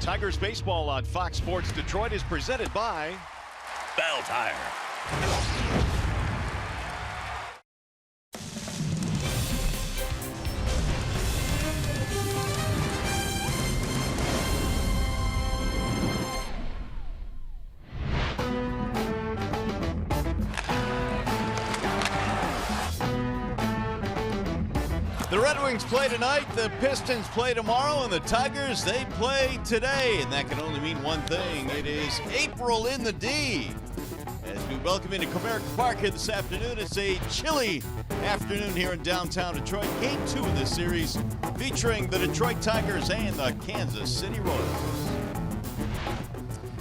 Tigers baseball on Fox Sports Detroit is presented by Bell Tire. The Red Wings play tonight, the Pistons play tomorrow, and the Tigers, they play today. And that can only mean one thing. It is April in the D. As we welcome into Comerica Park here this afternoon, it's a chilly afternoon here in downtown Detroit. Game 2 of this series featuring the Detroit Tigers and the Kansas City Royals.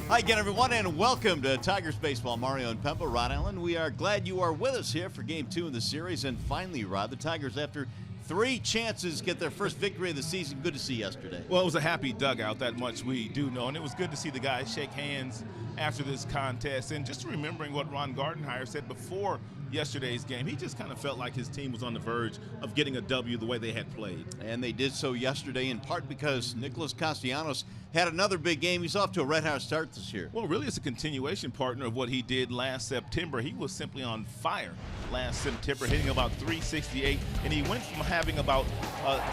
Hi again, everyone, and welcome to Tigers Baseball. Mario and Pemba, Rod Allen. We are glad you are with us here for Game 2 of the series. And finally, Rod, the Tigers, after 3 chances, get their first victory of the season. Good to see yesterday. Well, it was a happy dugout, that much we do know, and it was good to see the guys shake hands after this contest. And just remembering what Ron Gardenhire said before yesterday's game, he just kind of felt like his team was on the verge of getting a W the way they had played. And they did so yesterday, in part because Nicholas Castellanos had another big game. He's off to a red-hot start this year. Well, really, it's a continuation, partner, of what he did last September. He was simply on fire last September, hitting about 368, and he went from having about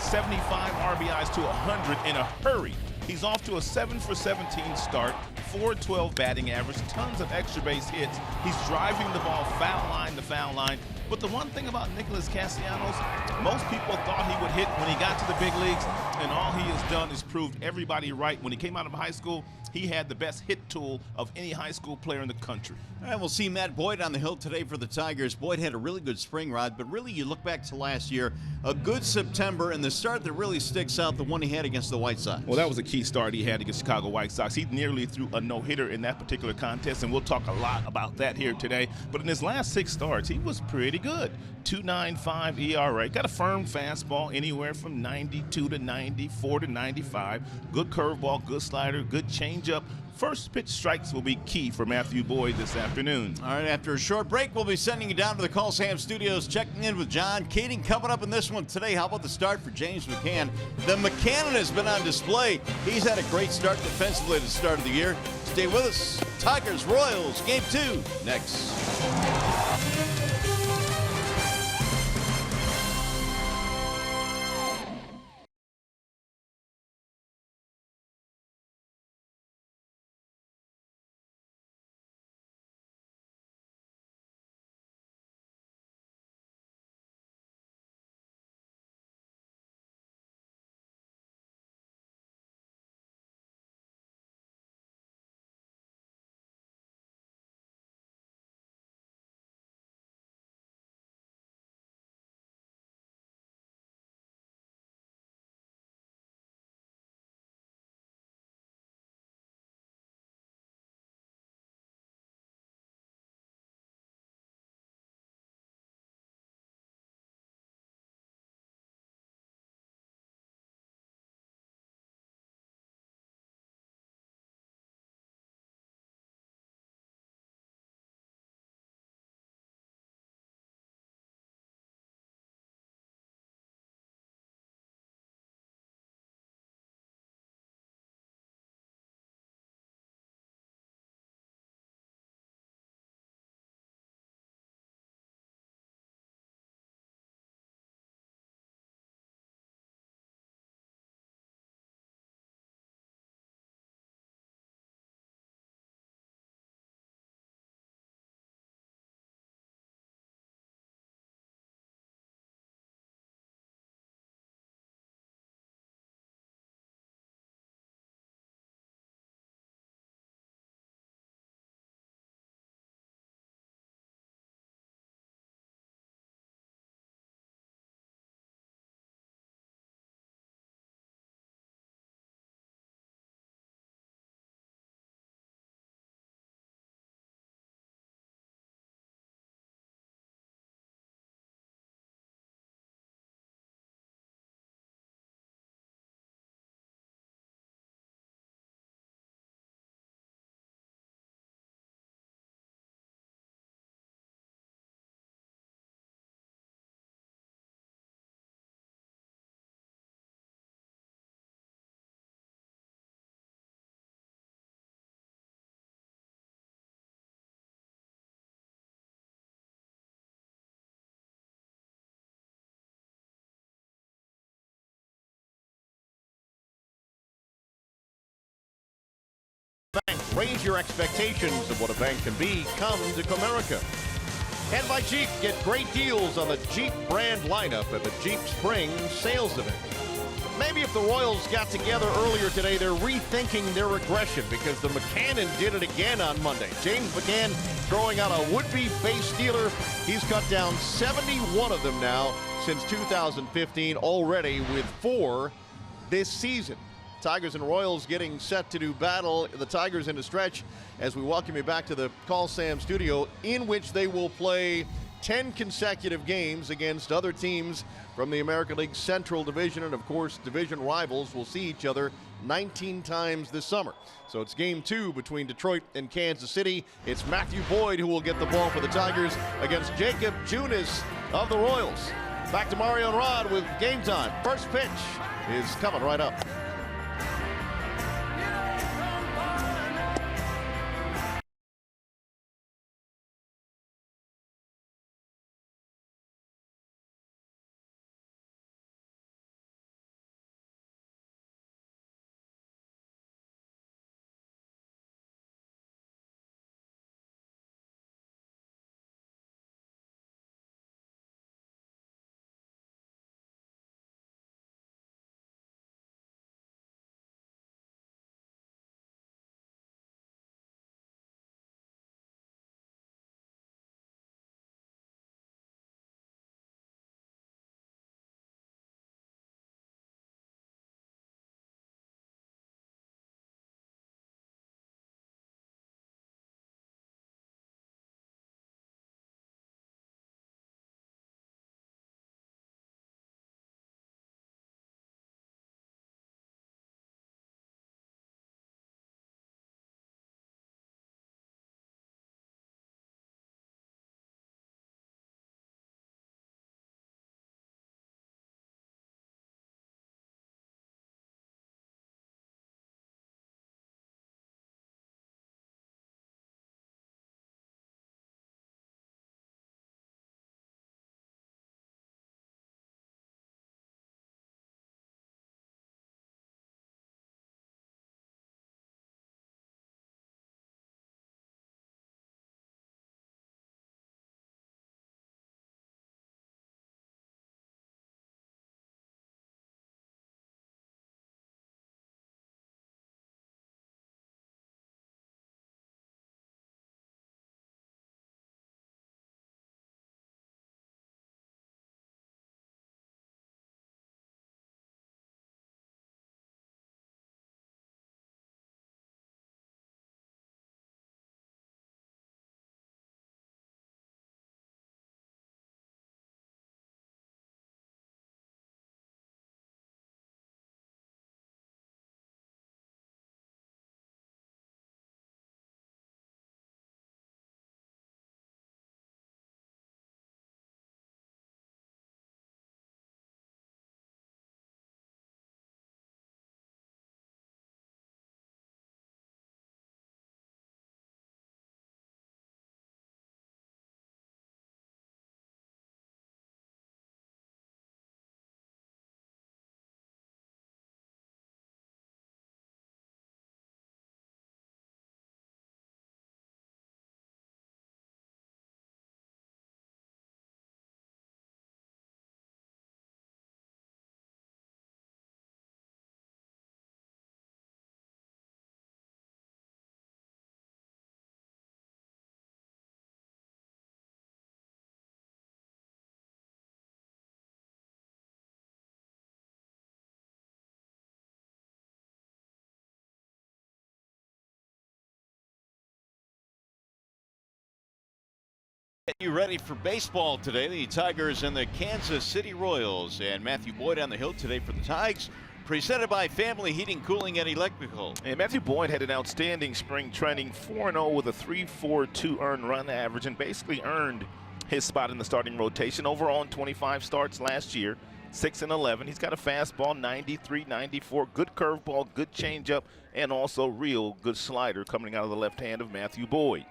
75 RBIs to 100 in a hurry. He's off to a 7-for-17 start, .412 batting average, tons of extra base hits. He's driving the ball foul line to foul line. But the one thing about Nicholas Castellanos, most people thought he would hit when he got to the big leagues, and all he has done is proved everybody right. When he came out of high school, he had the best hit tool of any high school player in the country. All right, we'll see Matt Boyd on the hill today for the Tigers. Boyd had a really good spring, Rod, but really you look back to last year, a good September, and the start that really sticks out, the one he had against the White Sox. Well, that was a key start he had against Chicago White Sox. He nearly threw a no-hitter in that particular contest, and we'll talk a lot about that here today. But in his last 6 starts, he was pretty good. 2.95 ERA, got a firm fastball anywhere from 92 to 94 to 95. Good curveball, good slider, good changeup. First pitch strikes will be key for Matthew Boyd this afternoon. All right, after a short break, we'll be sending you down to the Callsam Studios, checking in with John Keating. Coming up in this one today, how about the start for James McCann? The McCann has been on display. He's had a great start defensively at the start of the year. Stay with us. Tigers Royals, Game 2, next. Bank. Raise your expectations of what a bank can be. Come to Comerica. And by Jeep, get great deals on the Jeep brand lineup at the Jeep Spring Sales Event. Maybe if the Royals got together earlier today, they're rethinking their regression because the McCann did it again on Monday. James McCann throwing out a would-be base stealer. He's cut down 71 of them now since 2015, already with 4 this season. Tigers and Royals getting set to do battle. The Tigers in a stretch as we welcome you back to the Call Sam studio, in which they will play 10 consecutive games against other teams from the American League Central Division, and of course division rivals will see each other 19 times this summer. So it's game 2 between Detroit and Kansas City. It's Matthew Boyd who will get the ball for the Tigers against Jacob Junis of the Royals. Back to Mario and Rod with game time. First pitch is coming right up. Get you ready for baseball today. The Tigers and the Kansas City Royals. And Matthew Boyd on the hill today for the Tigers. Presented by Family Heating, Cooling, and Electrical. And Matthew Boyd had an outstanding spring training, 4-0 with a 3.42 earned run average, and basically earned his spot in the starting rotation. Overall in 25 starts last year, 6-11. He's got a fastball, 93, 94, good curveball, good changeup, and also real good slider coming out of the left hand of Matthew Boyd.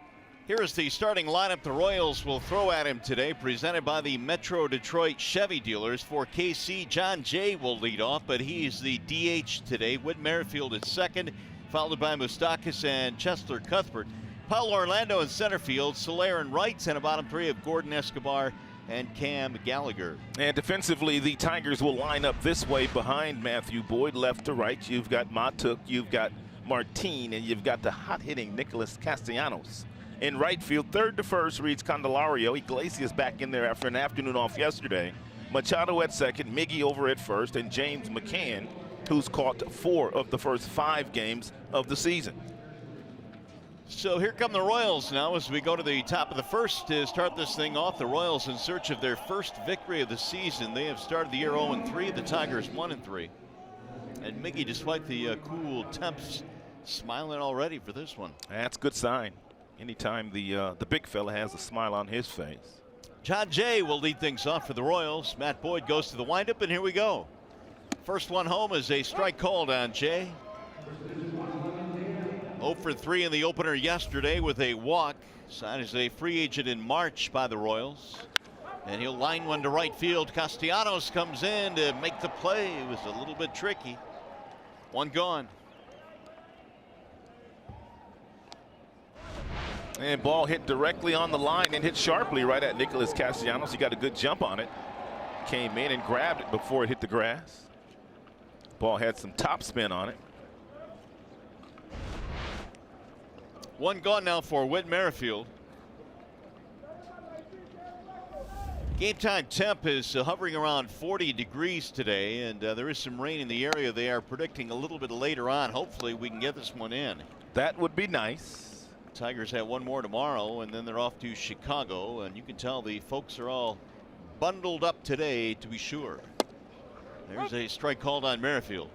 Here is the starting lineup the Royals will throw at him today, presented by the Metro Detroit Chevy dealers. For KC, John Jay will lead off, but he's the DH today. Whit Merrifield at second. followed by Moustakas and Chesler Cuthbert. Paulo Orlando in center field, Soler in right, and a bottom three of Gordon Escobar and Cam Gallagher. And defensively, the Tigers will line up this way behind Matthew Boyd, left to right. You've got Matuk, you've got Martin, and you've got the hot-hitting Nicholas Castellanos. In right field, third to first reads Candelario. Iglesias back in there after an afternoon off yesterday. Machado at second, Miggy over at first, and James McCann, who's caught 4 of the first 5 games of the season. So here come the Royals now as we go to the top of the first to start this thing off. The Royals in search of their first victory of the season. They have started the year 0-3. The Tigers 1-3. And Miggy, despite the cool temps, smiling already for this one. That's a good sign. Anytime the big fella has a smile on his face. John Jay will lead things off for the Royals. Matt Boyd goes to the windup, and here we go. First one home is a strike called on Jay. 0 for 3 in the opener yesterday with a walk. Signed as a free agent in March by the Royals. And he'll line one to right field. Castellanos comes in to make the play. It was a little bit tricky. One gone. And ball hit directly on the line and hit sharply right at Nicholas Castellanos. He got a good jump on it. Came in and grabbed it before it hit the grass. Ball had some top spin on it. One gone now for Whit Merrifield. Game time temp is hovering around 40 degrees today, and there is some rain in the area. They are predicting a little bit later on. Hopefully we can get this one in. That would be nice. Tigers have one more tomorrow, and then they're off to Chicago, and you can tell the folks are all bundled up today, to be sure. There's a strike called on Merrifield.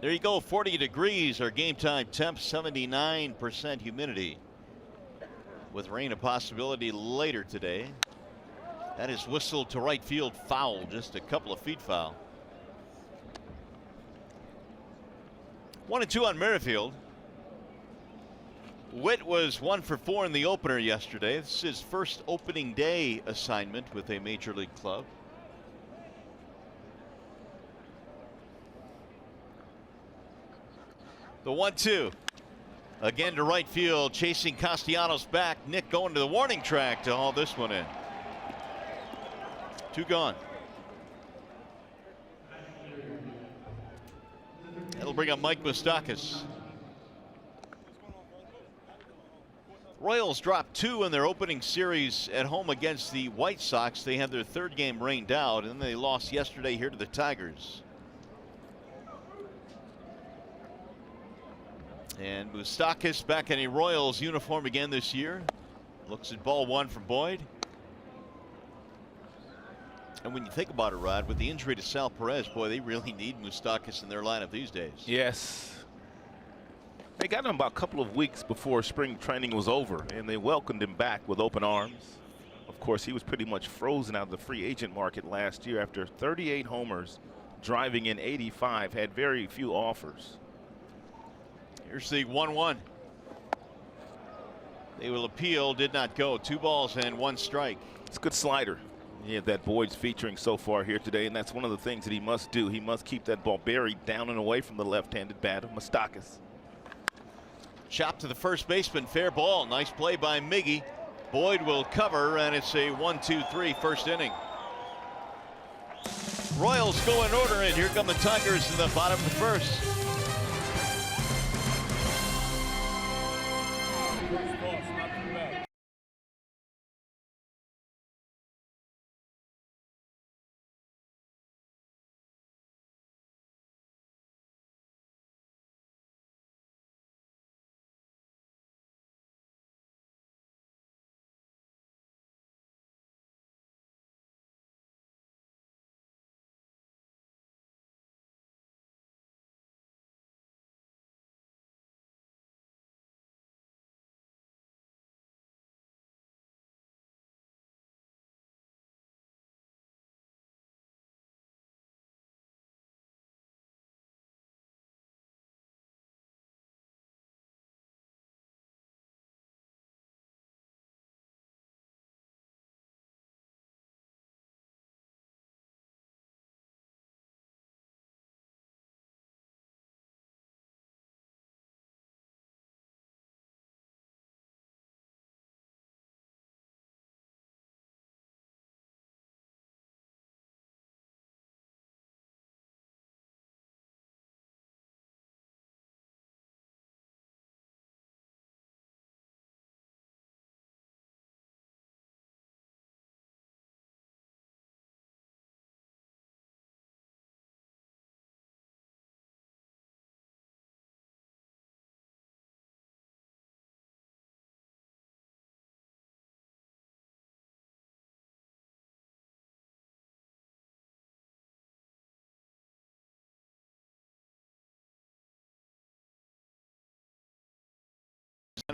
There you go, 40 degrees, our game time temp, 79% humidity. With rain a possibility later today. That is whistled to right field foul, just a couple of feet foul. 1-2 on Merrifield. Whit was 1 for 4 in the opener yesterday. This is his first opening day assignment with a major league club. The 1-2. Again to right field, chasing Castellanos back. Nick going to the warning track to haul this one in. 2 gone. That'll bring up Mike Moustakas. Royals dropped 2 in their opening series at home against the White Sox. They had their 3rd game rained out, and they lost yesterday here to the Tigers. And Moustakas back in a Royals uniform again this year. Looks at ball 1 from Boyd. And when you think about it, Rod, with the injury to Sal Perez, boy, they really need Moustakas in their lineup these days. Yes. They got him about a couple of weeks before spring training was over, and they welcomed him back with open arms. Of course, he was pretty much frozen out of the free agent market last year after 38 homers, driving in 85, had very few offers. Here's the 1-1. They will appeal, did not go. 2 balls and 1 strike. It's a good slider. Yeah, that Boyd's featuring so far here today, and that's one of the things that he must do. He must keep that ball buried down and away from the left-handed bat of Moustakas. Chop to the first baseman, fair ball. Nice play by Miggy. Boyd will cover, and it's a 1-2-3 first inning. Royals go in order, and here come the Tigers in the bottom of the first.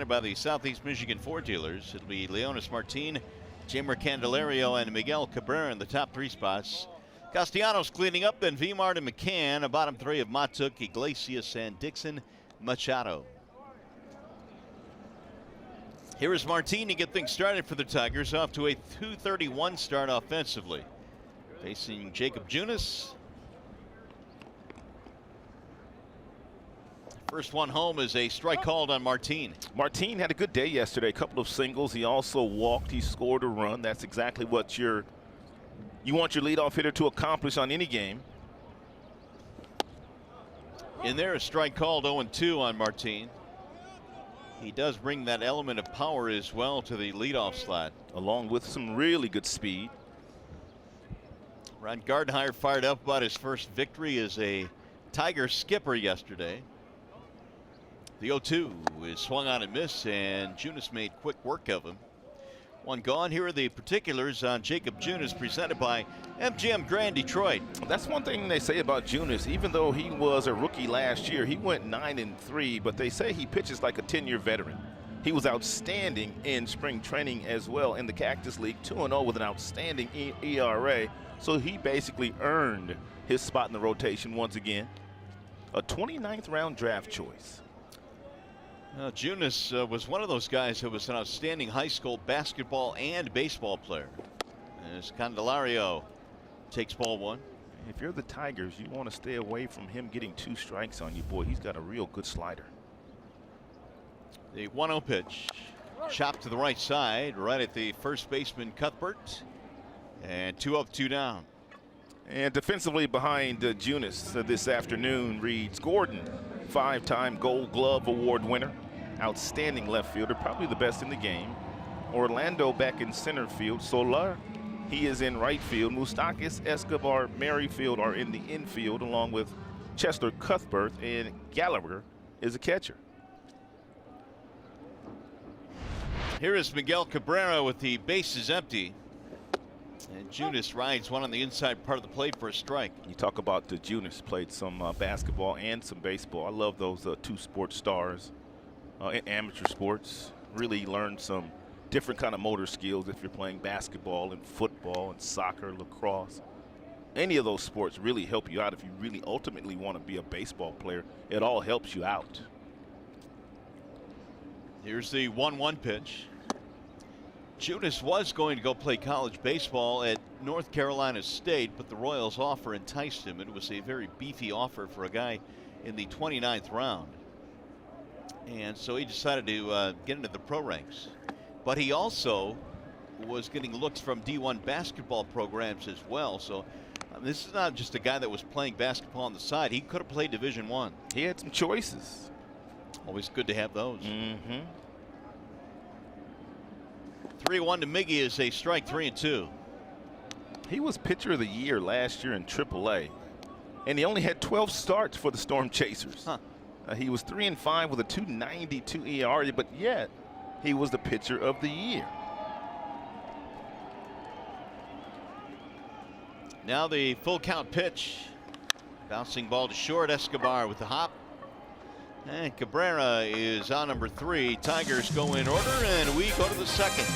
presented by the Southeast Michigan Ford dealers. It'll be Leonis Martin, Jamer Candelario, and Miguel Cabrera in the top 3 spots. Castellanos cleaning up, then Vmart and McCann. A bottom 3 of Matuk, Iglesias, and Dixon Machado. Here is Martin to get things started for the Tigers, off to a .231 start offensively. Facing Jacob Junis. First one home is a strike called on Martin. Martin had a good day yesterday, a couple of singles. He also walked, he scored a run. That's exactly what you want your leadoff hitter to accomplish on any game. In there, a strike called 0-2 on Martin. He does bring that element of power as well to the leadoff slot, along with some really good speed. Ron Gardenhire fired up about his first victory as a Tiger skipper yesterday. The 0-2 is swung on and missed, and Junis made quick work of him. One gone. Here are the particulars on Jacob Junis, presented by MGM Grand Detroit. That's one thing they say about Junis. Even though he was a rookie last year, he went 9-3, but they say he pitches like a 10-year veteran. He was outstanding in spring training as well in the Cactus League, 2-0 with an outstanding ERA. So he basically earned his spot in the rotation once again. A 29th round draft choice. Junis was one of those guys who was an outstanding high school basketball and baseball player. As Candelario takes ball 1. If you're the Tigers, you want to stay away from him getting 2 strikes on you. Boy, he's got a real good slider. The 1-0 pitch. Chopped to the right side, right at the first baseman Cuthbert. And 2 up, 2 down. And defensively behind Junis this afternoon reads Gordon, 5-time Gold Glove Award winner, outstanding left fielder, probably the best in the game. Orlando back in center field. Solar, he is in right field. Moustakas, Escobar, Merrifield are in the infield, along with Chester Cuthbert, and Gallagher is a catcher. Here is Miguel Cabrera with the bases empty. And Junis rides one on the inside part of the plate for a strike. You talk about the Junis played some basketball and some baseball. I love those 2 sports stars in amateur sports. Really learned some different kind of motor skills if you're playing basketball and football and soccer, lacrosse. Any of those sports really help you out if you really ultimately want to be a baseball player. It all helps you out. Here's the 1-1 pitch. Junis was going to go play college baseball at North Carolina State, but the Royals' offer enticed him. It was a very beefy offer for a guy in the 29th round. And so he decided to get into the pro ranks. But he also was getting looks from D1 basketball programs as well. So this is not just a guy that was playing basketball on the side. He could have played Division I. He had some choices. Always good to have those. 3-1 to Miggy is a strike, 3-2. He was pitcher of the year last year in AAA, and he only had 12 starts for the Storm Chasers. He was 3-5 with a 2.92 ERA, but yet he was the pitcher of the year. Now the full count pitch. Bouncing ball to short. Escobar with the hop. And Cabrera is on number 3. Tigers go in order, and we go to the second.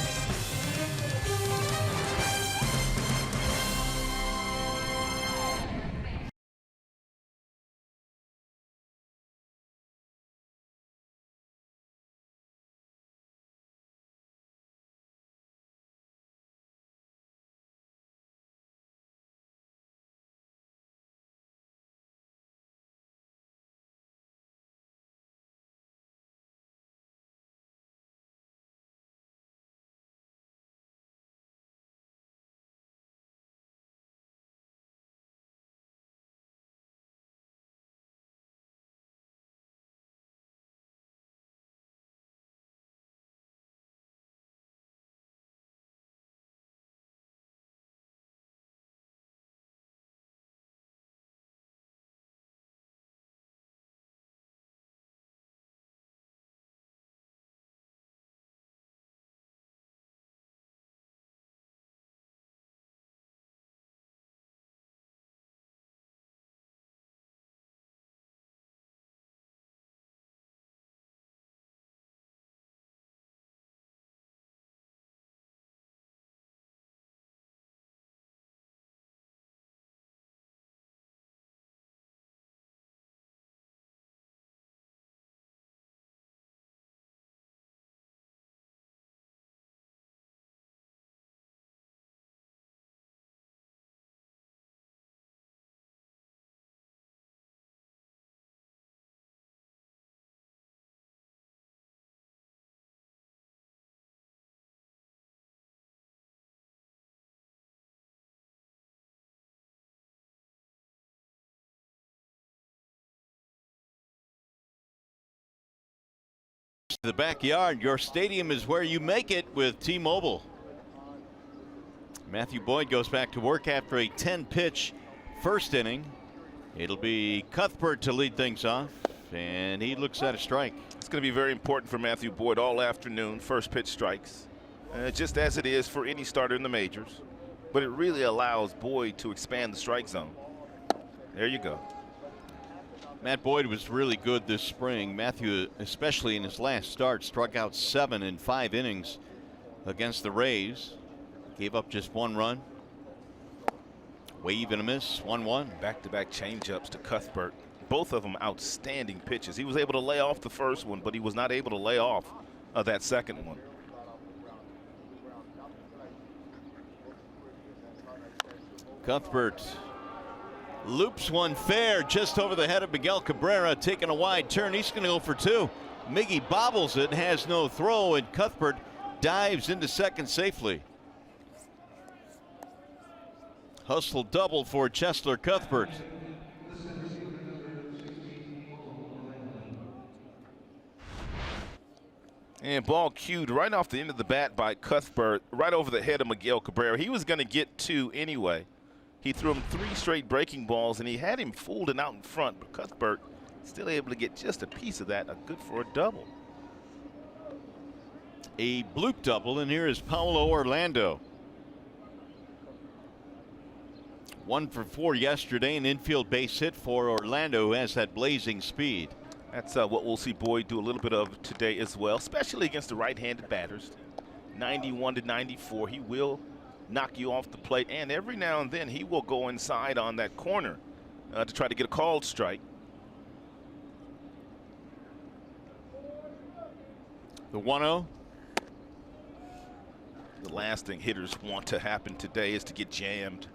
The backyard, your stadium is where you make it with T-Mobile. Matthew Boyd goes back to work after a 10-pitch first inning. It'll be Cuthbert to lead things off, and he looks at a strike. It's going to be very important for Matthew Boyd all afternoon. First pitch strikes, just as it is for any starter in the majors. But it really allows Boyd to expand the strike zone. There you go. Matt Boyd was really good this spring. Matthew, especially in his last start, struck out 7 in 5 innings against the Rays. Gave up just 1 run. Wave and a miss, 1-1. Back-to-back changeups to Cuthbert. Both of them outstanding pitches. He was able to lay off the first one, but he was not able to lay off that second one. Cuthbert loops one fair just over the head of Miguel Cabrera, taking a wide turn. He's going to go for 2. Miggy bobbles it, has no throw, and Cuthbert dives into second safely. Hustle double for Chesler Cuthbert. And ball cued right off the end of the bat by Cuthbert, right over the head of Miguel Cabrera. He was going to get 2 anyway. He threw him 3 straight breaking balls, and he had him fooled and out in front, but Cuthbert still able to get just a piece of that, good for a double. A bloop double, and here is Paulo Orlando. 1 for 4 yesterday, an infield base hit for Orlando, who has that blazing speed. That's what we'll see Boyd do a little bit of today as well, especially against the right-handed batters. 91 to 94, he will knock you off the plate, and every now and then he will go inside on that corner to try to get a called strike. The 1-0. The last thing hitters want to happen today is to get jammed.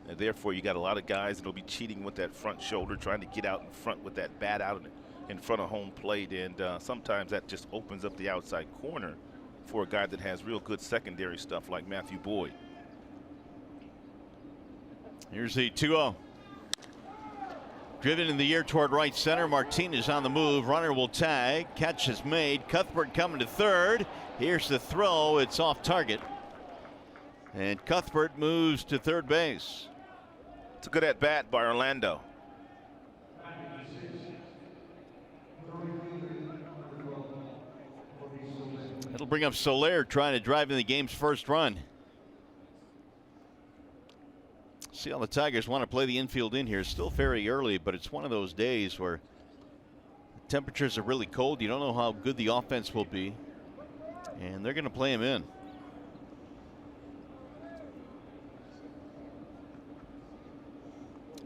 And therefore, you got a lot of guys that will be cheating with that front shoulder, trying to get out in front with that bat out in front of home plate, and sometimes that just opens up the outside corner for a guy that has real good secondary stuff like Matthew Boyd. Here's the 2-0. Driven in the air toward right center. Martinez on the move. Runner will tag. Catch is made. Cuthbert coming to third. Here's the throw. It's off target. And Cuthbert moves to third base. It's a good at bat by Orlando. It'll bring up Soler trying to drive in the game's first run. See how the Tigers want to play the infield in here. It's still very early, but it's one of those days where the temperatures are really cold. You don't know how good the offense will be, and they're going to play him in.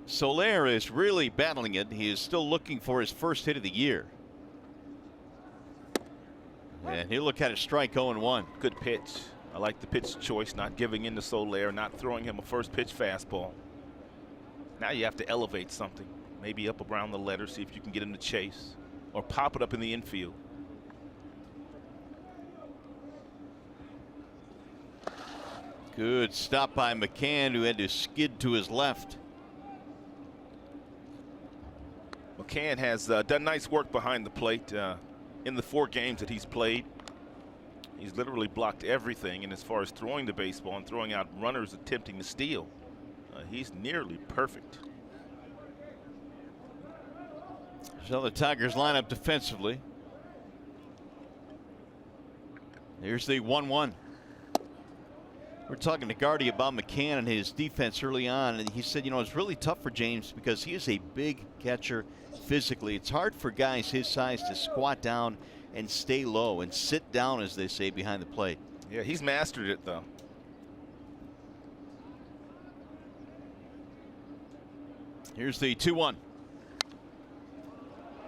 Soler is really battling it. He is still looking for his first hit of the year. And he'll look at a strike, 0-1. Good pitch. I like the pitch choice, not giving in to Soler, not throwing him a first pitch fastball. Now you have to elevate something, maybe up around the letter, see if you can get him to chase, or pop it up in the infield. Good stop by McCann, who had to skid to his left. McCann has done nice work behind the plate in the 4 games that he's played. He's literally blocked everything, and as far as throwing the baseball and throwing out runners attempting to steal, he's nearly perfect. So the Tigers line up defensively. Here's the 1-1. We're talking to Gardy about McCann and his defense early on, and he said, you know, it's really tough for James because he is a big catcher physically. It's hard for guys his size to squat down and stay low and sit down, as they say, behind the plate. Yeah, he's mastered it, though. Here's the 2-1.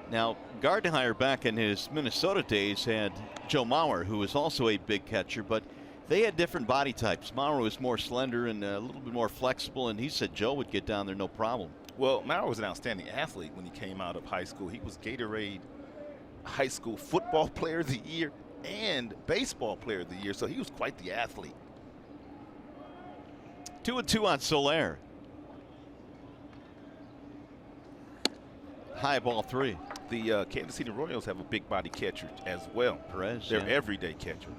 Now, Gardenhire back in his Minnesota days had Joe Mauer, who was also a big catcher, but they had different body types. Mauer was more slender and a little bit more flexible, and he said Joe would get down there no problem. Well, Mauer was an outstanding athlete when he came out of high school. He was Gatorade High School Football Player of the Year and Baseball Player of the Year, so he was quite the athlete. 2-2 on Soler. High ball 3. the Kansas City Royals have a big body catcher as well. Perez, their yeah. everyday catcher.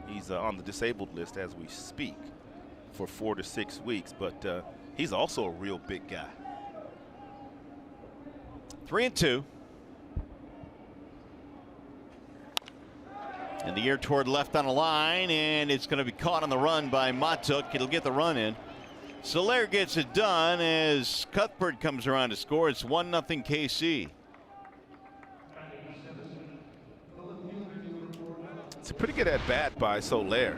He's on the disabled list as we speak for 4 to 6 weeks, but he's also a real big guy. 3-2. And the air toward left on the line, and it's going to be caught on the run by Matuk. It'll get the run in. Soler gets it done as Cuthbert comes around to score. It's 1-0 KC. It's a pretty good at bat by Soler.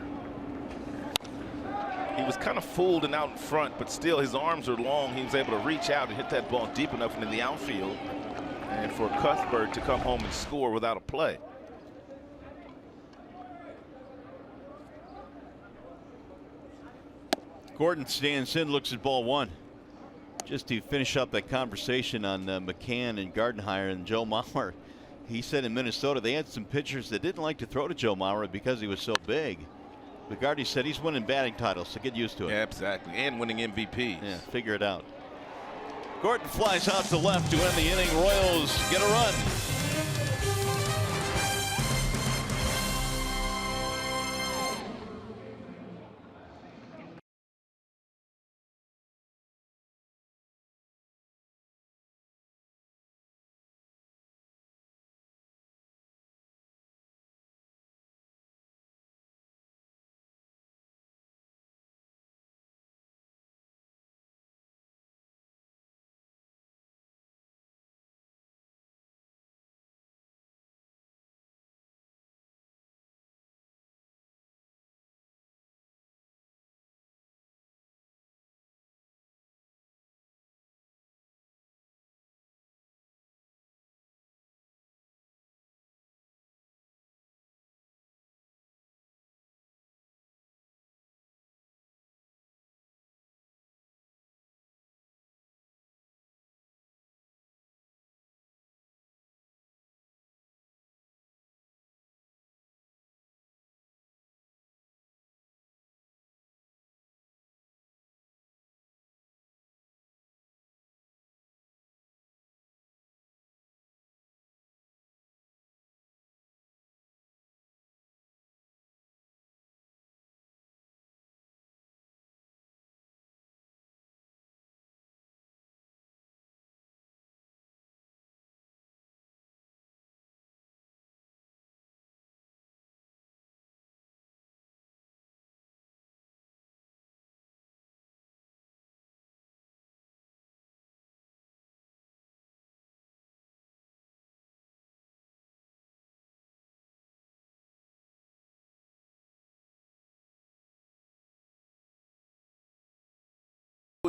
He was kind of fooled and out in front, but still his arms are long. He was able to reach out and hit that ball deep enough into the outfield, and for Cuthbert to come home and score without a play. Gordon stands in, looks at ball one. Just to finish up that conversation on McCann and Gardenhire and Joe Mauer. He said in Minnesota they had some pitchers that didn't like to throw to Joe Mauer because he was so big. But Gardy said he's winning batting titles, so get used to it. Yeah, exactly, and winning MVPs. Yeah, figure it out. Gordon flies out to left to end the inning. Royals get a run.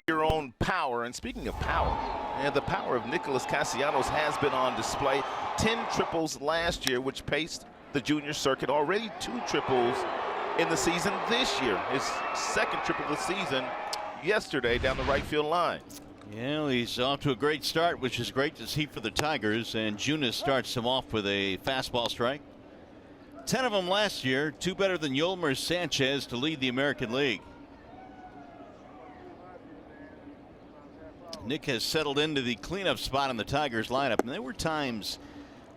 Your own power, and speaking of power, and the power of Nicholas Castellanos has been on display. 10 triples last year, which paced the junior circuit. Already 2 triples in the season this year. His second triple of the season yesterday down the right field line. Yeah, he's off to a great start, which is great to see for the Tigers. And Junis starts him off with a fastball strike. 10 of them last year, 2 better than Yolmer Sanchez to lead the American League. Nick has settled into the cleanup spot in the Tigers lineup, and there were times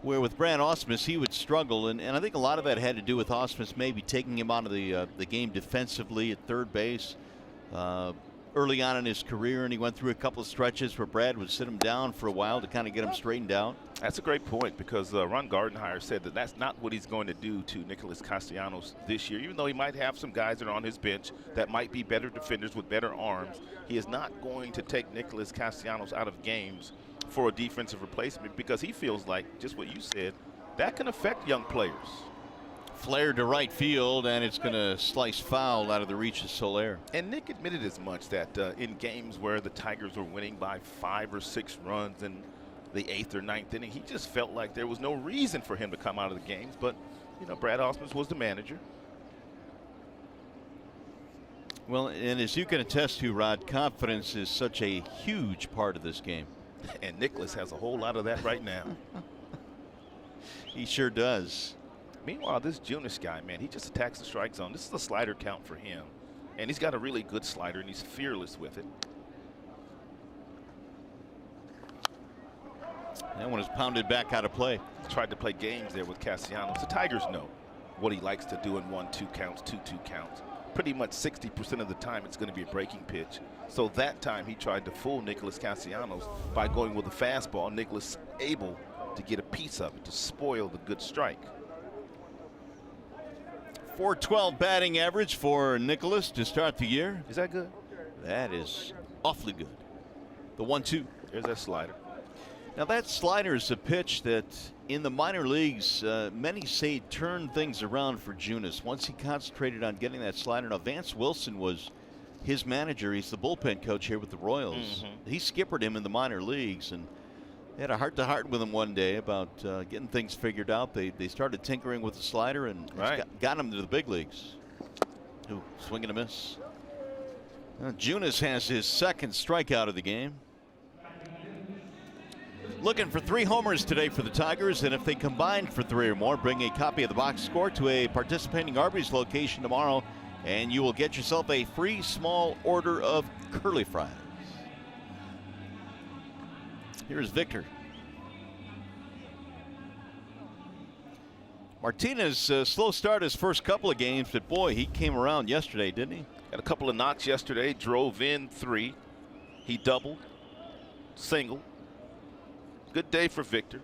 where with Brad Ausmus he would struggle, and I think a lot of that had to do with Ausmus maybe taking him out of the game defensively at third base early on in his career, and he went through a couple of stretches where Brad would sit him down for a while to kind of get him straightened out. That's a great point, because Ron Gardenhire said that that's not what he's going to do to Nicholas Castellanos this year. Even though he might have some guys that are on his bench that might be better defenders with better arms, he is not going to take Nicholas Castellanos out of games for a defensive replacement, because he feels like, just what you said, that can affect young players. Flared to right field, and it's going to slice foul out of the reach of Soler. And Nick admitted as much, that in games where the Tigers were winning by 5 or 6 runs in the 8th or 9th inning, he just felt like there was no reason for him to come out of the games. But, you know, Brad Ausmus was the manager. Well, and as you can attest to, Rod, confidence is such a huge part of this game. And Nicholas has a whole lot of that right now. He sure does. Meanwhile, this Junis guy, man, he just attacks the strike zone. This is a slider count for him. And he's got a really good slider, and he's fearless with it. That one is pounded back out of play. Tried to play games there with Castellanos. The Tigers know what he likes to do in 1-2 counts, 2-2 counts. Pretty much 60% of the time it's going to be a breaking pitch. So that time he tried to fool Nicholas Castellanos by going with a fastball. Nicholas able to get a piece of it to spoil the good strike. .412 batting average for Nicholas to start the year. Is that good? That is awfully good. The 1-2. There's that slider. Now that slider is a pitch that in the minor leagues, many say turned things around for Junis. Once he concentrated on getting that slider. Now Vance Wilson was his manager. He's the bullpen coach here with the Royals. He skippered him in the minor leagues, and they had a heart-to-heart with him one day about getting things figured out. They started tinkering with the slider and got him to the big leagues. Ooh, swing and a miss. Junis has his second strikeout of the game. Looking for 3 homers today for the Tigers, and if they combine for 3 or more, bring a copy of the box score to a participating Arby's location tomorrow, and you will get yourself a free small order of curly fries. Here's Victor. Martinez, slow start his first couple of games, but boy, he came around yesterday, didn't he? Had a couple of knocks yesterday, drove in 3. He doubled, single. Good day for Victor.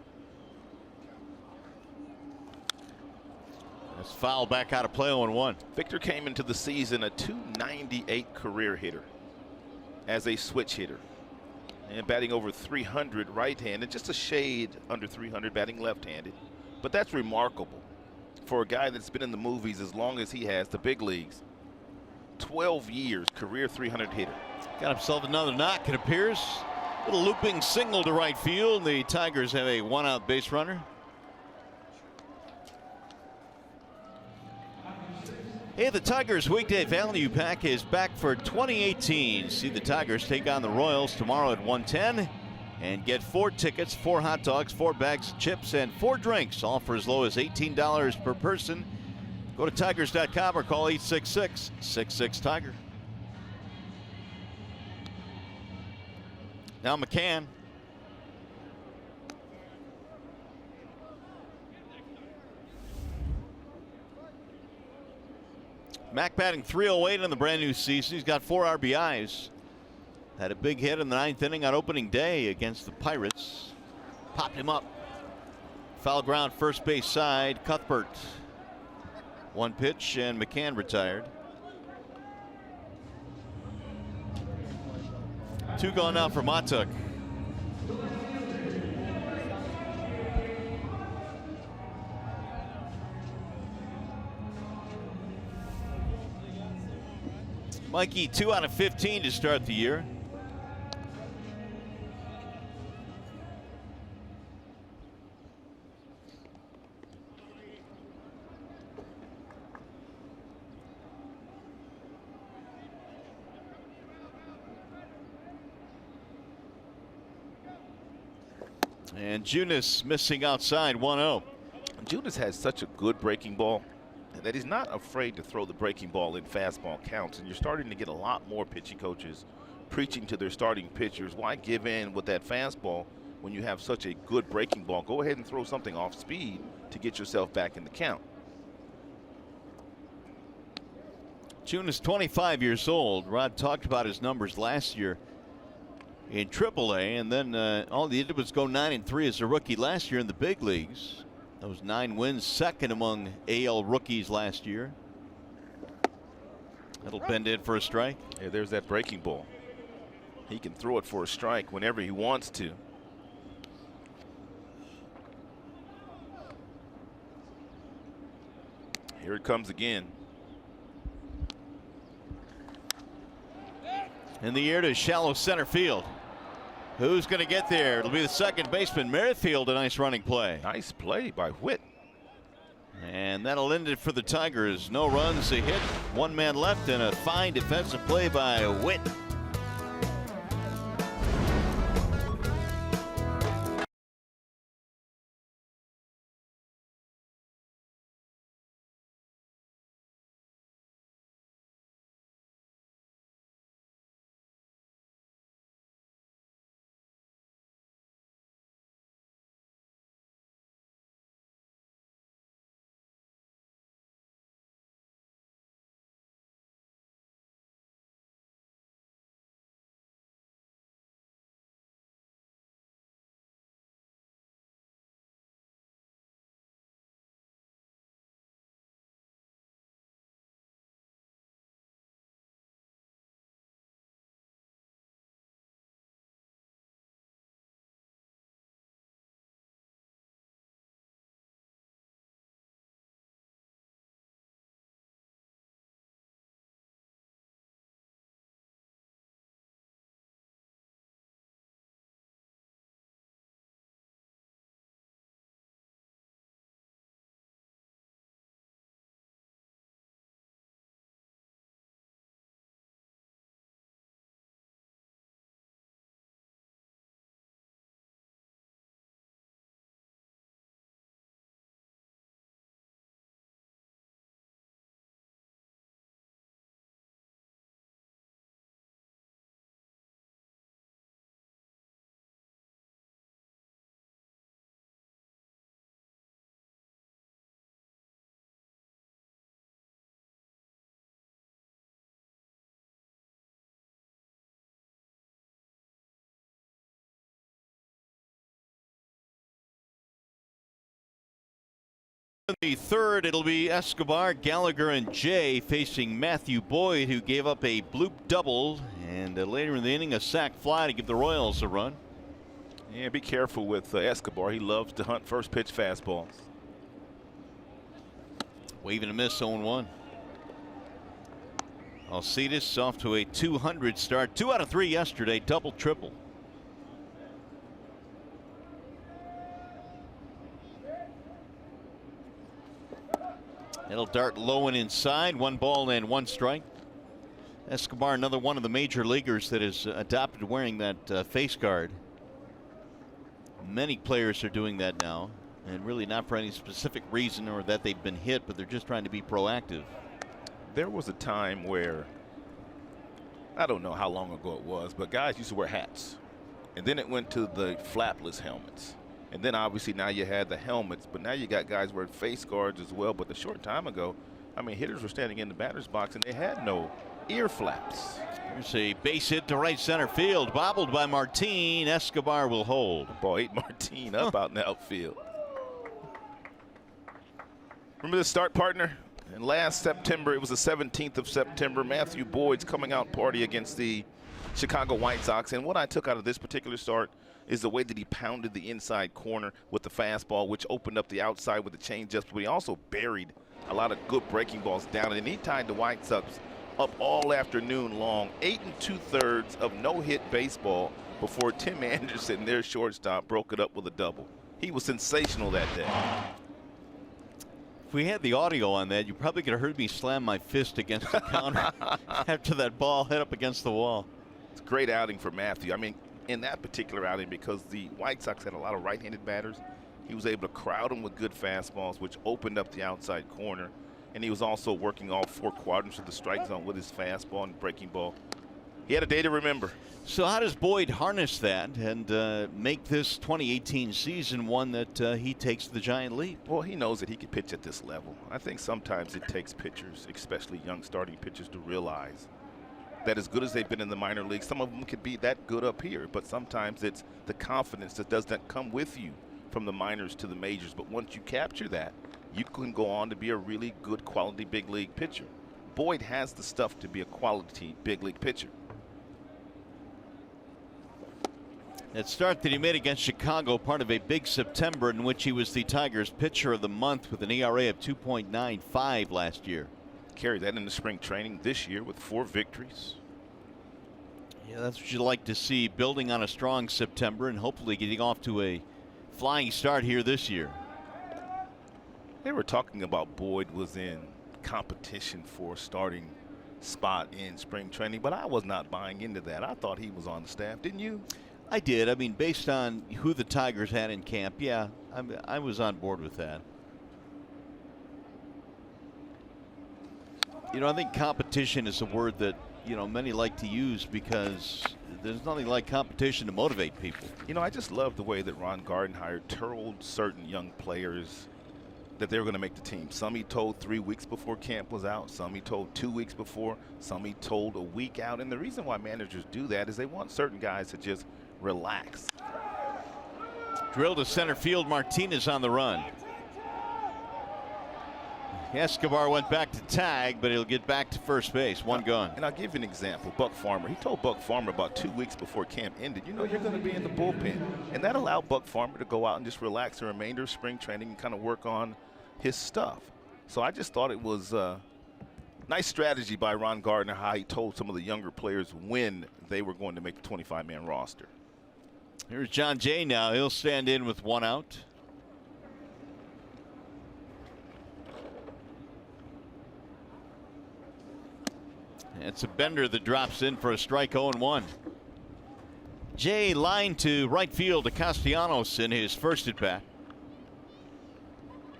That's foul back out of play 0-1. Victor came into the season a .298 career hitter as a switch hitter. And batting over 300 right-handed, just a shade under 300 batting left-handed. But that's remarkable for a guy that's been in the movies as long as he has, the big leagues. 12 years, career 300 hitter. Got himself another knock, it appears. Little looping single to right field. The Tigers have a 1-out base runner. Hey, the Tigers weekday value pack is back for 2018. See the Tigers take on the Royals tomorrow at 1:10 and get 4 tickets, 4 hot dogs, 4 bags of chips, and 4 drinks, all for as low as $18 per person. Go to tigers.com or call 866-66-TIGER. Now McCann. Mac batting .308 in the brand new season. He's got 4 RBIs. Had a big hit in the 9th inning on opening day against the Pirates. Popped him up. Foul ground first base side. Cuthbert. 1 pitch and McCann retired. 2 gone now for Matuk. Mikey, 2 out of 15 to start the year. And Junis missing outside 1-0. Junis has such a good breaking ball that he's not afraid to throw the breaking ball in fastball counts. And you're starting to get a lot more pitching coaches preaching to their starting pitchers, why give in with that fastball when you have such a good breaking ball? Go ahead and throw something off speed to get yourself back in the count. Junis 25 years old. Rod talked about his numbers last year in AAA, and then all he did was go 9-3 as a rookie last year in the big leagues. Those 9 wins, second among AL rookies last year. That'll bend in for a strike. Yeah, there's that breaking ball. He can throw it for a strike whenever he wants to. Here it comes again. In the air to shallow center field. Who's going to get there? It'll be the second baseman, Merrifield. A nice running play. Nice play by Whit. And that'll end it for the Tigers. No runs, a hit, 1 man left, and a fine defensive play by Whit. In the third, it'll be Escobar, Gallagher, and Jay facing Matthew Boyd, who gave up a bloop double, and later in the inning, a sac fly to give the Royals a run. Yeah, be careful with Escobar. He loves to hunt first pitch fastballs. Waving a miss, 0-1. Alcides off to a 200 start. 2 out of 3 yesterday, double, triple. It'll dart low and inside. 1 ball and 1 strike. Escobar, another one of the major leaguers that has adopted wearing that face guard. Many players are doing that now, and really not for any specific reason or that they've been hit, but they're just trying to be proactive. There was a time where, I don't know how long ago it was, but guys used to wear hats. And then it went to the flapless helmets. And then obviously now you had the helmets, but now you got guys wearing face guards as well. But a short time ago, I mean, hitters were standing in the batter's box and they had no ear flaps. Here's a base hit to right center field, bobbled by Martin. Escobar will hold. The ball ate Martin up out in the outfield. Remember the start, partner? And last September, it was the 17th of September, Matthew Boyd's coming out party against the Chicago White Sox. And what I took out of this particular start is the way that he pounded the inside corner with the fastball, which opened up the outside with the changeup. But he also buried a lot of good breaking balls down. And he tied the White Sox up all afternoon long. 8 2/3 of no-hit baseball before Tim Anderson, their shortstop, broke it up with a double. He was sensational that day. If we had the audio on that, you probably could have heard me slam my fist against the counter after that ball hit up against the wall. It's a great outing for Matthew. I mean, in that particular outing, because the White Sox had a lot of right-handed batters, he was able to crowd them with good fastballs, which opened up the outside corner. And he was also working all 4 quadrants of the strike zone with his fastball and breaking ball. He had a day to remember. So how does Boyd harness that and make this 2018 season one that he takes the giant leap? Well, he knows that he can pitch at this level. I think sometimes it takes pitchers, especially young starting pitchers, to realize that as good as they've been in the minor leagues, some of them could be that good up here, but sometimes it's the confidence that doesn't come with you from the minors to the majors. But once you capture that, you can go on to be a really good quality big league pitcher. Boyd has the stuff to be a quality big league pitcher. That start that he made against Chicago, part of a big September in which he was the Tigers pitcher of the month with an ERA of 2.95 last year. Carried that into spring training this year with 4 victories. Yeah, that's what you like to see, building on a strong September and hopefully getting off to a flying start here this year. They were talking about Boyd was in competition for a starting spot in spring training, but I was not buying into that. I thought he was on the staff, didn't you? I did. I mean, based on who the Tigers had in camp, yeah, I was on board with that. You know, I think competition is a word that, you know, many like to use because there's nothing like competition to motivate people. You know, I just love the way that Ron Gardenhire told certain young players that they were going to make the team. Some he told 3 weeks before camp was out. Some he told 2 weeks before. Some he told a week out. And the reason why managers do that is they want certain guys to just relax. Drill to center field. Martinez on the run. Escobar went back to tag, but he'll get back to first base. One gone. And I'll give you an example. Buck Farmer. He told Buck Farmer about 2 weeks before camp ended, you know, you're going to be in the bullpen. And that allowed Buck Farmer to go out and just relax the remainder of spring training and kind of work on his stuff. So I just thought it was a nice strategy by Ron Gardner, how he told some of the younger players when they were going to make the 25-man roster. Here's John Jay now. He'll stand in with 1 out. It's a bender that drops in for a strike. 0-1. Jay line to right field to Castellanos in his first at bat.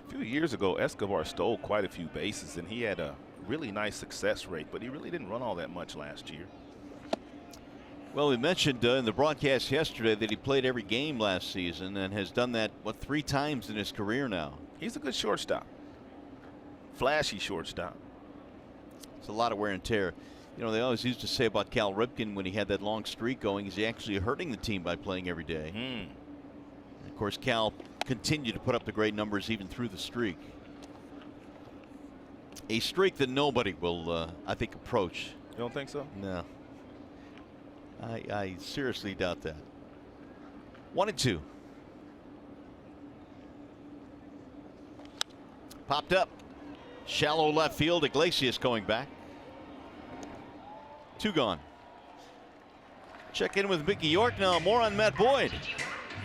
A few years ago, Escobar stole quite a few bases, and he had a really nice success rate, but he really didn't run all that much last year. Well, we mentioned in the broadcast yesterday that he played every game last season and has done that, what, 3 times in his career now. He's a good shortstop. Flashy shortstop. It's a lot of wear and tear. You know, they always used to say about Cal Ripken when he had that long streak going, is he actually hurting the team by playing every day? Of course, Cal continued to put up the great numbers even through the streak. a streak that nobody will, I think, approach. You don't think so? No. I seriously doubt that. 1-2. Popped up. Shallow left field. Iglesias going back. 2 gone. Check in with Mickey York now. More on Matt Boyd.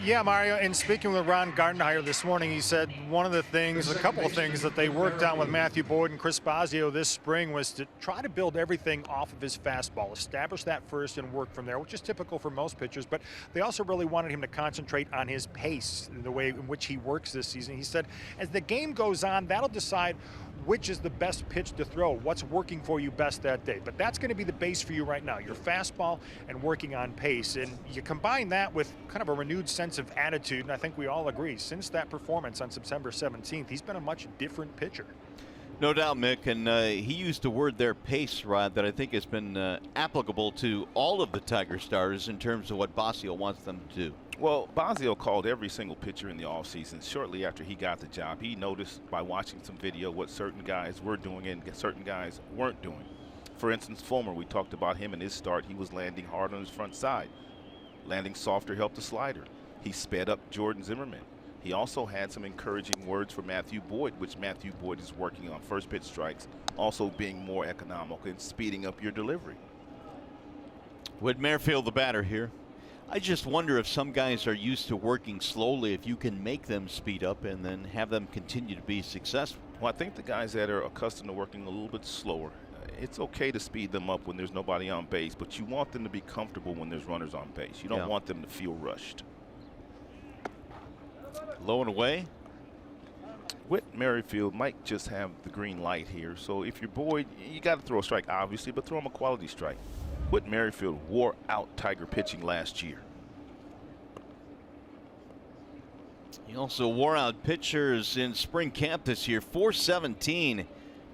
Yeah, Mario, in speaking with Ron Gardenhire this morning, he said one of the things, a couple of things that they worked on with Matthew Boyd and Chris Bosio this spring was to try to build everything off of his fastball, establish that first and work from there, which is typical for most pitchers. But they also really wanted him to concentrate on his pace, the way in which he works this season. He said, as the game goes on, that'll decide which is the best pitch to throw, what's working for you best that day. But that's going to be the base for you right now, your fastball and working on pace. And you combine that with kind of a renewed sense of attitude, and I think we all agree, since that performance on September 17th, he's been a much different pitcher. No doubt, Mick, and he used a word there, pace, Rod, that I think has been applicable to all of the Tiger stars in terms of what Bosio wants them to do. Well, Bosio called every single pitcher in the offseason. Shortly after he got the job, he noticed by watching some video what certain guys were doing and certain guys weren't doing. For instance, Fulmer, we talked about him in his start. He was landing hard on his front side. Landing softer helped the slider. He sped up Jordan Zimmerman. He also had some encouraging words for Matthew Boyd, which Matthew Boyd is working on. First pitch strikes, also being more economical and speeding up your delivery. Whit Merrifield, the batter here. I just wonder if some guys are used to working slowly, if you can make them speed up and then have them continue to be successful. Well, I think the guys that are accustomed to working a little bit slower, it's okay to speed them up when there's nobody on base, but you want them to be comfortable when there's runners on base. You don't want them to feel rushed. Low and away. Whit Merrifield might just have the green light here, so if you're Boyd, you got to throw a strike, obviously, but throw him a quality strike. Whit Merrifield wore out Tiger pitching last year. He also wore out pitchers in spring camp this year. 417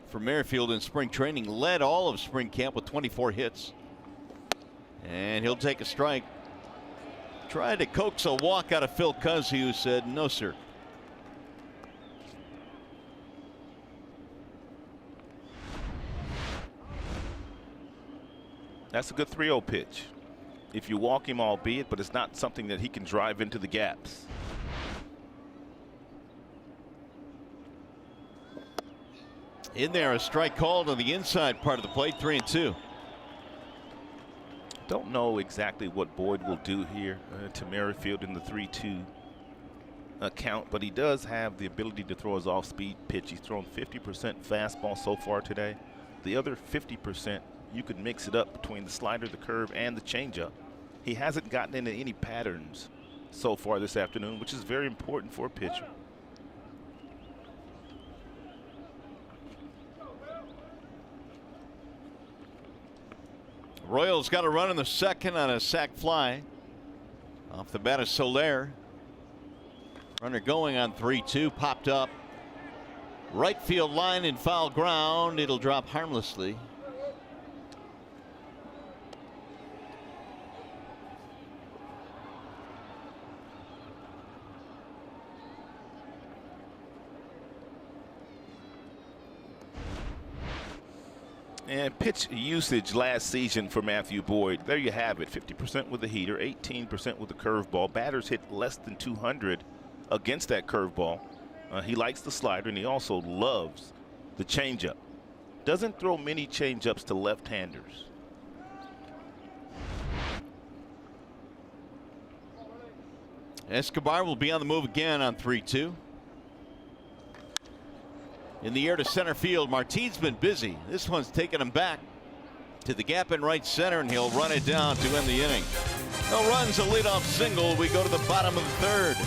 for Merrifield in spring training. Led all of spring camp with 24 hits. And he'll take a strike. Tried to coax a walk out of Phil Cuzzy, who said, no, sir. That's a good 3-0 pitch. If you walk him, albeit, but it's not something that he can drive into the gaps. In there, a strike called on the inside part of the plate, 3-2. Don't know exactly what Boyd will do here to Merrifield in the 3-2 count, but he does have the ability to throw his off-speed pitch. He's thrown 50% fastball so far today. The other 50%, you could mix it up between the slider, the curve, and the changeup. He hasn't gotten into any patterns so far this afternoon, which is very important for a pitcher. Royals got a run in the second on a sac fly. Off the bat of Soler. Runner going on 3-2, popped up. Right field line in foul ground. It'll drop harmlessly. And pitch usage last season for Matthew Boyd, there you have it. 50% with the heater, 18% with the curveball. Batters hit less than 200 against that curveball. He likes the slider, and he also loves the changeup. Doesn't throw many changeups to left-handers. Escobar will be on the move again on 3-2. In the air to center field. Martine's been busy. This one's taking him back to the gap in right center, and he'll run it down to end the inning. No runs, a leadoff single. We go to the bottom of the third.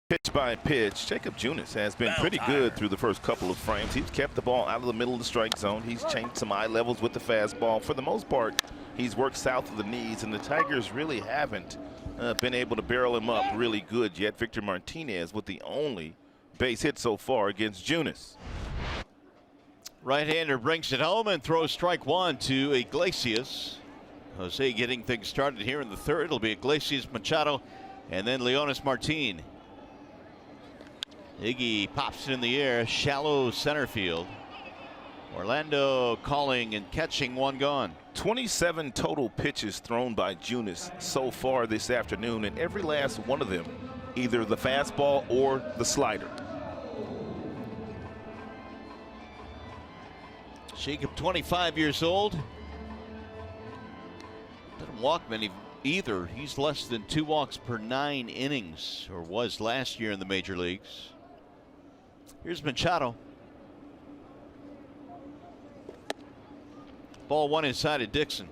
Pitch by pitch, Jacob Junis has been pretty good through the first couple of frames. He's kept the ball out of the middle of the strike zone. He's changed some eye levels with the fastball. For the most part, he's worked south of the knees, and the Tigers really haven't been able to barrel him up really good yet. Victor Martinez with the only base hit so far against Junis. Right-hander brings it home and throws strike one to Iglesias. Jose getting things started here in the third. It'll be Iglesias, Machado, and then Leonis Martin. Iggy pops it in the air, shallow center field. Orlando calling and catching, one gone. 27 total pitches thrown by Junis so far this afternoon, and every last one of them either the fastball or the slider. Jacob, 25 years old. Doesn't walk many either. He's less than 2 walks per 9 innings, or was last year in the major leagues. Here's Machado. Ball one inside of Dixon.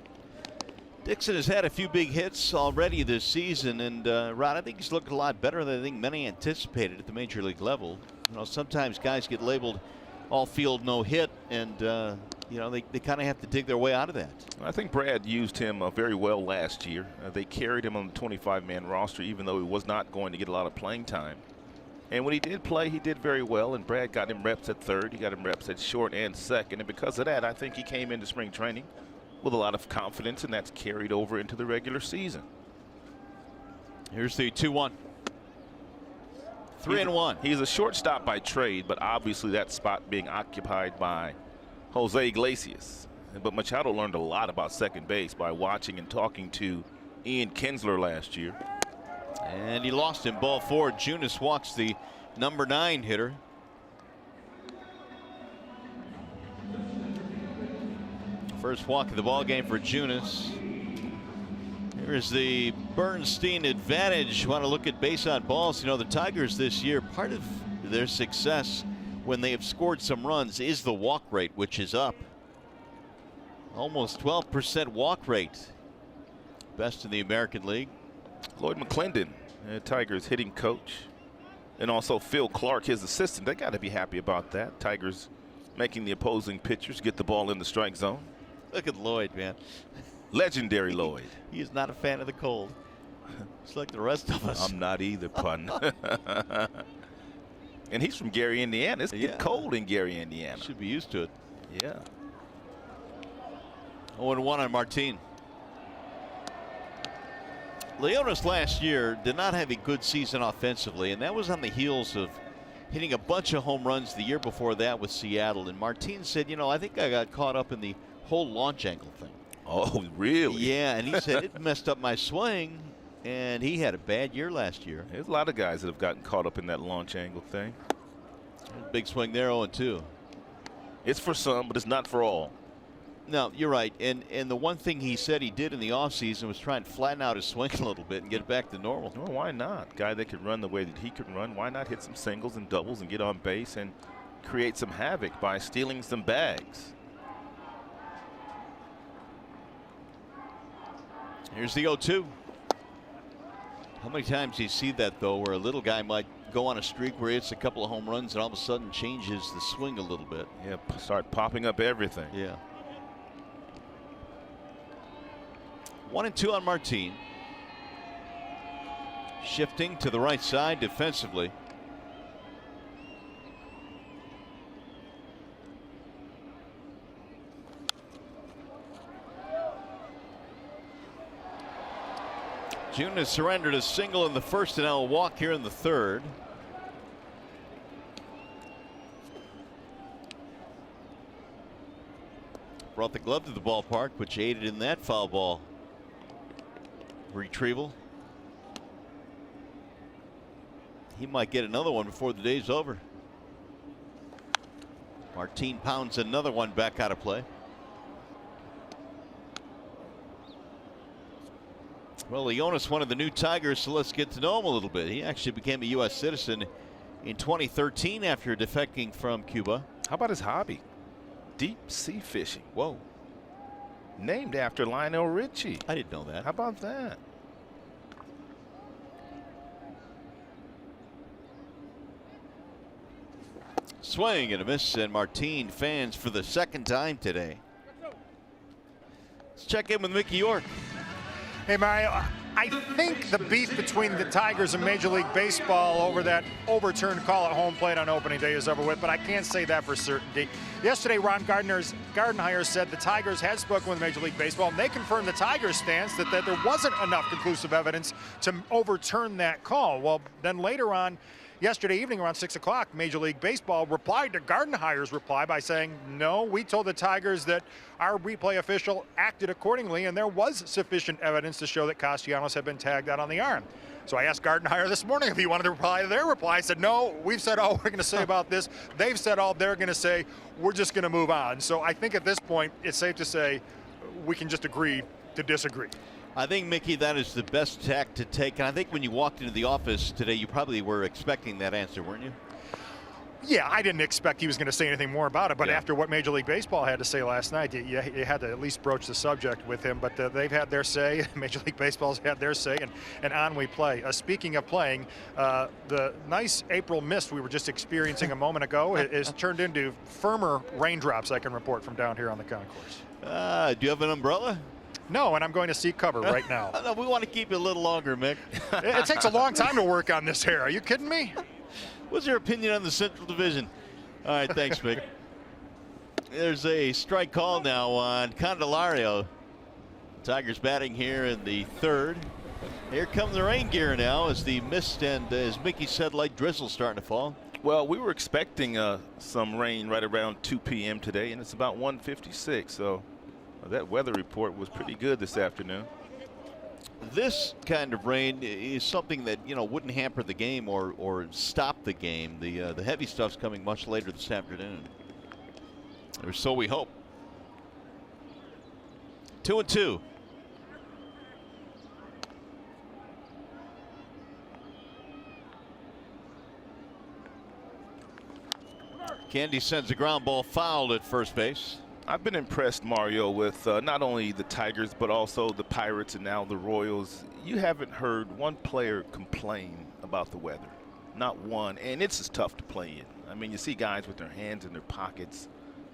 Dixon has had a few big hits already this season, and Rod, I think he's looking a lot better than I think many anticipated at the major league level. You know, sometimes guys get labeled all field no hit, and you know, they kind of have to dig their way out of that. I think Brad used him very well last year. They carried him on the 25-man roster, even though he was not going to get a lot of playing time. And when he did play, he did very well, and Brad got him reps at third. He got him reps at short and second, and because of that, I think he came into spring training with a lot of confidence, and that's carried over into the regular season. Here's the 2-1. 3-1. He's a shortstop by trade, but obviously that spot being occupied by Jose Iglesias. But Machado learned a lot about second base by watching and talking to Ian Kinsler last year. And he lost him. Ball 4. Junis walks the number 9 hitter. First walk of the ball game for Junis. Here's the Bernstein advantage. Want to look at base on balls. You know, the Tigers this year, part of their success when they have scored some runs is the walk rate, which is up. Almost 12% walk rate. Best in the American League. Lloyd McClendon, Tigers hitting coach, and also Phil Clark, his assistant. They got to be happy about that. Tigers making the opposing pitchers get the ball in the strike zone. Look at Lloyd, man. Legendary Lloyd. He is not a fan of the cold. It's like the rest of us. I'm not either, pun. And he's from Gary, Indiana. It's get cold in Gary, Indiana. Should be used to it. Yeah. 0-1 on Martin. Leonis last year did not have a good season offensively, and that was on the heels of hitting a bunch of home runs the year before that with Seattle. And Martin said, you know, I think I got caught up in the whole launch angle thing. Oh, really? Yeah, and he said it messed up my swing, and he had a bad year last year. There's a lot of guys that have gotten caught up in that launch angle thing. Big swing there, 0-2. It's for some, but it's not for all. No, you're right. And the one thing he said he did in the offseason was try and flatten out his swing a little bit and get it back to normal. Well, why not? Guy that could run the way that he could run. Why not hit some singles and doubles and get on base and create some havoc by stealing some bags? Here's the 0-2. How many times do you see that, though, where a little guy might go on a streak where he hits a couple of home runs and all of a sudden changes the swing a little bit? Yeah, start popping up everything. Yeah. 1-2 on Martin. Shifting to the right side defensively. Junis surrendered a single in the first and now a walk here in the third. Brought the glove to the ballpark, which aided in that foul ball retrieval. He might get another one before the day's over. Martin pounds another one back out of play. Well, Leonis, one of the new Tigers, so let's get to know him a little bit. He actually became a U.S. citizen in 2013 after defecting from Cuba. How about his hobby? Deep sea fishing. Whoa. Named after Lionel Richie. I didn't know that. How about that? Swing and a miss, and Martine fans for the second time today. Let's check in with Mickey York. Hey, Mario, I think the beef between the Tigers and Major League Baseball over that overturned call at home plate on opening day is over with, but I can't say that for certainty. Yesterday, Ron Gardenhire said the Tigers had spoken with Major League Baseball, and they confirmed the Tigers' stance that there wasn't enough conclusive evidence to overturn that call. Well, then later on, yesterday evening around 6 o'clock, Major League Baseball replied to Gardenhire's reply by saying, no, we told the Tigers that our replay official acted accordingly and there was sufficient evidence to show that Castellanos had been tagged out on the arm. So I asked Gardenhire this morning if he wanted to reply to their reply. I said, no, we've said all we're going to say about this. They've said all they're going to say. We're just going to move on. So I think at this point, it's safe to say we can just agree to disagree. I think, Mickey, that is the best tack to take. And I think when you walked into the office today, you probably were expecting that answer, weren't you? Yeah, I didn't expect he was going to say anything more about it. But Yeah. after what Major League Baseball had to say last night, you had to at least broach the subject with him. But they've had their say. Major League Baseball's had their say. And on we play. Speaking of playing, the nice April mist we were just experiencing a moment ago is turned into firmer raindrops, I can report, from down here on the concourse. Do you have an umbrella? No, and I'm going to seek cover right now. No, we want to keep it a little longer, Mick. It takes a long time to work on this hair. Are you kidding me? What's your opinion on the Central Division? All right, thanks, Mick. There's a strike call now on Candelario. Tigers batting here in the third. Here comes the rain gear now as the mist and, as Mickey said, light drizzle starting to fall. Well, we were expecting some rain right around 2 p.m. today, and it's about 1:56. So that weather report was pretty good this afternoon. This kind of rain is something that, you know, wouldn't hamper the game or stop the game. The heavy stuff's coming much later this afternoon, or so we hope. 2-2. Candy sends a ground ball fouled at first base. I've been impressed, Mario, with not only the Tigers but also the Pirates and now the Royals. You haven't heard one player complain about the weather. Not one. And it's just tough to play in. I mean, you see guys with their hands in their pockets.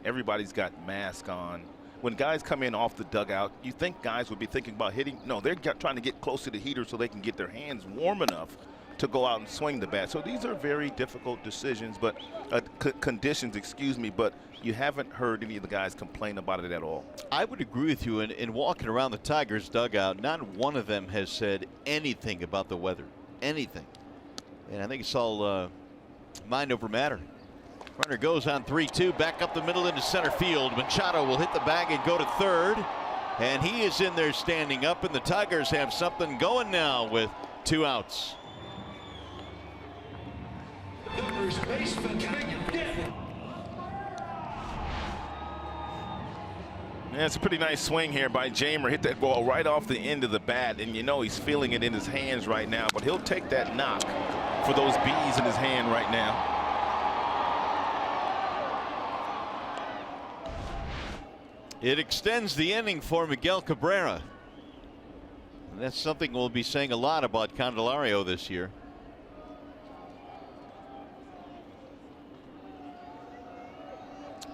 Everybody's got masks on. When guys come in off the dugout, you think guys would be thinking about hitting. No, they're trying to get close to the heater so they can get their hands warm enough to go out and swing the bat. So these are very difficult decisions, but conditions, excuse me, but you haven't heard any of the guys complain about it at all. I would agree with you. In walking around the Tigers dugout, not one of them has said anything about the weather. Anything. And I think it's all mind over matter. Runner goes on 3-2, back up the middle into center field. Machado will hit the bag and go to third. And he is in there standing up, and the Tigers have something going now with 2 outs. Yeah, it's a pretty nice swing here by Jamer. Hit that ball right off the end of the bat, and you know he's feeling it in his hands right now, but he'll take that knock for those bees in his hand right now. It extends the inning for Miguel Cabrera. And that's something we'll be saying a lot about Candelario this year.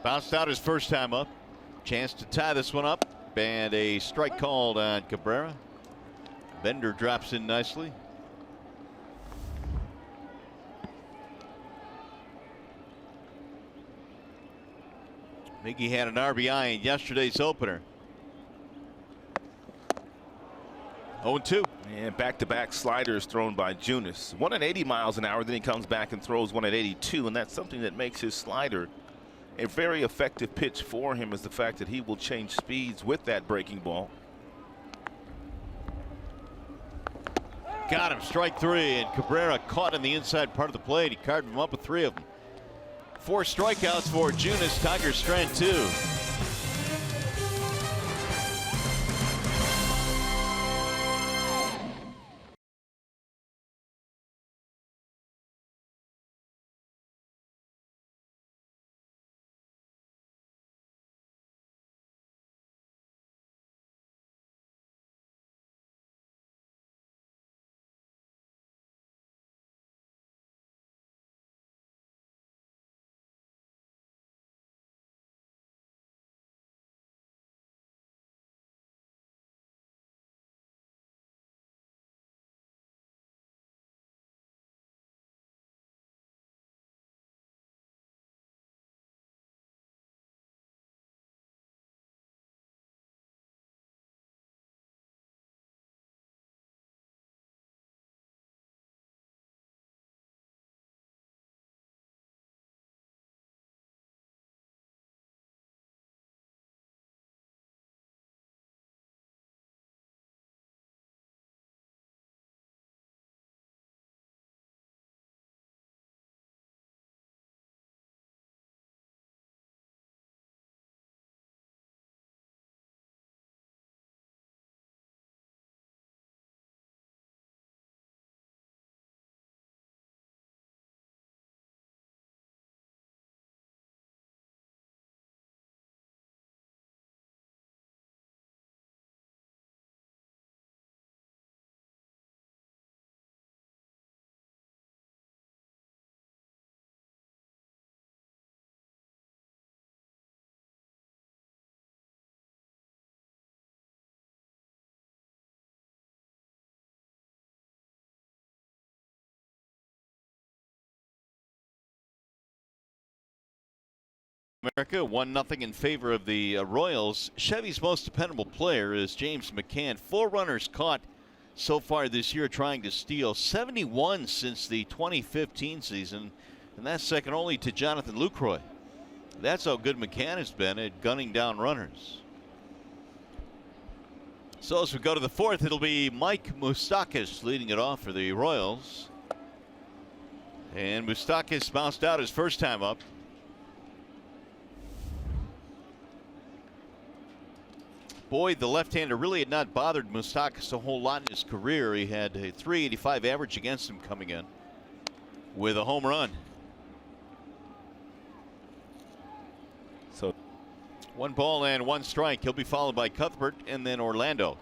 Bounced out his first time up. Chance to tie this one up, and a strike called on Cabrera. Bender drops in nicely. Miggy had an RBI in yesterday's opener. 0-2. And back-to-back sliders thrown by Junis. One at 80 miles an hour, then he comes back and throws one at 82, and that's something that makes his slider a very effective pitch for him, is the fact that he will change speeds with that breaking ball. Got him, strike 3, and Cabrera caught in the inside part of the plate. He carved him up with 3 of them. 4 strikeouts for Junis. Tigers strand 2. America, 1-0 in favor of the Royals. Chevy's most dependable player is James McCann. 4 runners caught so far this year trying to steal, 71 since the 2015 season, and that's second only to Jonathan Lucroy. That's how good McCann has been at gunning down runners. So as we go to the 4th, it'll be Mike Moustakas leading it off for the Royals. And Moustakas bounced out his first time up. Boyd, the left-hander, really had not bothered Moustakas a whole lot in his career. He had a .385 average against him coming in with a home run. So 1 ball and 1 strike. He'll be followed by Cuthbert and then Orlando.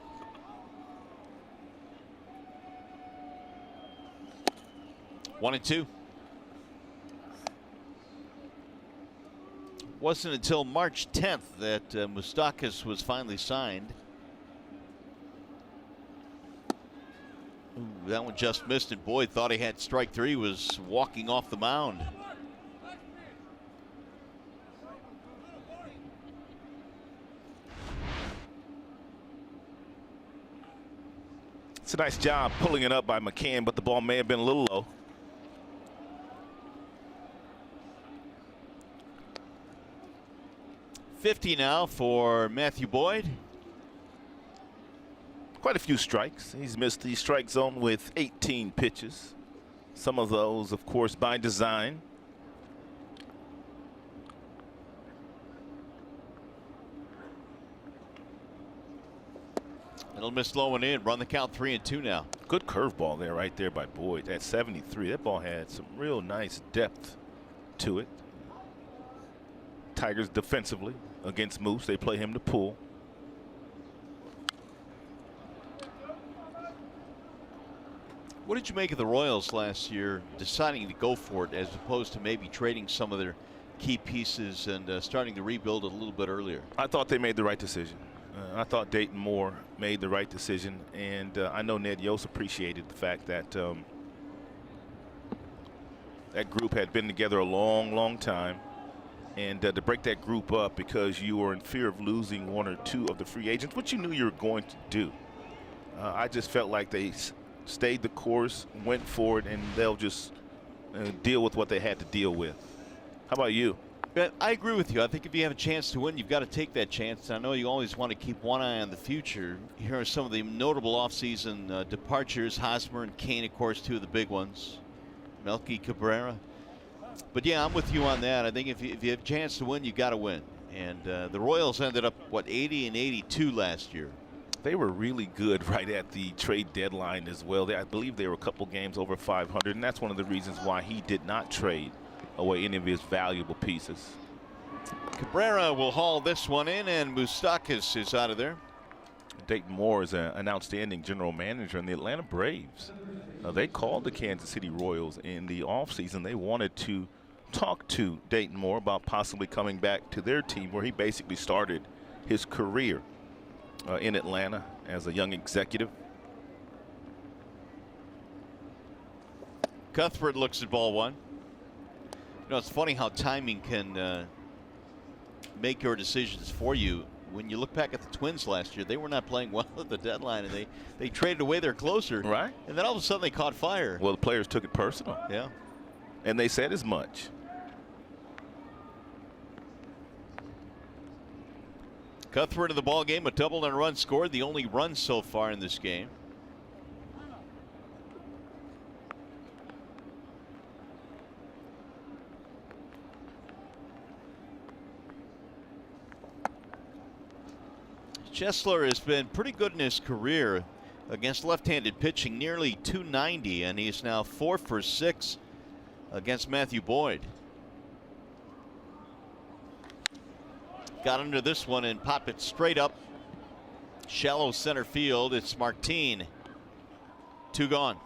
One and 2. Wasn't until March 10th that Moustakas was finally signed. Ooh, that one just missed, and Boyd thought he had strike 3, was walking off the mound. it's a nice job pulling it up by McCann, but the ball may have been a little low. .50 now for Matthew Boyd. Quite a few strikes. He's missed the strike zone with 18 pitches. Some of those, of course, by design. It'll miss low and in. Run the count 3-2 now. Good curveball there, right there by Boyd at 73. That ball had some real nice depth to it. Tigers defensively against Moose, they play him to pull. What did you make of the Royals last year deciding to go for it as opposed to maybe trading some of their key pieces and starting to rebuild a little bit earlier? I thought they made the right decision. I thought Dayton Moore made the right decision, and I know Ned Yost appreciated the fact that that group had been together a long time, and to break that group up because you were in fear of losing 1 or 2 of the free agents, which you knew you were going to do. I just felt like they stayed the course, went for it, and they'll just deal with what they had to deal with. How about you? I agree with you. I think if you have a chance to win, you've got to take that chance. I know you always want to keep one eye on the future. Here are some of the notable offseason departures. Hosmer and Kane, of course, 2 of the big ones. Melky Cabrera. But yeah, I'm with you on that. I think if you have a chance to win, you got to win. And the Royals ended up, what, 80 and 82 last year. They were really good right at the trade deadline as well. I believe they were a couple games over 500, and that's one of the reasons why he did not trade away any of his valuable pieces. Cabrera will haul this one in, and Moustakas is out of there. Dayton Moore is an outstanding general manager, and the Atlanta Braves, they called the Kansas City Royals in the offseason. They wanted to talk to Dayton Moore about possibly coming back to their team where he basically started his career in Atlanta as a young executive. Cuthbert looks at ball 1. You know, it's funny how timing can make your decisions for you. When you look back at the Twins last year, they were not playing well at the deadline, and they traded away their closer. Right. And then all of a sudden they caught fire. Well, the players took it personal. Yeah. And they said as much. Cuthbert in the ball game, a double and a run scored, the only run so far in this game. Chesler has been pretty good in his career against left-handed pitching, nearly 290, and he's now 4 for 6 against Matthew Boyd. Got under this one and popped it straight up. Shallow center field. It's Martin. 2 gone.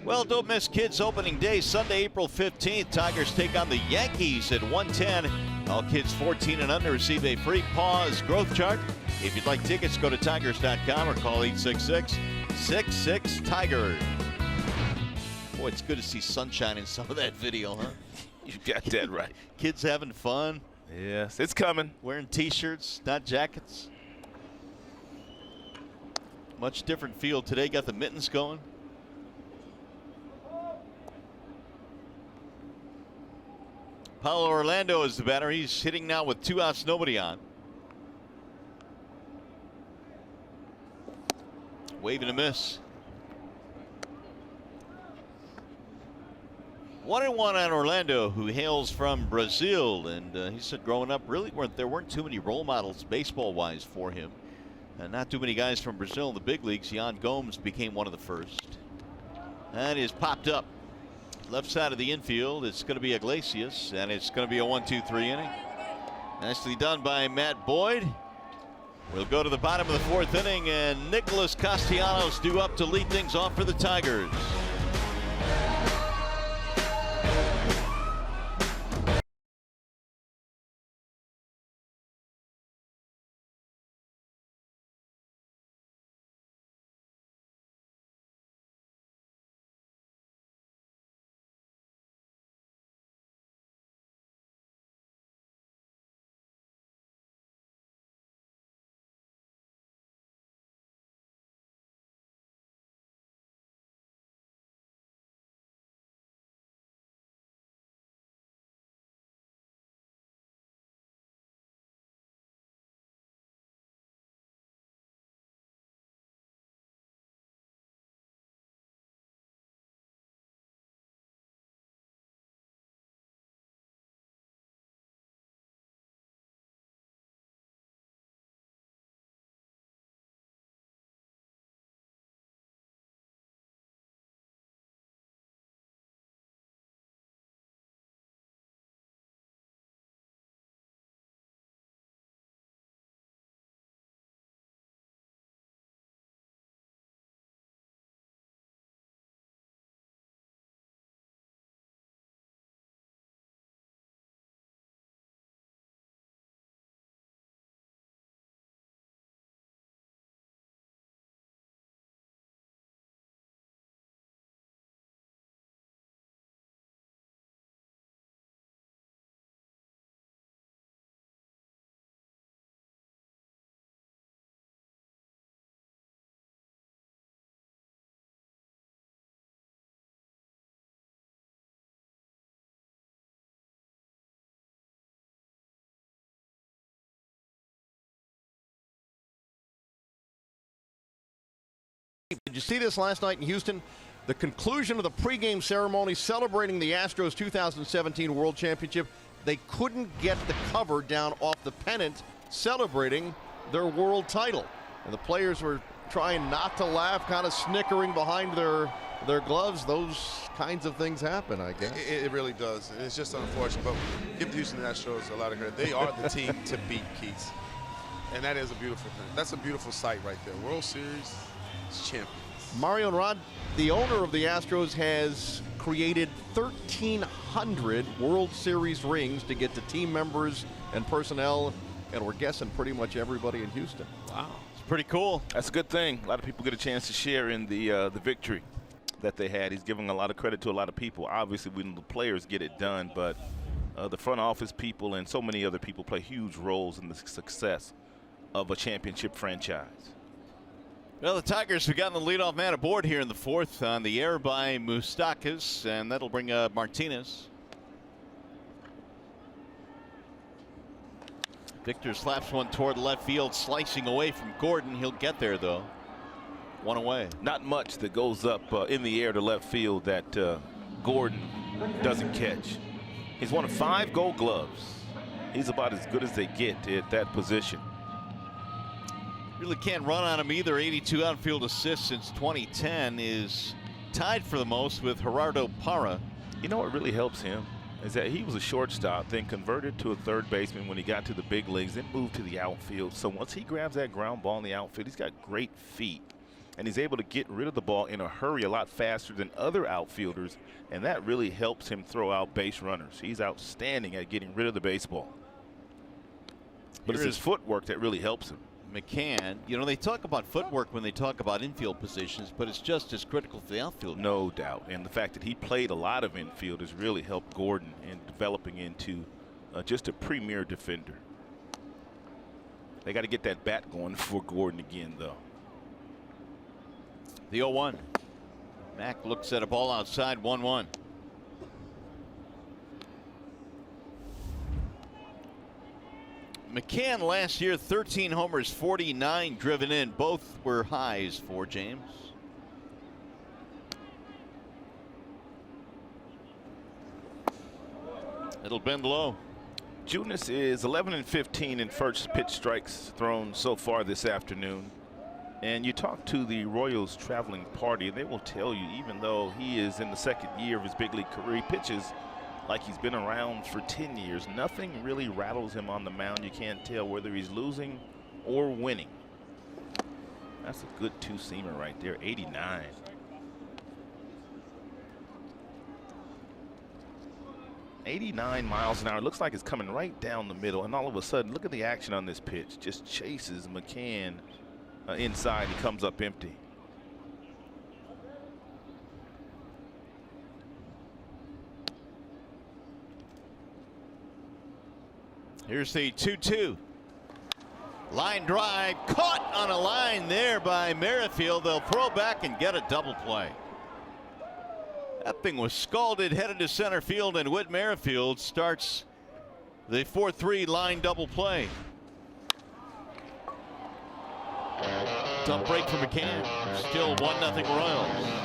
Well, don't miss Kids Opening Day, Sunday, April 15th. Tigers take on the Yankees at 1:10. All kids 14 and under receive a free Paws growth chart. If you'd like tickets, go to Tigers.com or call 866-66-TIGER. Boy, it's good to see sunshine in some of that video, huh? You got that right. Kids having fun. Yes, it's coming. Wearing T-shirts, not jackets. Much different field today. Got the mittens going. Paulo Orlando is the batter. He's hitting now with 2 outs, nobody on. Waving a miss. 1-1 on Orlando, who hails from Brazil, and he said growing up really there weren't too many role models baseball-wise for him. Not too many guys from Brazil in the big leagues. Yan Gomes became one of the first. And he's popped up. Left side of the infield, it's going to be Iglesias, and it's going to be a 1-2-3 inning. Nicely done by Matt Boyd. We'll go to the bottom of the 4th inning, and Nicholas Castellanos due up to lead things off for the Tigers. Did you see this last night in Houston? The conclusion of the pregame ceremony celebrating the Astros 2017 World Championship. They couldn't get the cover down off the pennant celebrating their world title. And the players were trying not to laugh, kind of snickering behind their gloves. Those kinds of things happen, I guess. It really does. It's just unfortunate, but give the Houston Astros a lot of credit. They are the team to beat, Keith. And that is a beautiful thing. That's a beautiful sight right there. World Series champions. Mario and Rod, the owner of the Astros, has created 1,300 World Series rings to get to team members and personnel, and we're guessing pretty much everybody in Houston. Wow. It's pretty cool. That's a good thing. A lot of people get a chance to share in the victory that they had. He's giving a lot of credit to a lot of people. Obviously, when the players get it done, but the front office people and so many other people play huge roles in the success of a championship franchise. Well, the Tigers have gotten the leadoff man aboard here in the 4th on the air by Moustakas, and that'll bring up Martinez. Victor slaps one toward left field, slicing away from Gordon. He'll get there, though. One away. Not much that goes up in the air to left field that Gordon doesn't catch. He's one of 5 Gold Gloves. He's about as good as they get at that position. Really can't run on him either. 82 outfield assists since 2010 is tied for the most with Gerardo Parra. You know what really helps him is that he was a shortstop, then converted to a third baseman when he got to the big leagues, then moved to the outfield. So once he grabs that ground ball in the outfield, he's got great feet, and he's able to get rid of the ball in a hurry a lot faster than other outfielders, and that really helps him throw out base runners. He's outstanding at getting rid of the baseball. But it's his footwork that really helps him. McCann, you know, they talk about footwork when they talk about infield positions, but it's just as critical for the outfield. No doubt. And the fact that he played a lot of infield has really helped Gordon in developing into just a premier defender. They got to get that bat going for Gordon again, though. The 0-1. Mack looks at a ball outside, 1-1. McCann last year, 13 homers, 49 driven in. Both were highs for James. It'll bend low. Junis is 11-15 in first pitch strikes thrown so far this afternoon. And you talk to the Royals traveling party, they will tell you, even though he is in the second year of his big league career, he pitches like he's been around for 10 years. Nothing really rattles him on the mound. You can't tell whether he's losing or winning. That's a good two-seamer right there, 89. .89 miles an hour. Looks like it's coming right down the middle, and all of a sudden, look at the action on this pitch. Just chases McCann inside. He comes up empty. Here's the 2-2. Line drive, caught on a line there by Merrifield. They'll throw back and get a double play. That thing was scalded, headed to center field, and Whit Merrifield starts the 4-3 line double play. Dump break for McCann. Still 1-0 Royals.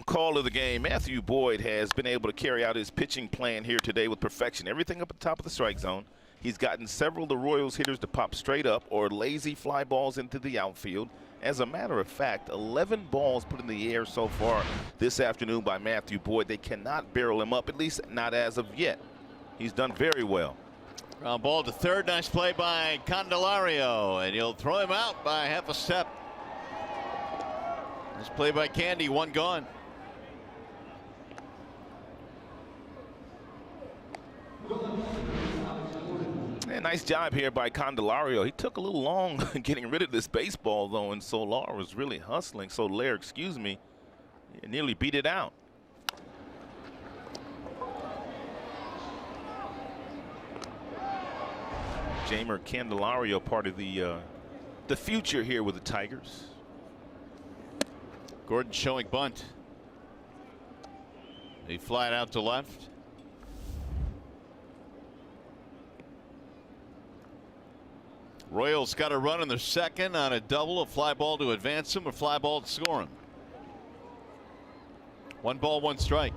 Call of the game. Matthew Boyd has been able to carry out his pitching plan here today with perfection. Everything up at the top of the strike zone. He's gotten several of the Royals hitters to pop straight up or lazy fly balls into the outfield. As a matter of fact, 11 balls put in the air so far this afternoon by Matthew Boyd. They cannot barrel him up, at least not as of yet. He's done very well. Ground ball to third. Nice play by Candelario, and he'll throw him out by half a step. Nice play by Candy, one gone. Yeah, nice job here by Candelario. He took a little long getting rid of this baseball, though, and Solar was really hustling. Soler, excuse me, nearly beat it out. Jamer Candelario, part of the future here with the Tigers. Gordon showing bunt. He fly it out to left. Royals got a run in the second on a double, a fly ball to advance him, a fly ball to score him. 1 ball, 1 strike.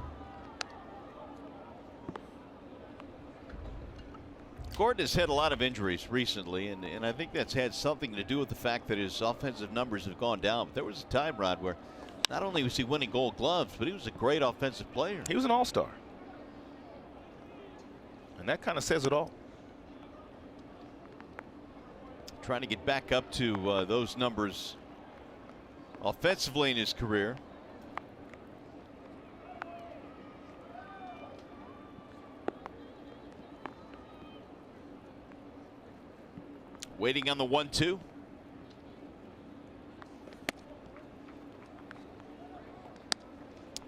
Gordon has had a lot of injuries recently, and I think that's had something to do with the fact that his offensive numbers have gone down. But there was a time, Rod, where not only was he winning Gold Gloves, but he was a great offensive player. He was an all-star. And that kind of says it all. Trying to get back up to those numbers offensively in his career. Waiting on the 1-2.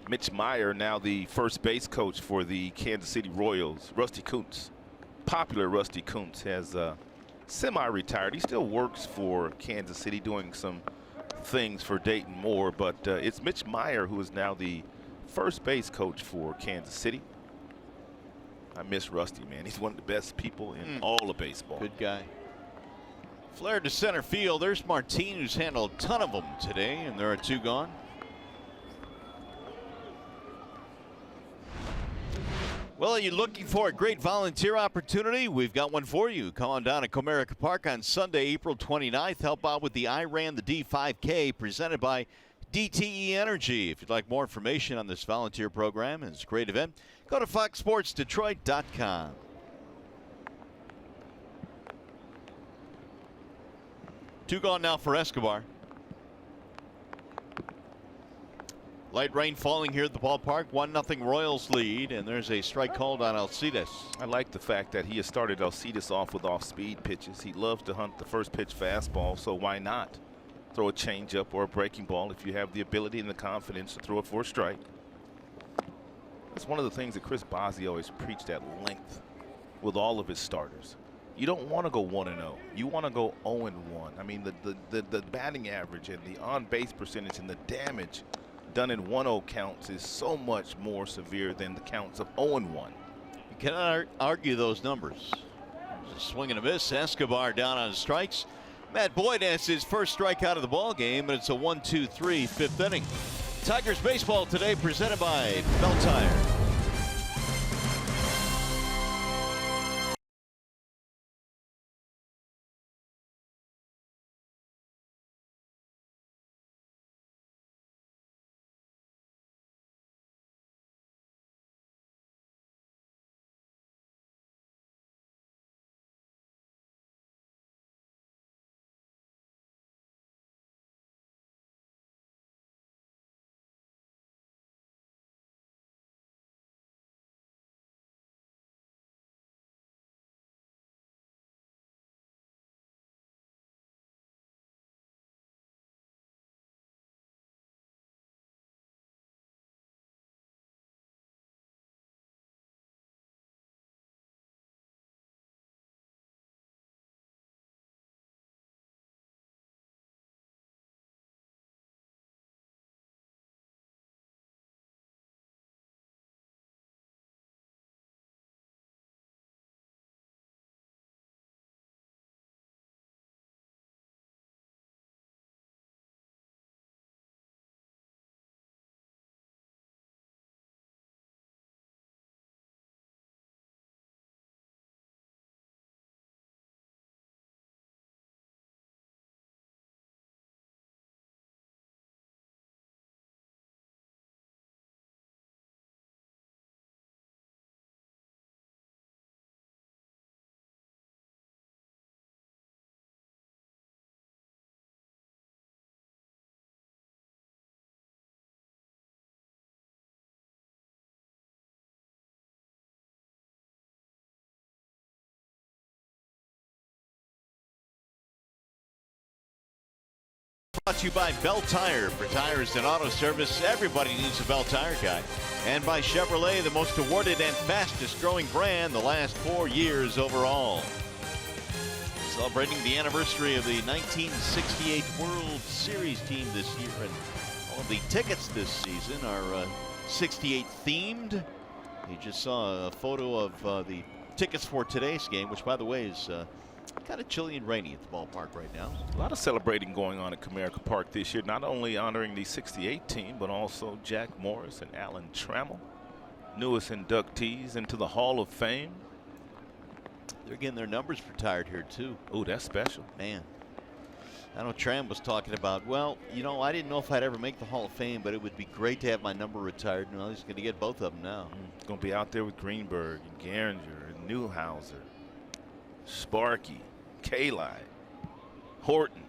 Mitch Meyer, now the first base coach for the Kansas City Royals. Rusty Kuntz, popular Rusty Kuntz, has semi-retired. He still works for Kansas City doing some things for Dayton Moore, but it's Mitch Meyer who is now the first base coach for Kansas City. I miss Rusty, man. He's one of the best people in all of baseball. Good guy. Flare to center field. There's Martin, who's handled a ton of them today, and there are 2 gone. Well, are you looking for a great volunteer opportunity? We've got one for you. Come on down to Comerica Park on Sunday, April 29th. Help out with the I Ran the D 5K presented by DTE Energy. If you'd like more information on this volunteer program and this great event, go to foxsportsdetroit.com. Two gone now for Escobar. Light rain falling here at the ballpark. 1-0 Royals lead, and there's a strike called on Alcides. I like the fact that he has started Alcides off with off-speed pitches. He loves to hunt the first pitch fastball, so why not throw a changeup or a breaking ball if you have the ability and the confidence to throw it for a strike. That's one of the things that Chris Bossie always preached at length with all of his starters. You don't want to go 1-0. You want to go 0-1. I mean, the batting average and the on-base percentage and the damage done in 1-0 counts is so much more severe than the counts of 0-1. You cannot argue those numbers. There's a swing and a miss. Escobar down on strikes. Matt Boyd has his first strikeout of the ball game, and it's a 1-2-3 fifth inning. Tigers baseball today presented by Bell Tire. Brought to you by Bell Tire. For tires and auto service, everybody needs a Bell Tire guy. And by Chevrolet, the most awarded and fastest growing brand the last 4 years overall. Celebrating the anniversary of the 1968 World Series team this year. And all of the tickets this season are 68 themed. You just saw a photo of the tickets for today's game, which by the way is kind of chilly and rainy at the ballpark right now. A lot of celebrating going on at Comerica Park this year, not only honoring the '68 team, but also Jack Morris and Alan Trammell, newest inductees into the Hall of Fame. They're getting their numbers retired here, too. Oh, that's special. Man. I know Tram was talking about, well, you know, I didn't know if I'd ever make the Hall of Fame, but it would be great to have my number retired. Well, he's going to get both of them now. He's going to be out there with Greenberg and Gehringer and Newhouser, Sparky, Kali, Horton.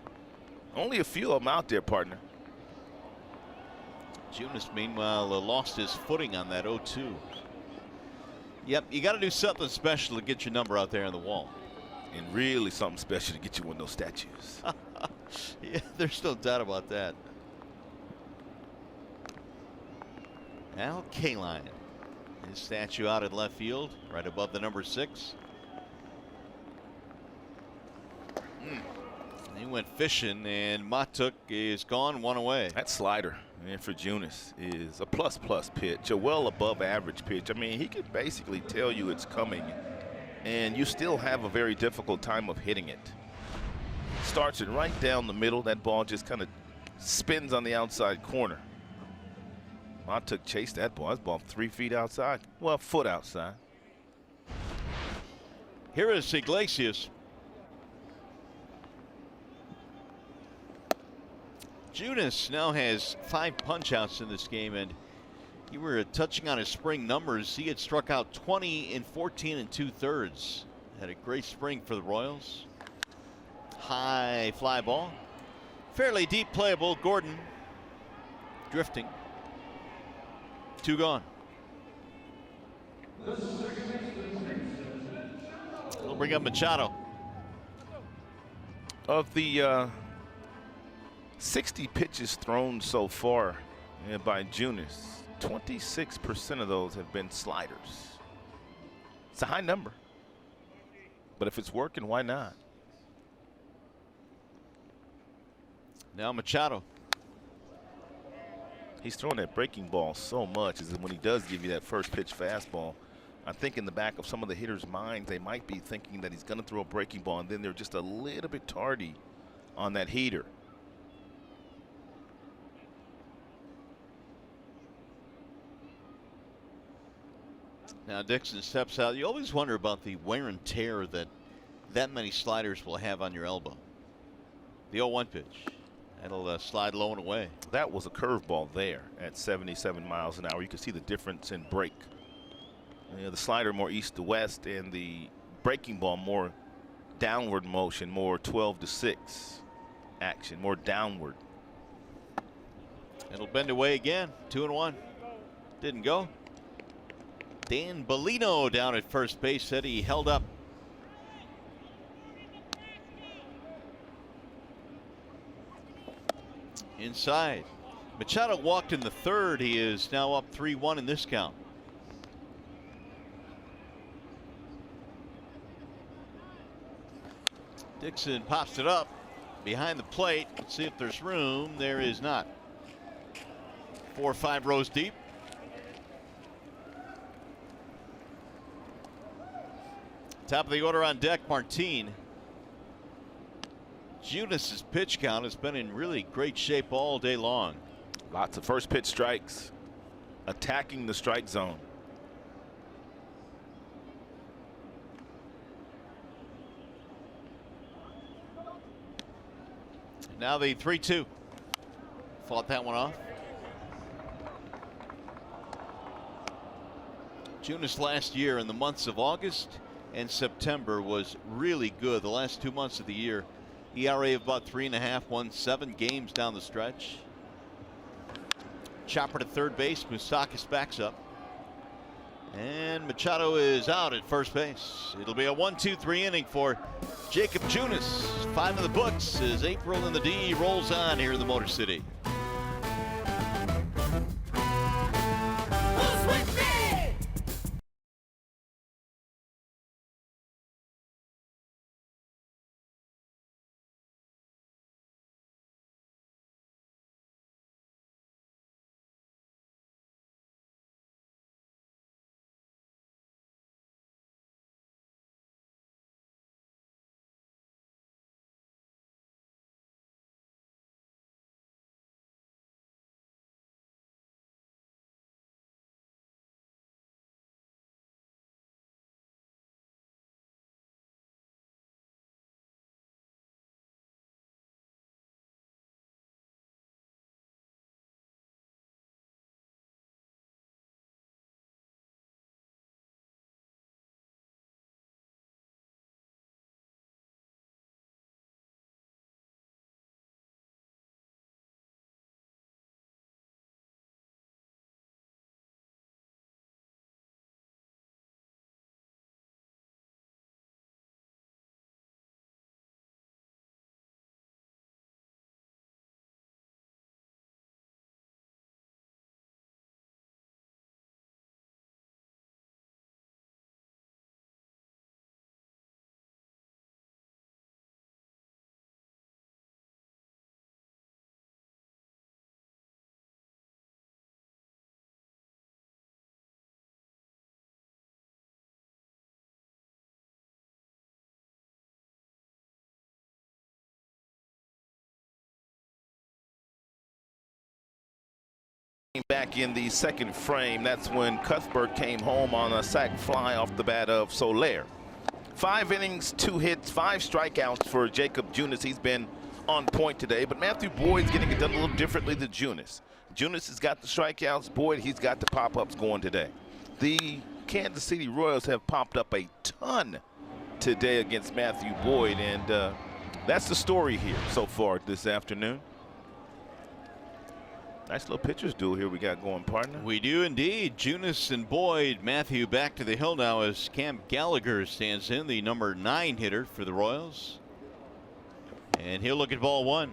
Only a few of them out there, partner. Junis, meanwhile, lost his footing on that 0-2. Yep, you got to do something special to get your number out there on the wall. And really something special to get you one of those statues. Yeah, there's no doubt about that. Al Kaline, his statue out in left field, right above the number 6. He went fishing, and Matuk is gone, one away. That slider, and for Junis, is a plus pitch, a well above average pitch. I mean, he could basically tell you it's coming, and you still have a very difficult time of hitting it. Starts it right down the middle. That ball just kind of spins on the outside corner. Matuk chased that ball. That ball 3 feet outside. Well, a foot outside. Here is Iglesias. Junis now has 5 punch-outs in this game, and you were touching on his spring numbers. He had struck out 20 in 14 2/3. Had a great spring for the Royals. High fly ball. Fairly deep playable. Gordon drifting. 2 gone. We'll bring up Machado. Of the 60 pitches thrown so far by Junis, 26% of those have been sliders. It's a high number, but if it's working, why not? Now Machado. He's throwing that breaking ball so much, is that when he does give you that first pitch fastball, I think in the back of some of the hitters' minds, they might be thinking that he's going to throw a breaking ball, and then they're just a little bit tardy on that heater. Now Dixon steps out. You always wonder about the wear and tear that many sliders will have on your elbow. The 0-1 pitch. That'll slide low and away. That was a curveball there at 77 miles an hour. You can see the difference in break. You know, the slider more east to west, and the breaking ball more downward motion, more 12-6 action, more downward. It'll bend away again. 2-1. Didn't go. Dan Bellino down at first base said he held up. Inside. Machado walked in the 3rd. He is now up 3-1 in this count. Dixon pops it up behind the plate. Let's see if there's room. There is not. 4 or 5 rows deep. Top of the order on deck, Martin. Junis' pitch count has been in really great shape all day long. Lots of first pitch strikes, attacking the strike zone. Now the 3-2. Fought that one off. Junis last year in the months of August and September was really good. The last 2 months of the year, ERA of about 3.5, won 7 games down the stretch. Chopper to third base. Moustakas backs up. And Machado is out at first base. It'll be a 1-2-3 inning for Jacob Junis. 5 in the books as April in the D rolls on here in the Motor City. Back in the second frame, that's when Cuthbert came home on a sac fly off the bat of Soler. 5 innings, 2 hits, 5 strikeouts for Jacob Junis. He's been on point today, but Matthew Boyd's getting it done a little differently than Junis. Junis has got the strikeouts. Boyd, he's got the pop-ups going today. The Kansas City Royals have popped up a ton today against Matthew Boyd, and that's the story here so far this afternoon. Nice little pitchers duel here we got going, partner. We do indeed. Junis and Boyd. Matthew back to the hill now as Cam Gallagher stands in, the number 9 hitter for the Royals. And he'll look at ball 1.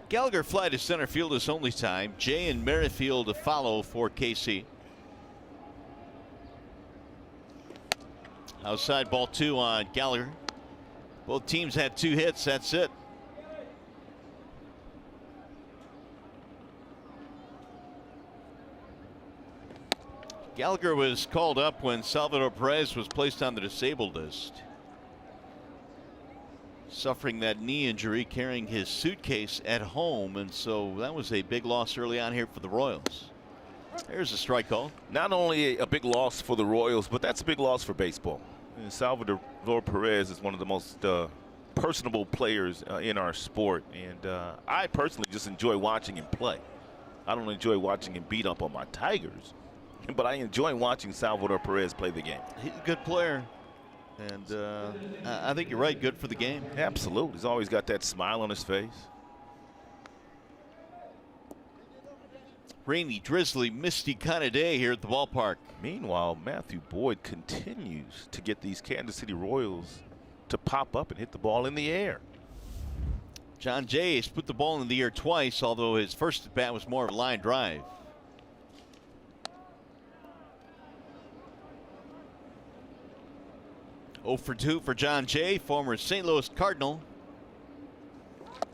Gallagher fly to center field his only time. Jay and Merrifield to follow for KC. Outside ball 2 on Gallagher. Both teams had 2 hits. That's it. Gallagher was called up when Salvador Perez was placed on the disabled list. Suffering that knee injury, carrying his suitcase at home, and so that was a big loss early on here for the Royals. There's a strike call. Not only a big loss for the Royals, but that's a big loss for baseball. And Salvador Perez is one of the most personable players in our sport, and I personally just enjoy watching him play. I don't enjoy watching him beat up on my Tigers, but I enjoy watching Salvador Perez play the game. He's a good player, and I think you're right, good for the game. Absolutely. He's always got that smile on his face. Rainy, drizzly, misty kind of day here at the ballpark. Meanwhile, Matthew Boyd continues to get these Kansas City Royals to pop up and hit the ball in the air. John Jay has put the ball in the air twice, although his first at bat was more of a line drive. Oh for 2 for John Jay, former St. Louis Cardinal.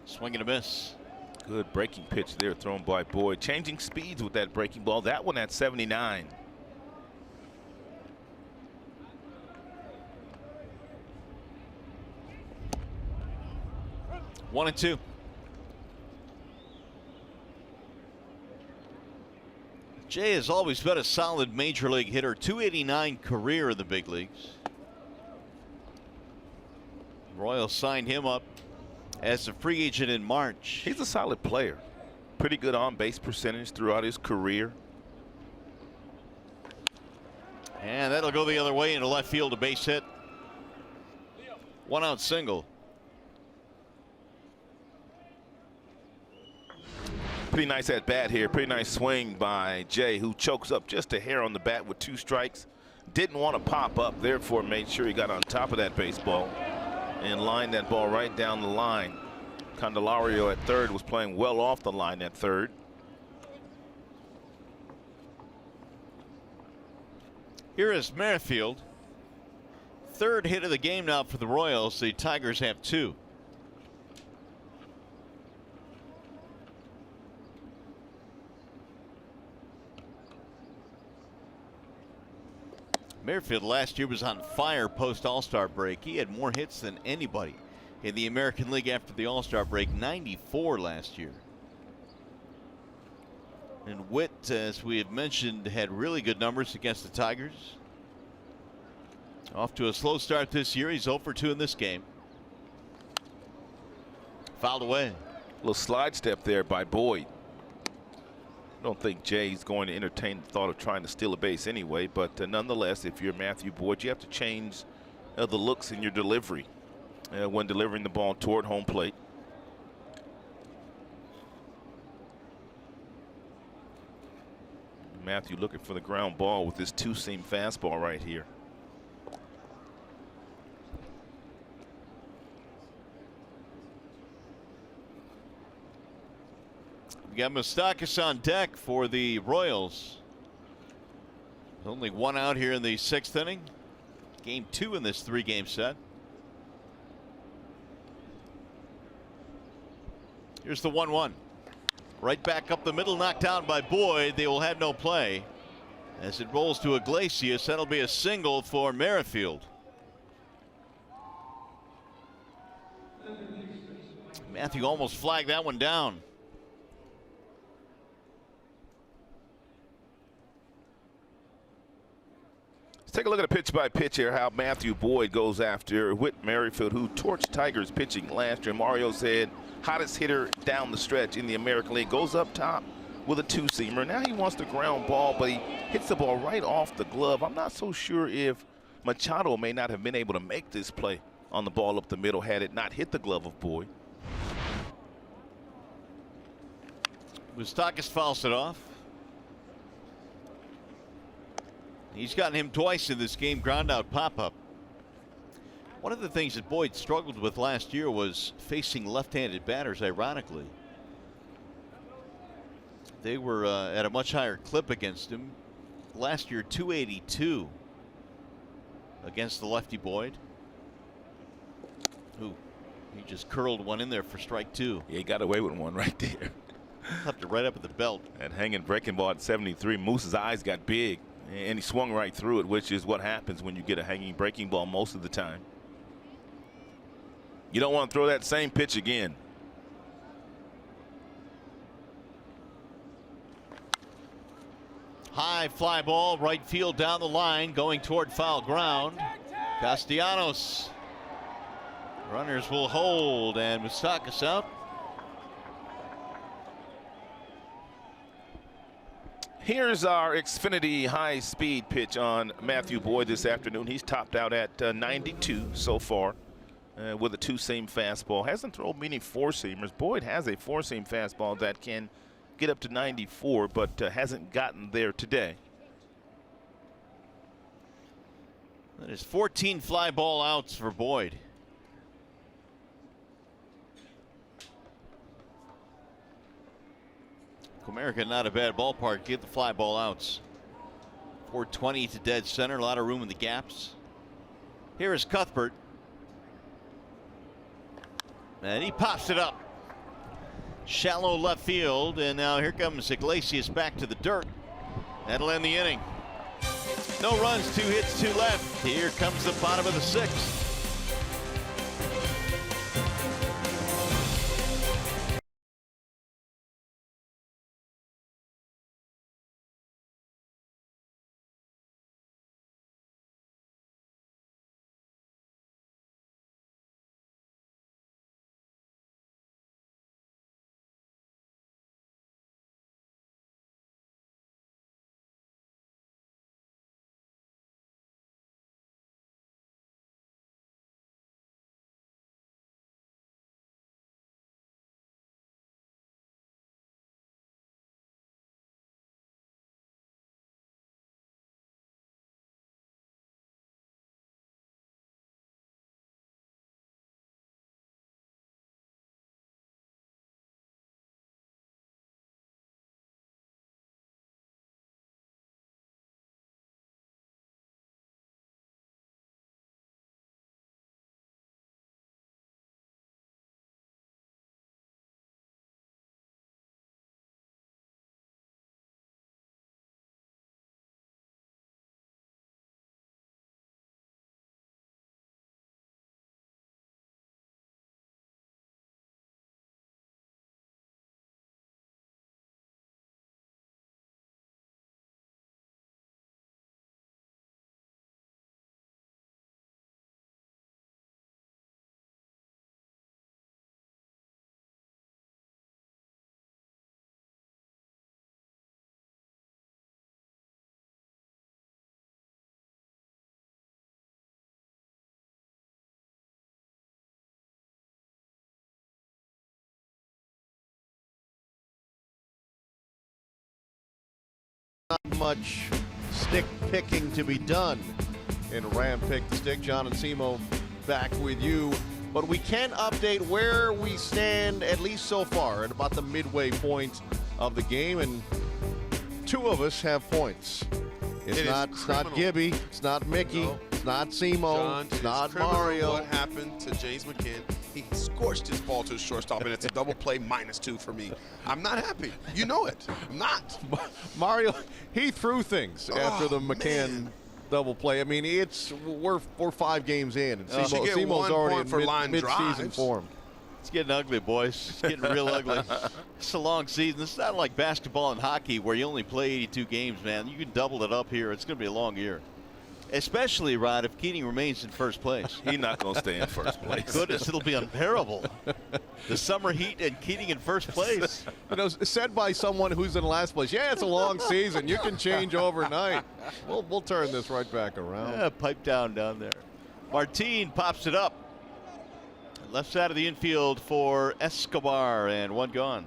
Swing and a miss. Good breaking pitch there thrown by Boyd. Changing speeds with that breaking ball. That one at 79. One and 2. Jay has always been a solid major league hitter. 289 career in the big leagues. Royals signed him up as a free agent in March. He's a solid player. Pretty good on-base percentage throughout his career. And that'll go the other way into left field, a base hit. 1 out single. Pretty nice at bat here. Pretty nice swing by Jay, who chokes up just a hair on the bat with 2 strikes. Didn't want to pop up, therefore made sure he got on top of that baseball and lined that ball right down the line. Candelario at third was playing well off the line at third. Here is Merrifield. 3rd hit of the game now for the Royals. The Tigers have 2. Merrifield last year was on fire post All-Star break. He had more hits than anybody in the American League after the All-Star break. 94 last year. And Witt, as we have mentioned, had really good numbers against the Tigers. Off to a slow start this year. He's 0 for 2 in this game. Fouled away. A little slide step there by Boyd. I don't think Jay's going to entertain the thought of trying to steal a base anyway, but nonetheless, if you're Matthew Boyd, you have to change the looks in your delivery when delivering the ball toward home plate. Matthew looking for the ground ball with this 2-seam fastball right here. We got Moustakas on deck for the Royals. Only 1 out here in the 6th inning. Game 2 in this 3-game set. Here's the 1-1. Right back up the middle, knocked down by Boyd. They will have no play. As it rolls to Iglesias, that'll be a single for Merrifield. Matthew almost flagged that one down. Take a look at a pitch-by-pitch here, how Matthew Boyd goes after Whit Merrifield, who torched Tigers pitching last year. Mario said, hottest hitter down the stretch in the American League. Goes up top with a two-seamer. Now he wants the ground ball, but he hits the ball right off the glove. I'm not so sure if Machado may not have been able to make this play on the ball up the middle had it not hit the glove of Boyd. Moustakas fouls it off. He's gotten him twice in this game, ground out pop-up. One of the things that Boyd struggled with last year was facing left-handed batters, ironically. They were at a much higher clip against him. Last year, 282 against the lefty Boyd. Ooh, he just curled one in there for strike two. Yeah, he got away with one right there. Left it right up at the belt. And hanging breaking ball at 73. Moose's eyes got big, and he swung right through it, which is what happens when you get a hanging breaking ball most of the time. You don't want to throw that same pitch again. High fly ball, right field down the line, going toward foul ground. Castellanos. Runners will hold, and Moustakas out. Here's our Xfinity high-speed pitch on Matthew Boyd this afternoon. He's topped out at 92 so far with a two-seam fastball. Hasn't thrown many four-seamers. Boyd has a four-seam fastball that can get up to 94, but hasn't gotten there today. That is 14 fly ball outs for Boyd. Comerica, not a bad ballpark. Get the fly ball outs. 420 to dead center. A lot of room in the gaps. Here is Cuthbert. And he pops it up. Shallow left field. And now here comes Iglesias back to the dirt. That'll end the inning. No runs, 2 hits, 2 left. Here comes the bottom of the 6th. Not much stick picking to be done in Ram Pick the Stick. John and Simo back with you. But we can update where we stand, at least so far, at about the midway point of the game. And 2 of us have points. It's not Gibby. It's not Mickey. No. It's not Simo. John, it's not criminal Mario. What happened to James McCann? He scorched his ball to the shortstop, and it's a double play -2 for me. I'm not happy. You know it. I'm not. Mario, he threw things after the McCann man. double play. I mean, we're 5 games in, and Simo's 1 already point for line in mid-season drives. form. It's getting ugly, boys. It's getting real ugly. It's a long season. It's not like basketball and hockey where you only play 82 games, man. You can double it up here. It's going to be a long year. Especially, Rod, if Keating remains in first place. He's not going to stay in first place. Goodness, it'll be unbearable. The summer heat and Keating in first place. You know, said by someone who's in last place. Yeah, it's a long season. You can change overnight. We'll turn this right back around. Yeah, pipe down there. Martin pops it up. Left side of the infield for Escobar, and one gone.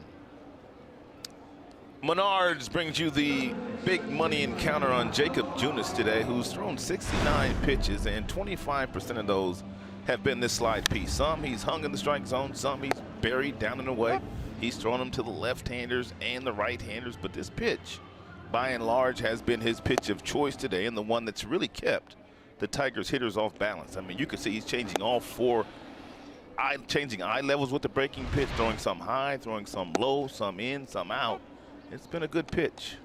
Menards brings you the big money encounter on Jacob Junis today, who's thrown 69 pitches, and 25% of those have been this slide piece. Some he's hung in the strike zone, some he's buried down and away. He's thrown them to the left-handers and the right-handers, but this pitch, by and large, has been his pitch of choice today, and the one that's really kept the Tigers hitters off balance. I mean, you can see he's changing all four, changing eye levels with the breaking pitch, throwing some high, throwing some low, some in, some out. It's been a good pitch.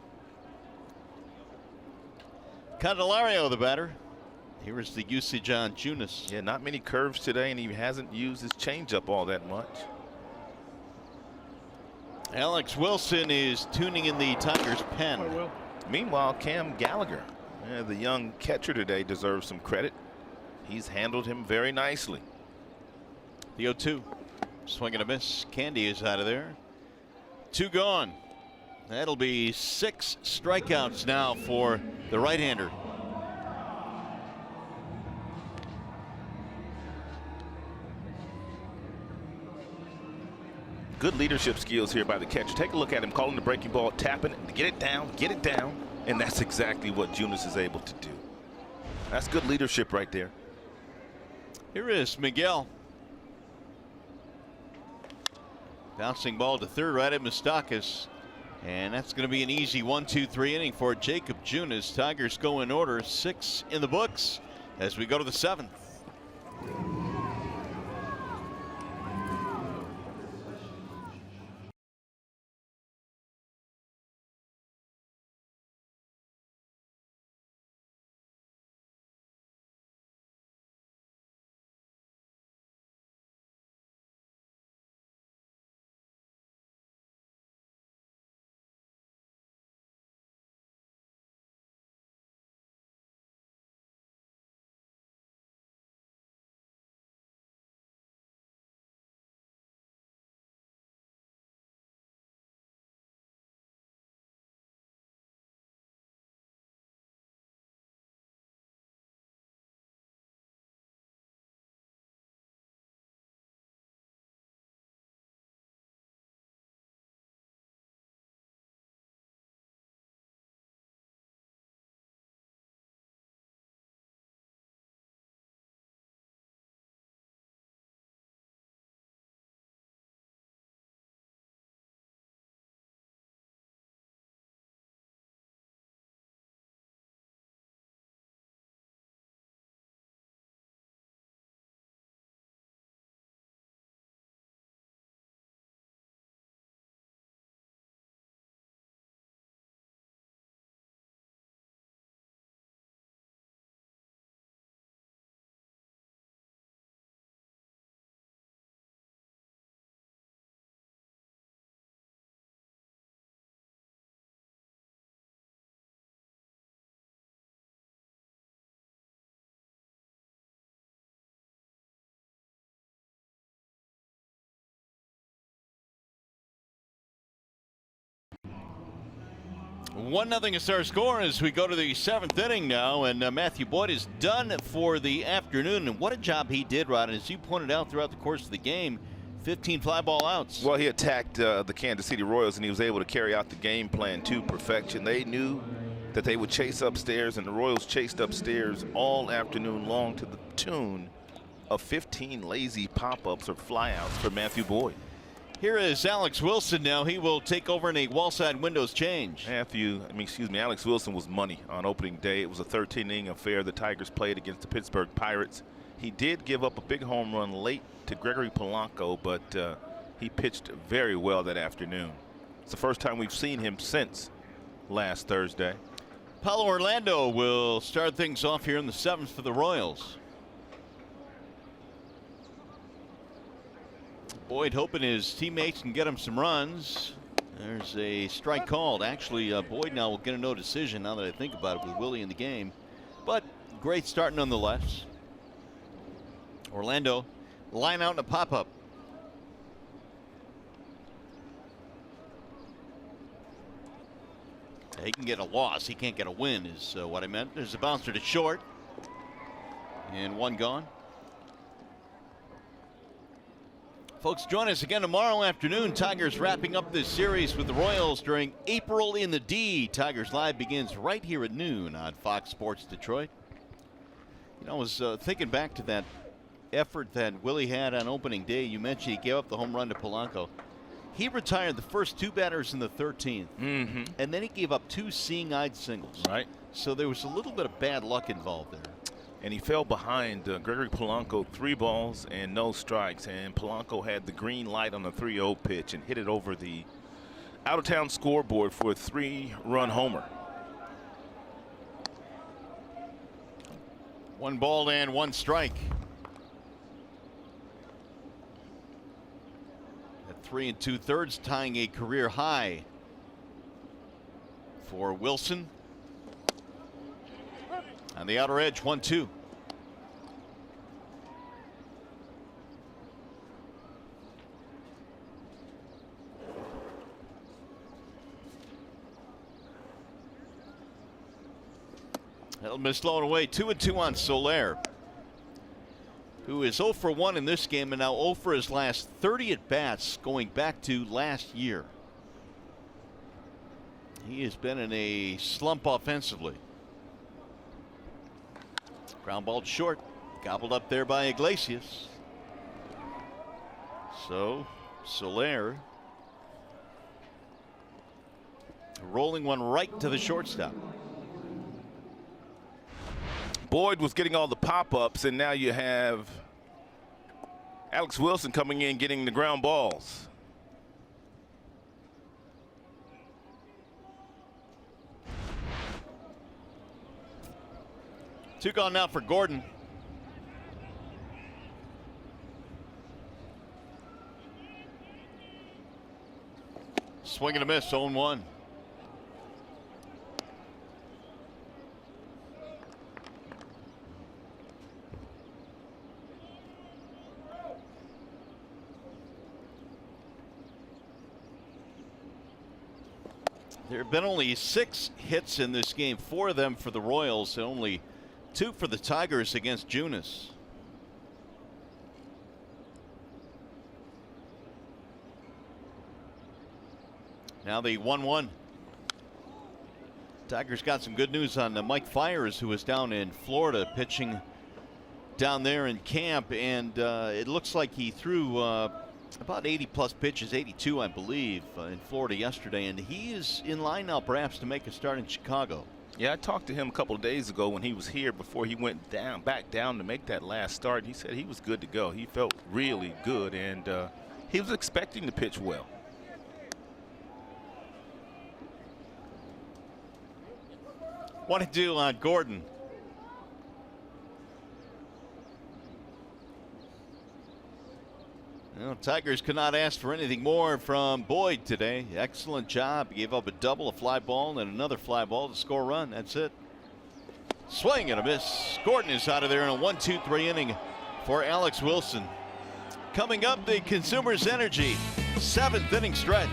Candelario, the batter. Here is the usage on Junis. Yeah, not many curves today, and he hasn't used his changeup all that much. Alex Wilson is tuning in the Tigers' pen. Meanwhile, Cam Gallagher, the young catcher today, deserves some credit. He's handled him very nicely. The 0-2. Swing and a miss. Candy is out of there. 2 gone. That'll be 6 strikeouts now for the right-hander. Good leadership skills here by the catcher. Take a look at him calling the breaking ball, tapping it, get it down, and that's exactly what Junis is able to do. That's good leadership right there. Here is Miguel. Bouncing ball to third right at Moustakas. And that's going to be an easy 1-2-3 inning for Jacob Junis. Tigers go in order, 6 in the books as we go to the 7th. One nothing is our score as we go to the 7th inning now, and Matthew Boyd is done for the afternoon. And what a job he did, Rod. As you pointed out throughout the course of the game, 15 fly ball outs. Well, he attacked the Kansas City Royals, and he was able to carry out the game plan to perfection. They knew that they would chase upstairs, and the Royals chased upstairs all afternoon long to the tune of 15 lazy pop-ups or flyouts for Matthew Boyd. Here is Alex Wilson now. He will take over in a wall side windows change. Alex Wilson was money on opening day. It was a 13-inning affair the Tigers played against the Pittsburgh Pirates. He did give up a big home run late to Gregory Polanco, but he pitched very well that afternoon. It's the first time we've seen him since last Thursday. Paulo Orlando will start things off here in the 7th for the Royals. Boyd hoping his teammates can get him some runs. There's a strike called. Actually, Boyd now will get a no decision now that I think about it with Willie in the game. But great start nonetheless. Orlando line out in a pop-up. He can get a loss. He can't get a win is what I meant. There's a bouncer to short. And one gone. Folks, join us again tomorrow afternoon. Tigers wrapping up this series with the Royals during April in the D. Tigers Live begins right here at noon on Fox Sports Detroit. You know, I was thinking back to that effort that Willie had on opening day. You mentioned he gave up the home run to Polanco. He retired the first two batters in the 13th, and then he gave up two seeing-eyed singles. Right. So there was a little bit of bad luck involved there. And he fell behind Gregory Polanco 3 balls and no strikes. And Polanco had the green light on the 3-0 pitch and hit it over the out-of-town scoreboard for a 3-run homer. 1 ball and 1 strike. At 3 2/3, tying a career high for Wilson. On the outer edge, 1-2. That'll miss thrown away. 2-2 on Soler, who is 0 for 1 in this game and now 0 for his last 30 at bats going back to last year. He has been in a slump offensively. Ground ball short, gobbled up there by Iglesias. So Soler rolling one right to the shortstop. Boyd was getting all the pop-ups, and now you have Alex Wilson coming in getting the ground balls. Two gone now for Gordon. Swing and a miss, 0-1. There have been only 6 hits in this game, 4 of them for the Royals, and only 2 for the Tigers against Junis. Now the 1-1. Tigers got some good news on Mike Fiers, who was down in Florida pitching down there in camp, and it looks like he threw about 80+ pitches, 82 I believe, in Florida yesterday, and he is in line now perhaps to make a start in Chicago. Yeah, I talked to him a couple of days ago when he was here before he went back down to make that last start. He said he was good to go. He felt really good, and he was expecting to pitch well. What to do on Gordon? Well, Tigers could not ask for anything more from Boyd today. Excellent job. He gave up a double, a fly ball, and another fly ball to score a run. That's it. Swing and a miss. Gordon is out of there in a 1-2-3 inning for Alex Wilson. Coming up, the Consumers Energy 7th inning stretch.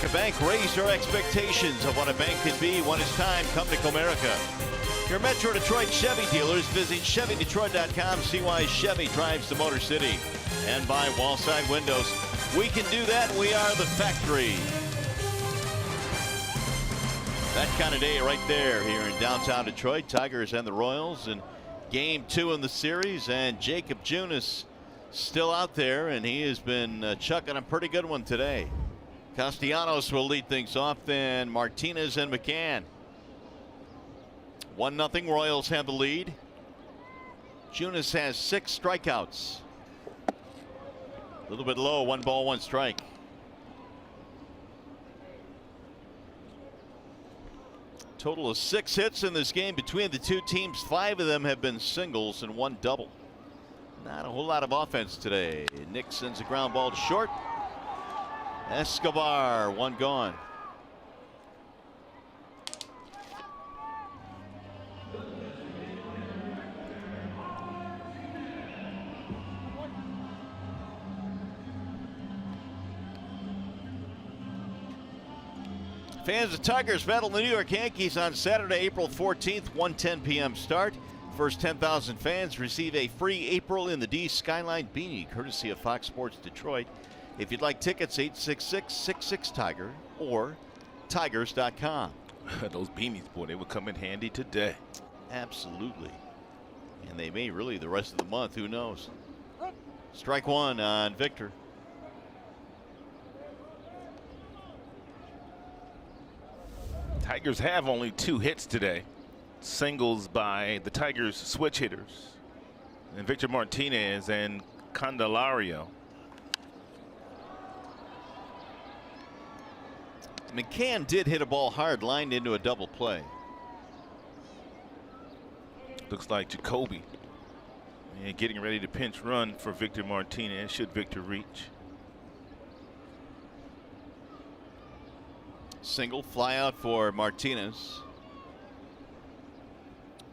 Comerica Bank. Raise your expectations of what a bank can be when it's time. Come to Comerica. Your Metro Detroit Chevy dealers. Visit ChevyDetroit.com. See why Chevy drives the Motor City. And by Wallside Windows. We can do that. We are the factory. That kind of day right there here in downtown Detroit. Tigers and the Royals in game 2 in the series. And Jacob Junis still out there, and he has been chucking a pretty good one today. Castellanos will lead things off, then Martinez and McCann. 1-0 Royals have the lead. Junis has 6 strikeouts. A little bit low, 1 ball, 1 strike. Total of 6 hits in this game between the two teams. 5 of them have been singles and 1 double. Not a whole lot of offense today. Nick sends a ground ball to short. Escobar, 1 gone. Fans of Tigers battle the New York Yankees on Saturday, April 14th, 1:10 p.m. start. First 10,000 fans receive a free April in the D Skyline beanie, courtesy of Fox Sports Detroit. If you'd like tickets, 866-66-TIGER or tigers.com. Those beanies, boy, they would come in handy today. Absolutely. And they may really the rest of the month. Who knows? Strike 1 on Victor. Tigers have only 2 hits today. Singles by the Tigers switch hitters, and Victor Martinez and Candelario. McCann did hit a ball hard, lined into a double play. Looks like Jacoby and getting ready to pinch run for Victor Martinez. Should Victor reach? Single fly out for Martinez.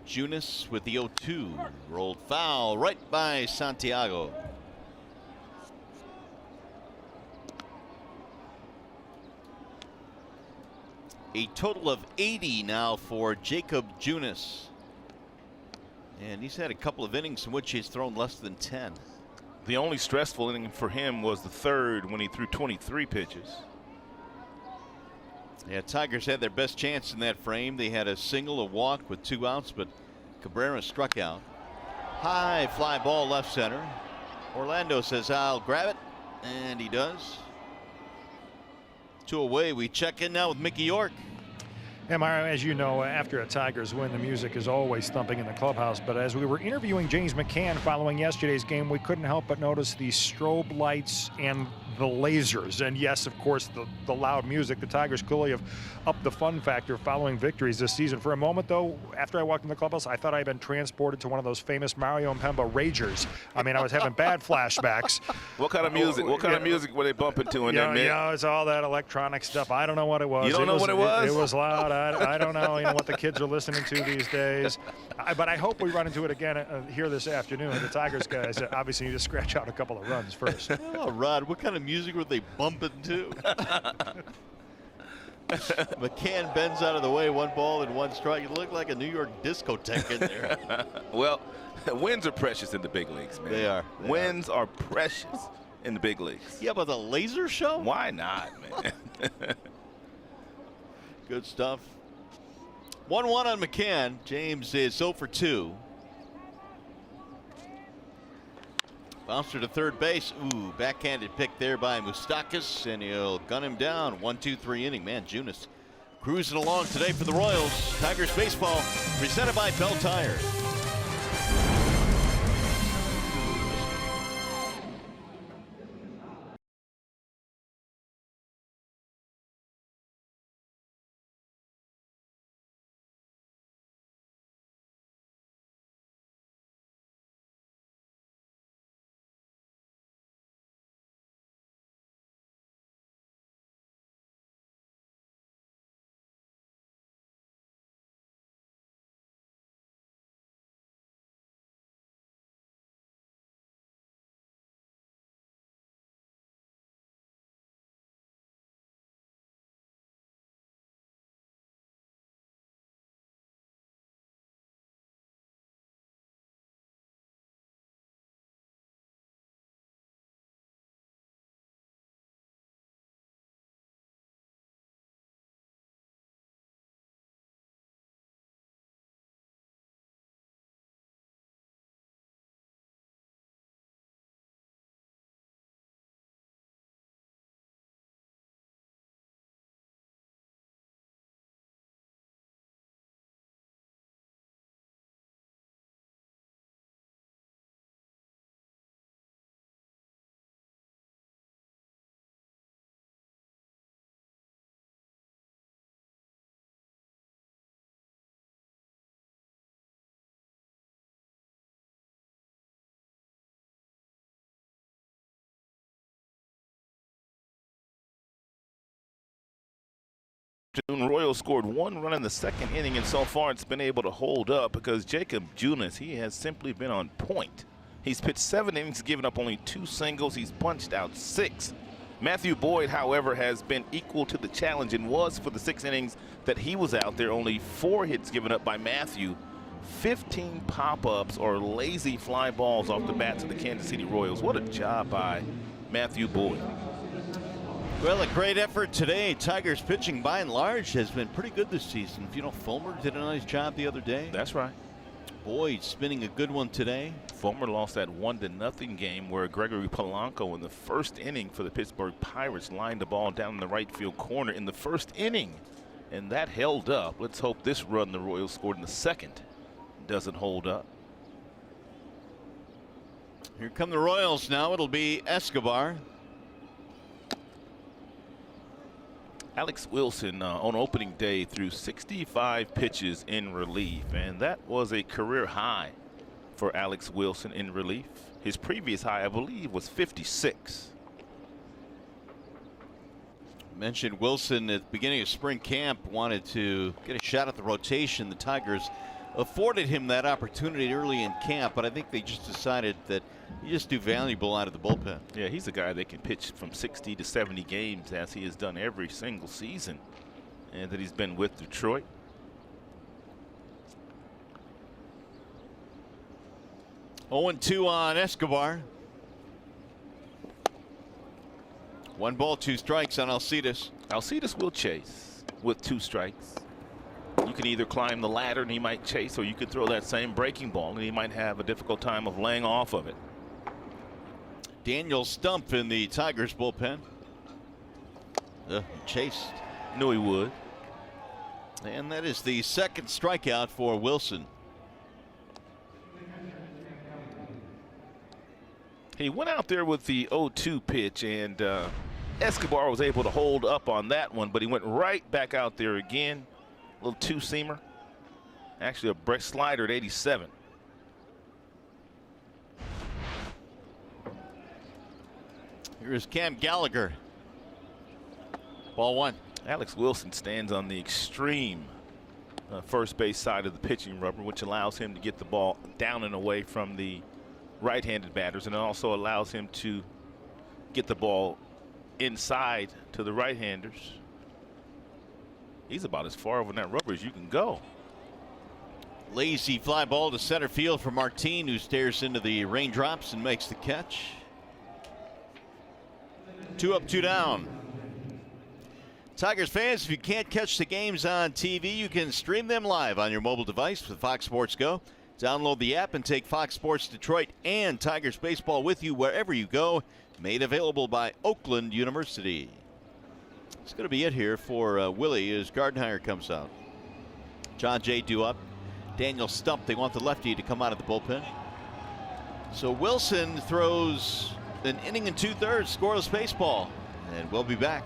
Junis with the 0-2. Rolled foul right by Santiago. A total of 80 now for Jacob Junis. And he's had a couple of innings in which he's thrown less than 10. The only stressful inning for him was the 3rd when he threw 23 pitches. Yeah, Tigers had their best chance in that frame. They had a single, a walk with 2 outs, but Cabrera struck out. High fly ball left center. Orlando says, I'll grab it, and he does. 2 away. We check in now with Mickey York. Yeah, Mario, as you know, after a Tigers win, the music is always thumping in the clubhouse. But as we were interviewing James McCann following yesterday's game, we couldn't help but notice the strobe lights and the lasers. And yes, of course, the loud music. The Tigers clearly have upped the fun factor following victories this season. For a moment, though, after I walked in the clubhouse, I thought I had been transported to one of those famous Mario and Pemba ragers. I mean, I was having bad flashbacks. What kind of music? What kind of music were they bumping to in there, man? Yeah, it's all that electronic stuff. I don't know what it was. You don't know what it was? It was loud. I don't know, what the kids are listening to these days. But I hope we run into it again here this afternoon. The Tigers guys obviously need to scratch out a couple of runs first. Oh, Rod, what kind of music were they bumping to? McCann bends out of the way, 1 ball and 1 strike. It looked like a New York discotheque in there. Well, wins are precious in the big leagues, man. They are. Wins are precious in the big leagues. Yeah, but the laser show? Why not, man? Good stuff. 1-1 on McCann. James is 0 for 2. Bouncer to third base. Ooh, backhanded pick there by Moustakas, and he'll gun him down. 1-2-3 inning. Man, Junis cruising along today for the Royals. Tigers baseball presented by Bell Tire. afternoon. Royals scored 1 run in the second inning, and so far it's been able to hold up because Jacob Junis, he has simply been on point. He's pitched 7 innings, given up only 2 singles. He's punched out 6. Matthew Boyd, however, has been equal to the challenge and was for the 6 innings that he was out there. Only 4 hits given up by Matthew. 15 pop-ups or lazy fly balls off the bats of the Kansas City Royals. What a job by Matthew Boyd. Well, a great effort today. Tigers pitching by and large has been pretty good this season. You know, Fulmer did a nice job the other day. That's right. Boyd spinning a good one today. Fulmer lost that 1-0 game where Gregory Polanco in the first inning for the Pittsburgh Pirates lined the ball down in the right field corner in the first inning, and that held up. Let's hope this run the Royals scored in the second doesn't hold up. Here come the Royals now. It'll be Escobar. Alex Wilson on opening day threw 65 pitches in relief, and that was a career high for Alex Wilson in relief. His previous high, I believe, was 56. Mentioned Wilson at the beginning of spring camp wanted to get a shot at the rotation. The Tigers afforded him that opportunity early in camp, but I think they just decided that you just do valuable out of the bullpen. Yeah, he's a guy that can pitch from 60 to 70 games, as he has done every single season and that he's been with Detroit. Oh, 2 on Escobar. 1 ball, 2 strikes on Alcides. Alcides will chase with 2 strikes. You can either climb the ladder and he might chase, or you could throw that same breaking ball and he might have a difficult time of laying off of it. Daniel Stump in the Tigers bullpen. He chased. Knew he would. And that is the second strikeout for Wilson. He went out there with the 0-2 pitch, and Escobar was able to hold up on that one, but he went right back out there again. A little 2-seamer. Actually, a break slider at 87. Here's Cam Gallagher. Ball 1. Alex Wilson stands on the extreme first base side of the pitching rubber, which allows him to get the ball down and away from the right-handed batters, and it also allows him to get the ball inside to the right-handers. He's about as far over that rubber as you can go. Lazy fly ball to center field for Martin, who stares into the raindrops and makes the catch. 2 up, 2 down. Tigers fans, if you can't catch the games on TV, you can stream them live on your mobile device with Fox Sports Go. Download the app and take Fox Sports Detroit and Tigers baseball with you wherever you go. Made available by Oakland University. It's going to be it here for Willie as Gardenhire comes out. John Jay due up. Daniel Stump, they want the lefty to come out of the bullpen. So Wilson throws an inning and 2/3 scoreless baseball, and we'll be back.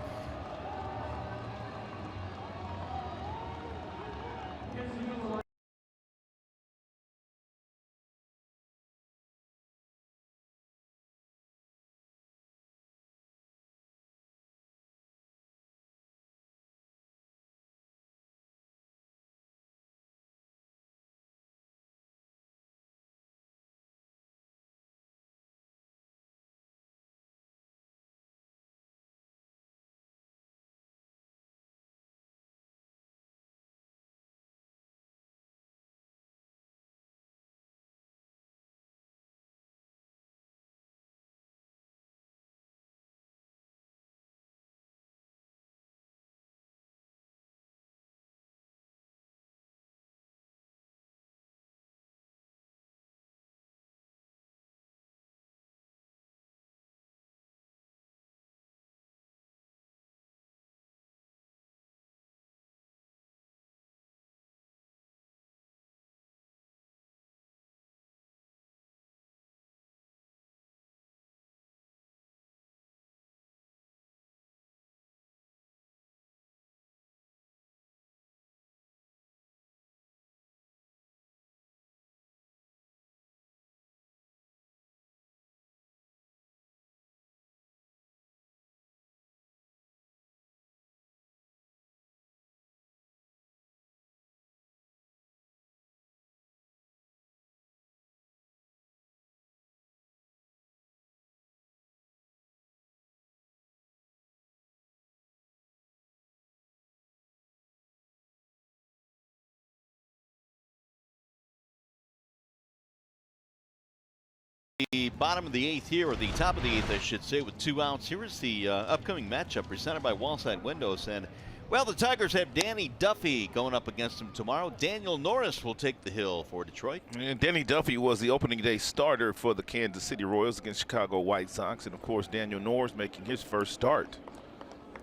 the bottom of the 8th here, or the top of the 8th, I should say, with 2 outs. Here is the upcoming matchup presented by Wallside Windows. And, well, the Tigers have Danny Duffy going up against them tomorrow. Daniel Norris will take the hill for Detroit. And Danny Duffy was the opening day starter for the Kansas City Royals against Chicago White Sox. And, of course, Daniel Norris making his first start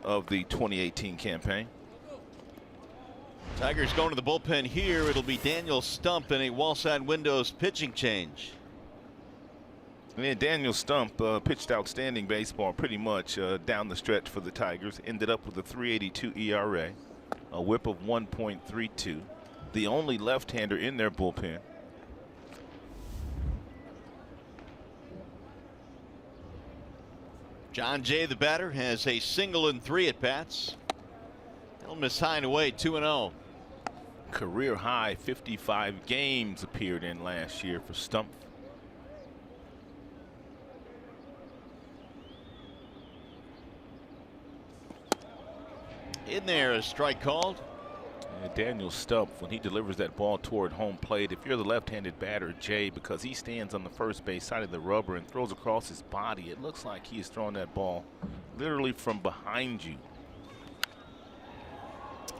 of the 2018 campaign. Tigers going to the bullpen here. It'll be Daniel Stump in a Wallside Windows pitching change. And Daniel Stump pitched outstanding baseball pretty much down the stretch for the Tigers. Ended up with a 3.82 ERA, a whip of 1.32. The only left-hander in their bullpen. John Jay, the batter, has a single and 3 at-bats. He'll miss high and away, 2-0. Career high 55 games appeared in last year for Stump. In there, a strike called. Daniel Stump, when he delivers that ball toward home plate, if you're the left-handed batter, Jay, because he stands on the first base side of the rubber and throws across his body, it looks like he is throwing that ball literally from behind you.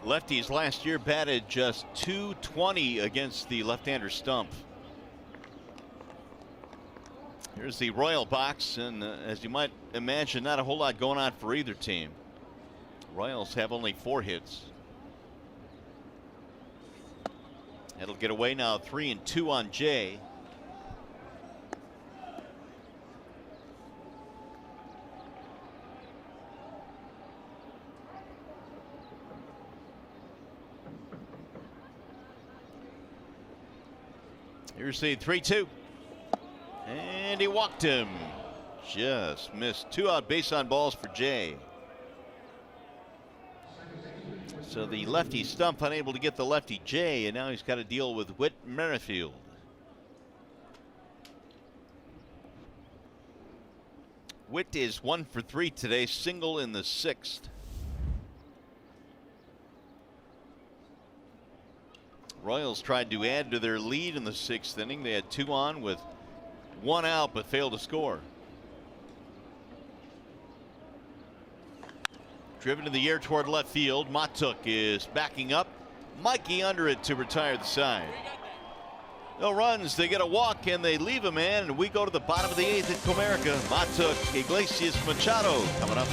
Lefties last year batted just .220 against the left-hander Stump. Here's the Royal box, and as you might imagine, not a whole lot going on for either team. Royals have only 4 hits. That'll get away now, 3-2 on Jay. Here's the 3-2. And he walked him. Just missed. 2 out base on balls for Jay. So the lefty Stump unable to get the lefty Jay, and now he's got to deal with Whit Merrifield. Whit is 1 for 3 today, single in the 6th. Royals tried to add to their lead in the 6th inning. They had 2 on with 1 out, but failed to score. Driven to the air toward left field. Matuk is backing up. Mikey under it to retire the side. No runs. They get a walk and they leave a man. And we go to the bottom of the 8th at Comerica. Matuk, Iglesias, Machado coming up.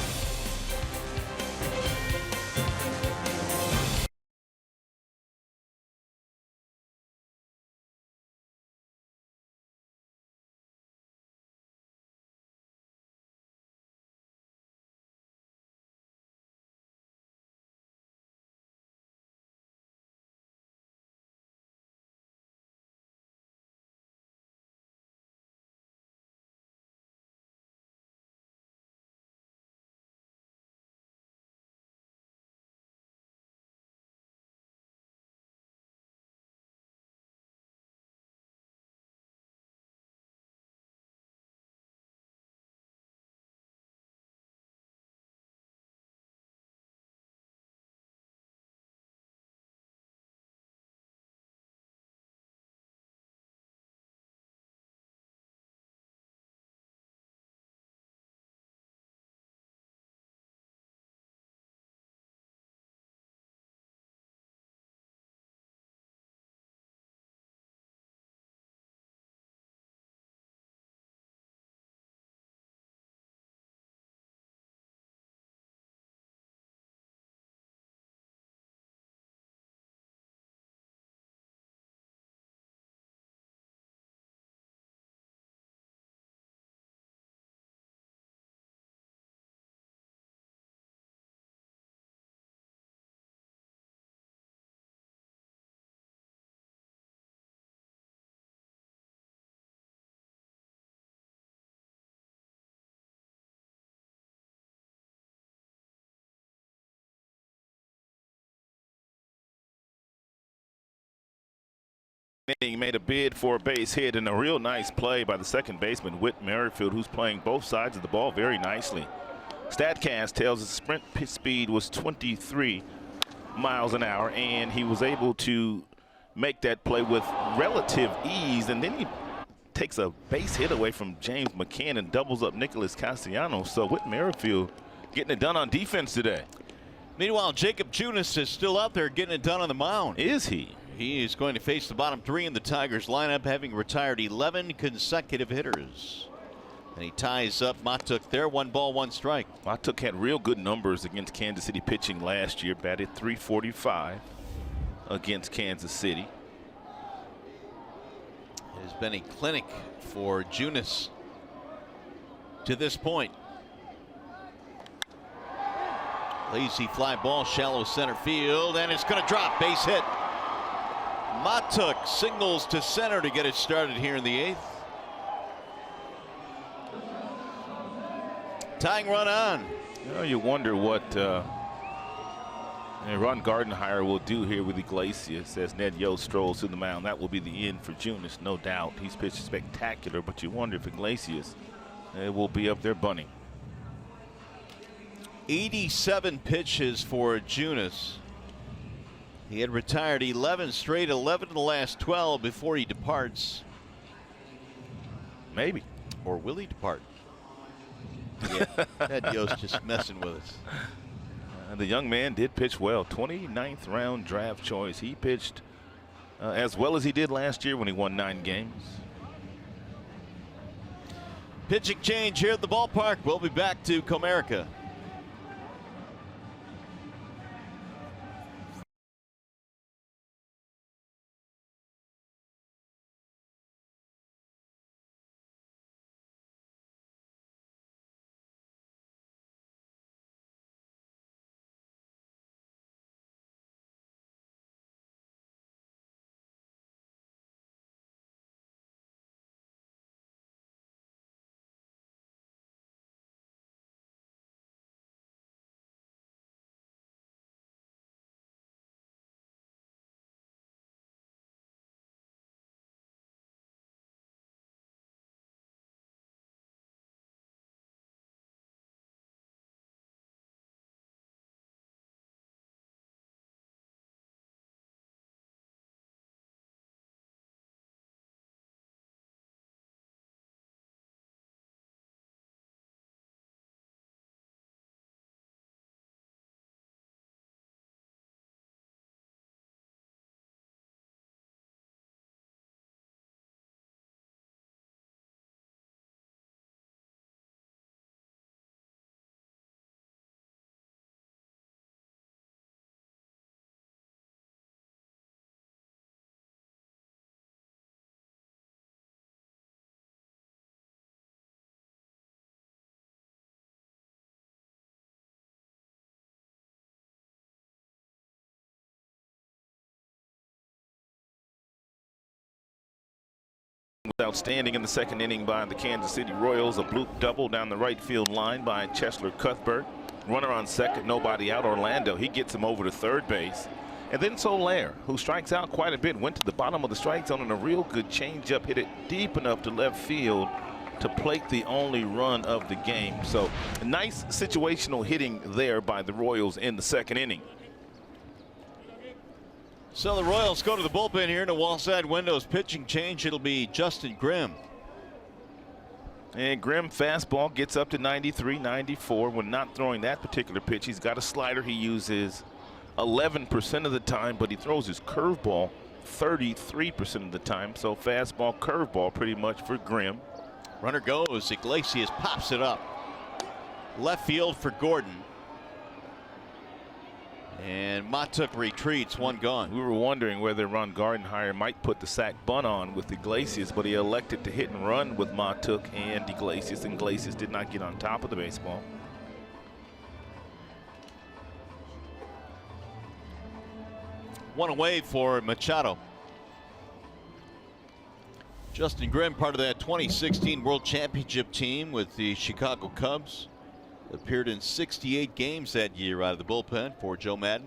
He made a bid for a base hit, and a real nice play by the second baseman, Whit Merrifield, who's playing both sides of the ball very nicely. StatCast tells us sprint pitch speed was 23 miles an hour, and he was able to make that play with relative ease. And then he takes a base hit away from James McCann and doubles up Nicholas Castellanos. So Whit Merrifield getting it done on defense today. Meanwhile, Jacob Junis is still out there getting it done on the mound. Is he? He is going to face the bottom three in the Tigers lineup, having retired 11 consecutive hitters. And he ties up Matuk there, 1 ball, 1 strike. Matuk had real good numbers against Kansas City pitching last year, batted .345 against Kansas City. It has been a clinic for Junis to this point. Lazy fly ball, shallow center field, and it's going to drop. Base hit. Matuk signals to center to get it started here in the 8th. Tying run on. You know, you wonder what Ron Gardenhire will do here with Iglesias as Ned Yost strolls to the mound. That will be the end for Junis, no doubt. He's pitched spectacular, but you wonder if Iglesias will be up there bunting. 87 pitches for Junis. He had retired 11 straight, 11 in the last 12 before he departs. Maybe. Or will he depart? Yeah, Ned Yost just messing with us. The young man did pitch well. 29th round draft choice. He pitched as well as he did last year when he won 9 games. Pitching change here at the ballpark. We'll be back to Comerica. Outstanding in the 2nd inning by the Kansas City Royals. A bloop double down the right field line by Cheslor Cuthbert. Runner on second, nobody out. Orlando, he gets him over to third base. And then Soler, who strikes out quite a bit, went to the bottom of the strike zone and a real good changeup, hit it deep enough to left field to plate the only run of the game. So a nice situational hitting there by the Royals in the 2nd inning. So the Royals go to the bullpen here in the wall side windows. Pitching change. It'll be Justin Grimm. And Grimm fastball gets up to 93, 94. When not throwing that particular pitch, he's got a slider he uses 11% of the time, but he throws his curveball 33% of the time. So fastball, curveball pretty much for Grimm. Runner goes. Iglesias pops it up. Left field for Gordon. And Matuk retreats, 1 gone. We were wondering whether Ron Gardenhire might put the sac bunt on with Iglesias, but he elected to hit and run with Matuk and Iglesias. Iglesias did not get on top of the baseball. One away for Machado. Justin Grimm, part of that 2016 World Championship team with the Chicago Cubs. Appeared in 68 games that year out of the bullpen for Joe Madden.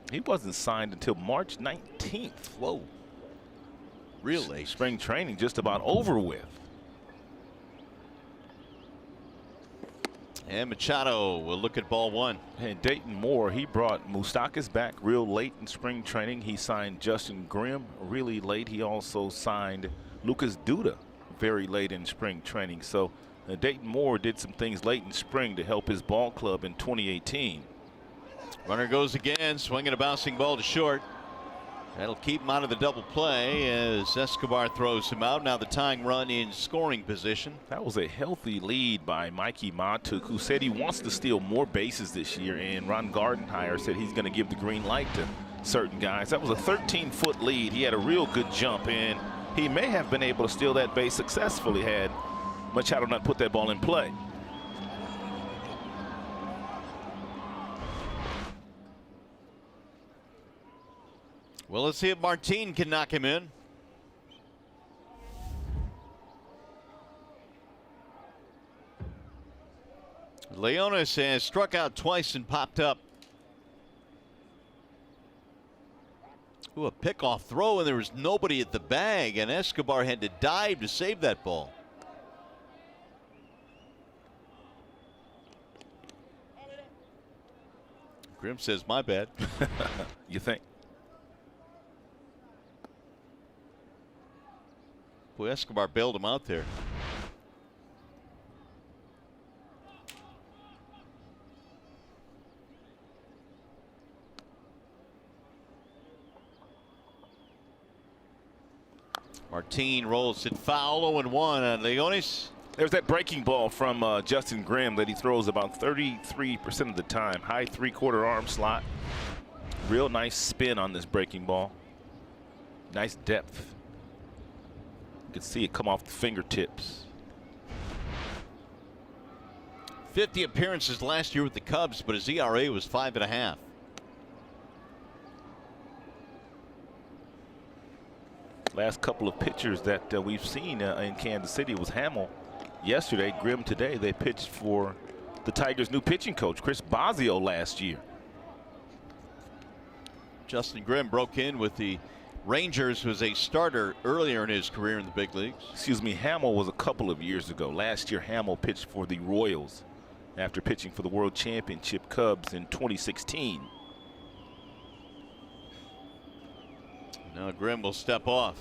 He wasn't signed until March 19th. Whoa. Real late. Spring training just about over with. And Machado will look at ball 1. And Dayton Moore, he brought Moustakas back real late in spring training. He signed Justin Grimm really late. He also signed Lucas Duda very late in spring training. So Dayton Moore did some things late in spring to help his ball club in 2018. Runner goes again, swinging a bouncing ball to short. That'll keep him out of the double play as Escobar throws him out. Now the tying run in scoring position. That was a healthy lead by Mikey Matuk, who said he wants to steal more bases this year, and Ron Gardenhire said he's going to give the green light to certain guys. That was a 13-foot lead. He had a real good jump, and he may have been able to steal that base successfully had Machado not put that ball in play. Well, let's see if Martin can knock him in. Leonis has struck out twice and popped up. Ooh, a pickoff throw, and there was nobody at the bag, and Escobar had to dive to save that ball. Grimm says, my bad. You think? Boy, Escobar bailed him out there. Martin rolls it foul, 0-1 on Leonis. There's that breaking ball from Justin Grimm that he throws about 33% of the time. High three-quarter arm slot. Real nice spin on this breaking ball. Nice depth. You can see it come off the fingertips. 50 appearances last year with the Cubs, but his ERA was 5.5. Last couple of pitchers that we've seen in Kansas City was Hamill yesterday, Grimm today. They pitched for the Tigers' new pitching coach, Chris Bosio, last year. Justin Grimm broke in with the Rangers, was a starter earlier in his career in the big leagues. Excuse me, Hamill was a couple of years ago. Last year, Hamill pitched for the Royals after pitching for the World Championship Cubs in 2016. Now Grimm will step off.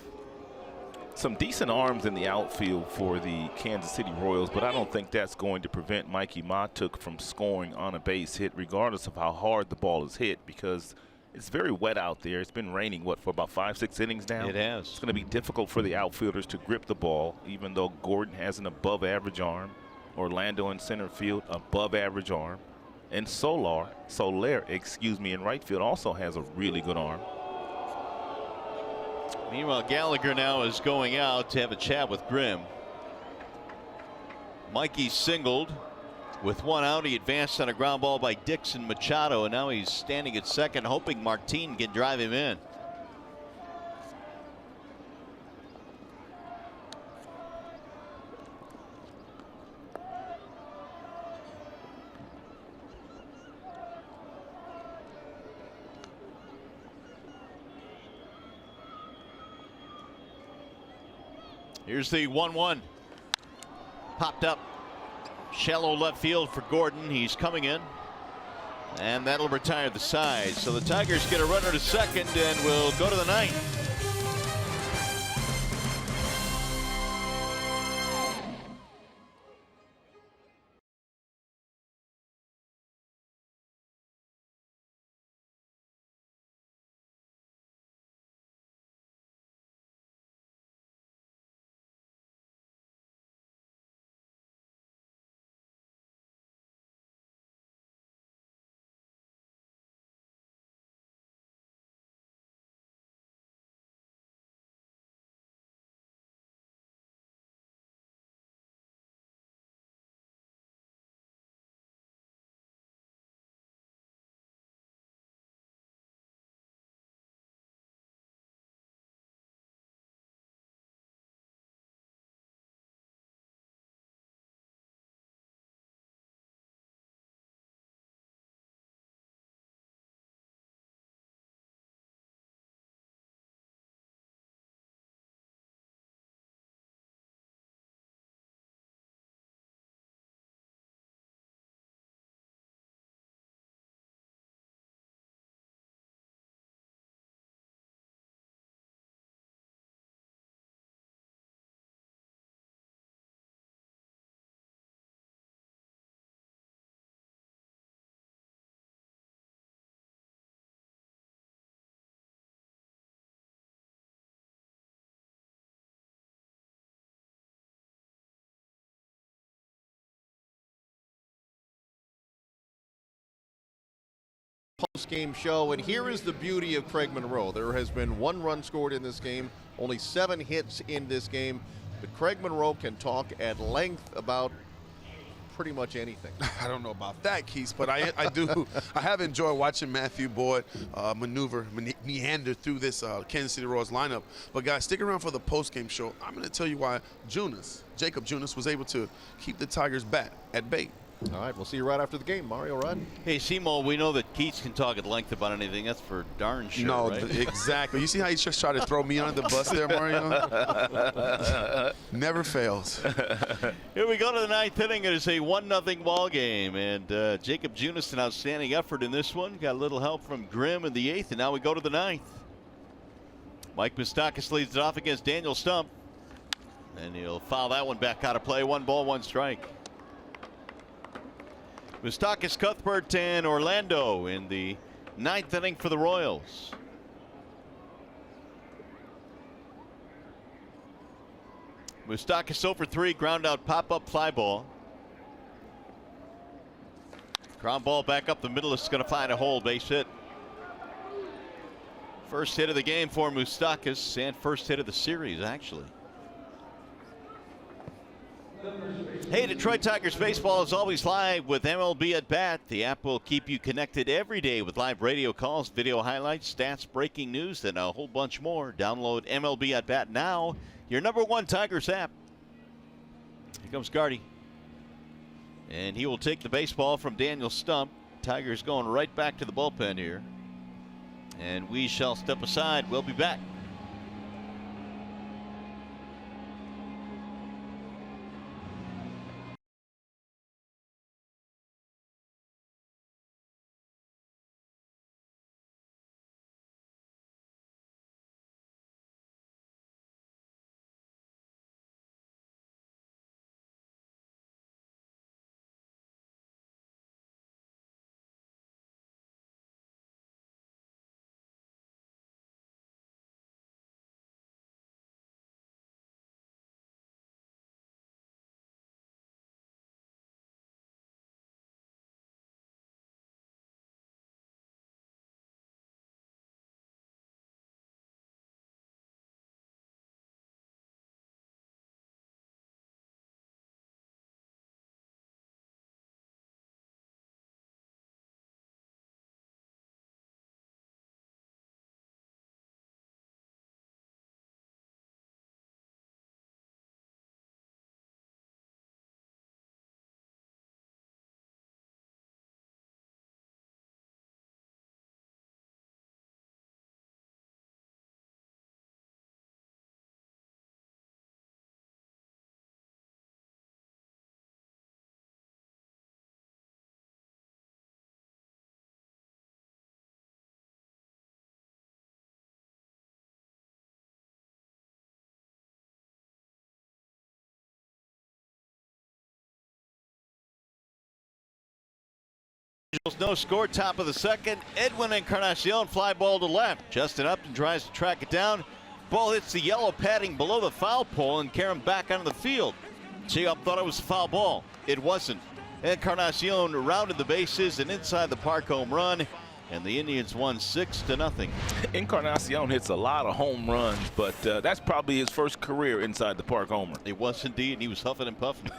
Some decent arms in the outfield for the Kansas City Royals, but I don't think that's going to prevent Mikey Matuk from scoring on a base hit, regardless of how hard the ball is hit, because it's very wet out there. It's been raining, what, for about 5-6 innings now? It has. It's going to be difficult for the outfielders to grip the ball, even though Gordon has an above-average arm. Orlando in center field, above-average arm. And Soler, in right field also has a really good arm. Meanwhile, Gallagher now is going out to have a chat with Grimm. Mikey singled with one out. He advanced on a ground ball by Dixon Machado, and now he's standing at second, hoping Martin can drive him in. Here's the 1-1. Popped up. Shallow left field for Gordon. He's coming in. And that'll retire the side. So the Tigers get a runner to second and will go to the ninth. post-game show, and here is the beauty of Craig Monroe. There has been 1 run scored in this game, only 7 hits in this game, but Craig Monroe can talk at length about pretty much anything. I don't know about that, Keith, but I do. I have enjoyed watching Matthew Boyd meander through this Kansas City Royals lineup. But guys, stick around for the post-game show. I'm going to tell you why Jacob Junis was able to keep the Tigers bat at bay. All right, we'll see you right after the game. Mario, Rod. Hey, Simo, we know that Keats can talk at length about anything. That's for darn sure, No, right? exactly. You see how he just tried to throw me under the bus there, Mario? Never fails. Here we go to the 9th inning. It is a 1-0 ball game, and Jacob Junis, an outstanding effort in this one. Got a little help from Grimm in the 8th, and now we go to the 9th. Mike Moustakas leads it off against Daniel Stump, and he'll foul that one back out of play. 1 ball, 1 strike. Moustakas, Cuthbert, and Orlando in the 9th inning for the Royals. Moustakas 0 for 3, ground out, pop up, fly ball. Ground ball back up the middle is going to find a hole, base hit. First hit of the game for Moustakas, and first hit of the series, actually. Hey, Detroit Tigers baseball is always live with MLB at Bat. The app will keep you connected every day with live radio calls, video highlights, stats, breaking news, and a whole bunch more. Download MLB at Bat now, your #1 Tigers app. Here comes Gardy. And he will take the baseball from Daniel Stump. Tigers going right back to the bullpen here. And we shall step aside. We'll be back. No score, top of the 2nd. Edwin Encarnacion, fly ball to left. Justin Upton tries to track it down. Ball hits the yellow padding below the foul pole and carry him back onto the field. G-Up thought it was a foul ball. It wasn't. Encarnacion rounded the bases, and inside the park home run, and the Indians won 6-0. Encarnacion hits a lot of home runs, but that's probably his first career inside the park homer. It was indeed, and he was huffing and puffing.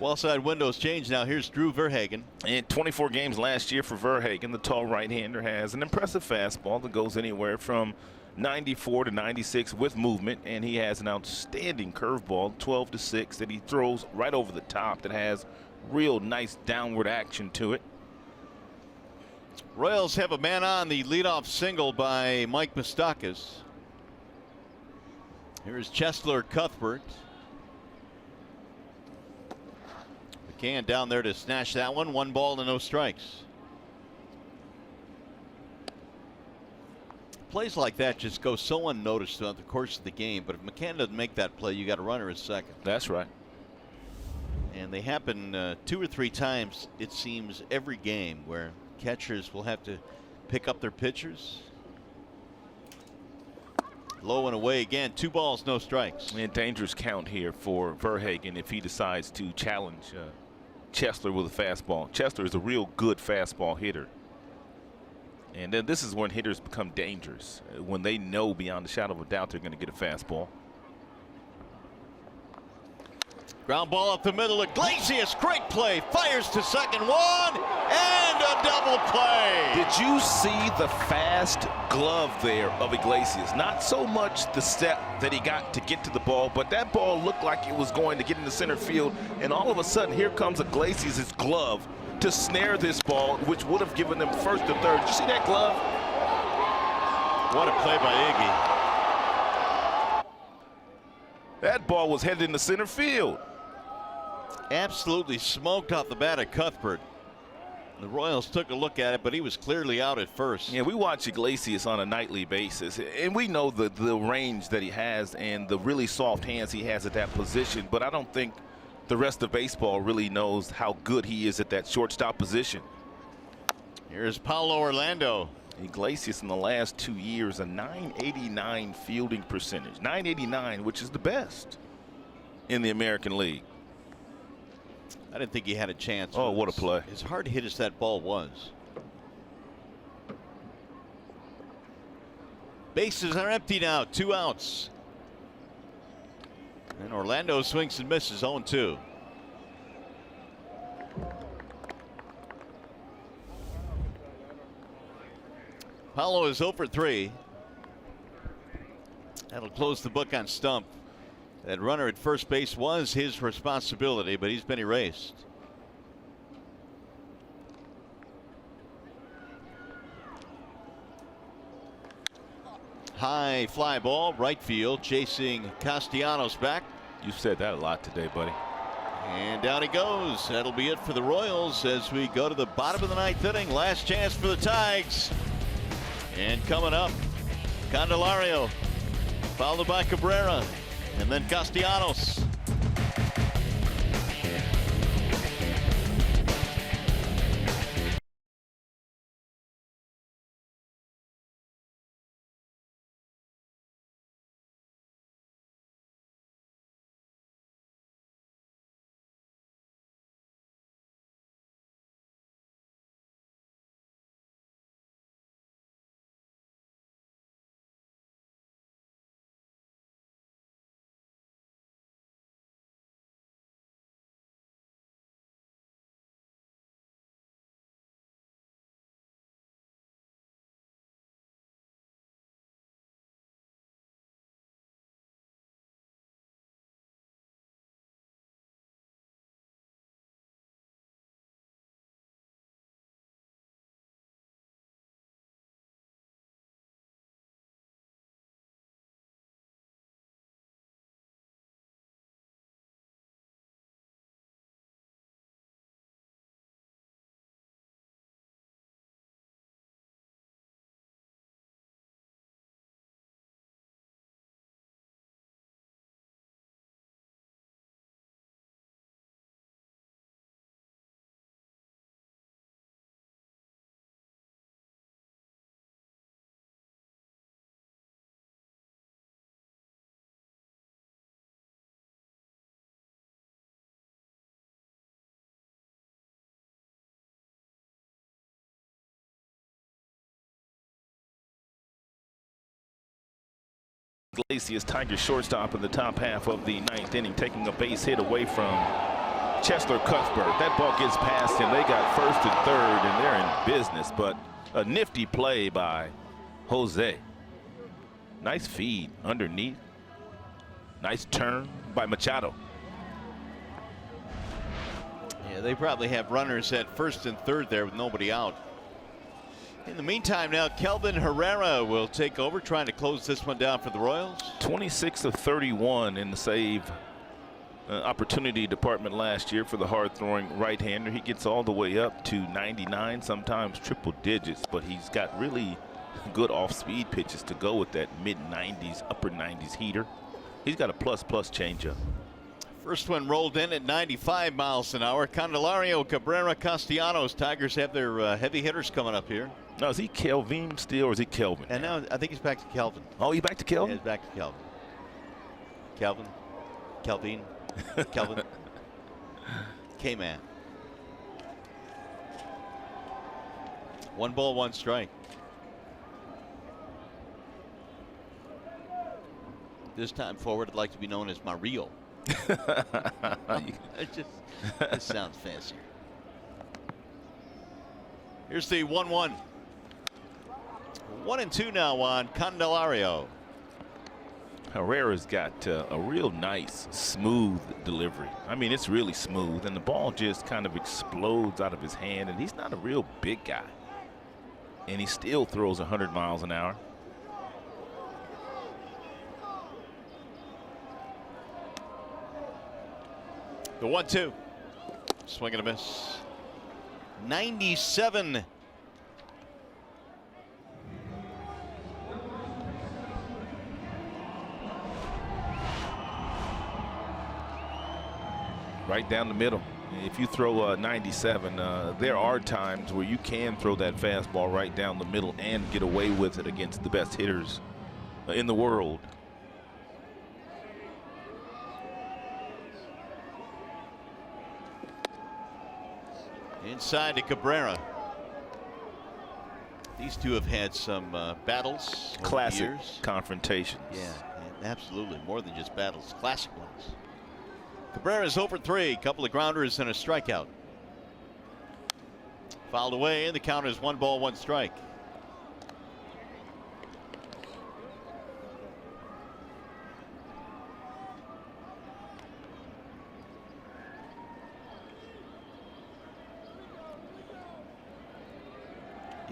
Wall side windows change now. Here's Drew Verhagen. In 24 games last year for Verhagen, the tall right-hander has an impressive fastball that goes anywhere from 94 to 96 with movement, and he has an outstanding curveball, 12 to 6, that he throws right over the top that has real nice downward action to it. Royals have a man on, the leadoff single by Mike Moustakas. Here's Chesler Cuthbert. McCann down there to snatch that one. 1 ball and no strikes. Plays like that just go so unnoticed throughout the course of the game, but if McCann doesn't make that play, you got a runner at second. That's right. And they happen 2 or 3 times, it seems, every game where catchers will have to pick up their pitchers. Low and away again. 2 balls, no strikes. And dangerous count here for Verhagen if he decides to challenge Chesler with a fastball. Chesler is a real good fastball hitter. And then this is when hitters become dangerous, when they know beyond a shadow of a doubt they're going to get a fastball. Ground ball up the middle. Iglesias, great play. Fires to second, one, and a double play. Did you see the fast glove there of Iglesias? Not so much the step that he got to get to the ball, but that ball looked like it was going to get into center field. And all of a sudden, here comes Iglesias' glove to snare this ball, which would have given them first to third. Did you see that glove? What a play by Iggy. That ball was headed into center field. Absolutely smoked off the bat at Cuthbert. The Royals took a look at it, but he was clearly out at first. Yeah, we watch Iglesias on a nightly basis, and we know the range that he has and the really soft hands he has at that position, but I don't think the rest of baseball really knows how good he is at that shortstop position. Here's Paulo Orlando. Iglesias in the last 2 years, a .989 fielding percentage. .989, which is the best in the American League. I didn't think he had a chance. Oh, what a play. As hard hit as that ball was. Bases are empty now, 2 outs. And Orlando swings and misses, 0-2. Paulo is 0 for 3. That'll close the book on Stump. That runner at first base was his responsibility, but he's been erased. High fly ball, right field, chasing Castellanos back. You said that a lot today, buddy. And down he goes. That'll be it for the Royals as we go to the bottom of the 9th inning. Last chance for the Tigers. And coming up, Candelario, followed by Cabrera, and then Castellanos. Iglesias, Tigers shortstop in the top half of the 9th inning, taking a base hit away from Chesler Cuthbert. That ball gets past him. They got first and third, and they're in business. But a nifty play by Jose. Nice feed underneath. Nice turn by Machado. Yeah, they probably have runners at first and third there with nobody out. In the meantime, now Kelvin Herrera will take over, trying to close this one down for the Royals. 26 of 31 in the save opportunity department last year for the hard-throwing right-hander. He gets all the way up to 99, sometimes triple digits, but he's got really good off-speed pitches to go with that mid-90s, upper 90s heater. He's got a plus-plus changeup. First one rolled in at 95 miles an hour. Candelario, Cabrera, Castellanos. Tigers have their heavy hitters coming up here. Now, is he Kelvin still, or is he Kelvin? And now I think he's back to Kelvin. Oh, he's back to Kelvin? Yeah, he's back to Kelvin. Kelvin. K-Man. 1 ball, 1 strike. This time forward, I'd like to be known as Mario. It sounds fancier. Here's the 1-1. 1-2 now on Candelario. Herrera's got a real nice, smooth delivery. I mean, it's really smooth, and the ball just kind of explodes out of his hand, and he's not a real big guy. And he still throws 100 miles an hour. The 1-2. Swing and a miss. 97. Right down the middle. If you throw 97, there are times where you can throw that fastball right down the middle and get away with it against the best hitters in the world. Inside to Cabrera. These two have had some battles over Classic the years. confrontations. Yeah, absolutely. More than just battles. Classic ones. Cabrera's over 3. Couple of grounders and a strikeout. Fouled away, and the count is 1 ball, 1 strike.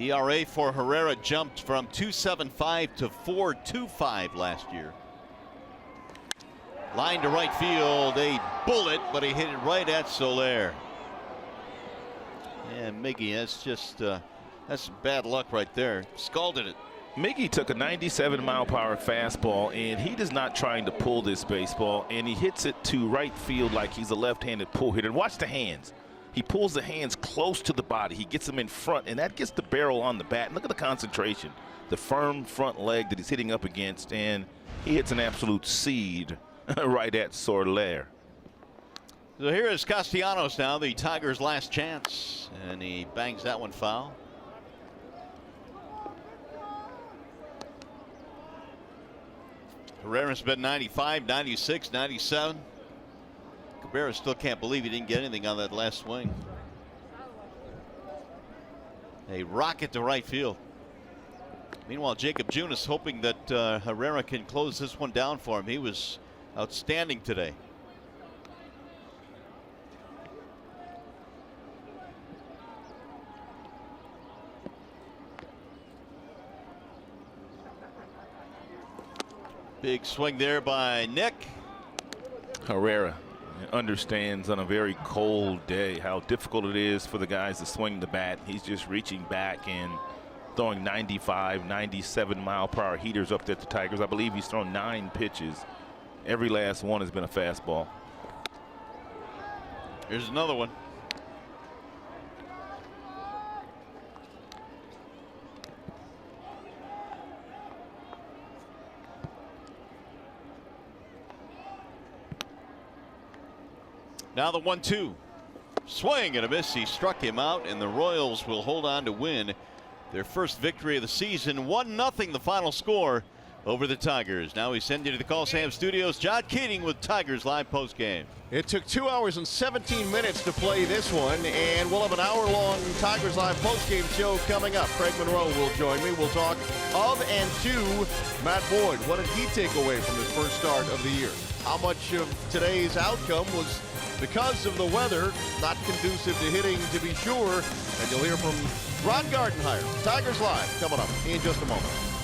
ERA for Herrera jumped from 2.75 to 4.25 last year. Line to right field, a bullet, but he hit it right at Soler. And Miggy, that's just that's some bad luck right there. Scalded it. Miggy took a 97-mile-per-hour fastball, and he is not trying to pull this baseball, and he hits it to right field like he's a left-handed pull hitter. And watch the hands. He pulls the hands close to the body. He gets them in front, and that gets the barrel on the bat. Look at the concentration, the firm front leg that he's hitting up against, and he hits an absolute seed right at Soler. So here is Castellanos now, the Tigers' last chance, and he bangs that one foul. Herrera's been 95, 96, 97. Cabrera still can't believe he didn't get anything on that last swing. A rocket to right field. Meanwhile, Jacob Junis hoping that Herrera can close this one down for him. He was outstanding today. Big swing there by Nick. Herrera understands on a very cold day how difficult it is for the guys to swing the bat. He's just reaching back and throwing 95, 97-mile-per-hour heaters up there at the Tigers. I believe he's thrown 9 pitches. Every last one has been a fastball. Here's another one. Now the 1-2. Swing and a miss. He struck him out, and the Royals will hold on to win their first victory of the season. 1-0 the final score over the Tigers. Now we send you to the Coliseum Studios. John Keating with Tigers Live postgame. It took 2 hours and 17 minutes to play this one, and we'll have an hour-long Tigers Live postgame show coming up. Craig Monroe will join me. We'll talk of and to Matt Boyd. What did he take away from his first start of the year? How much of today's outcome was because of the weather, not conducive to hitting, to be sure. And you'll hear from Ron Gardenhire. Tigers Live coming up in just a moment.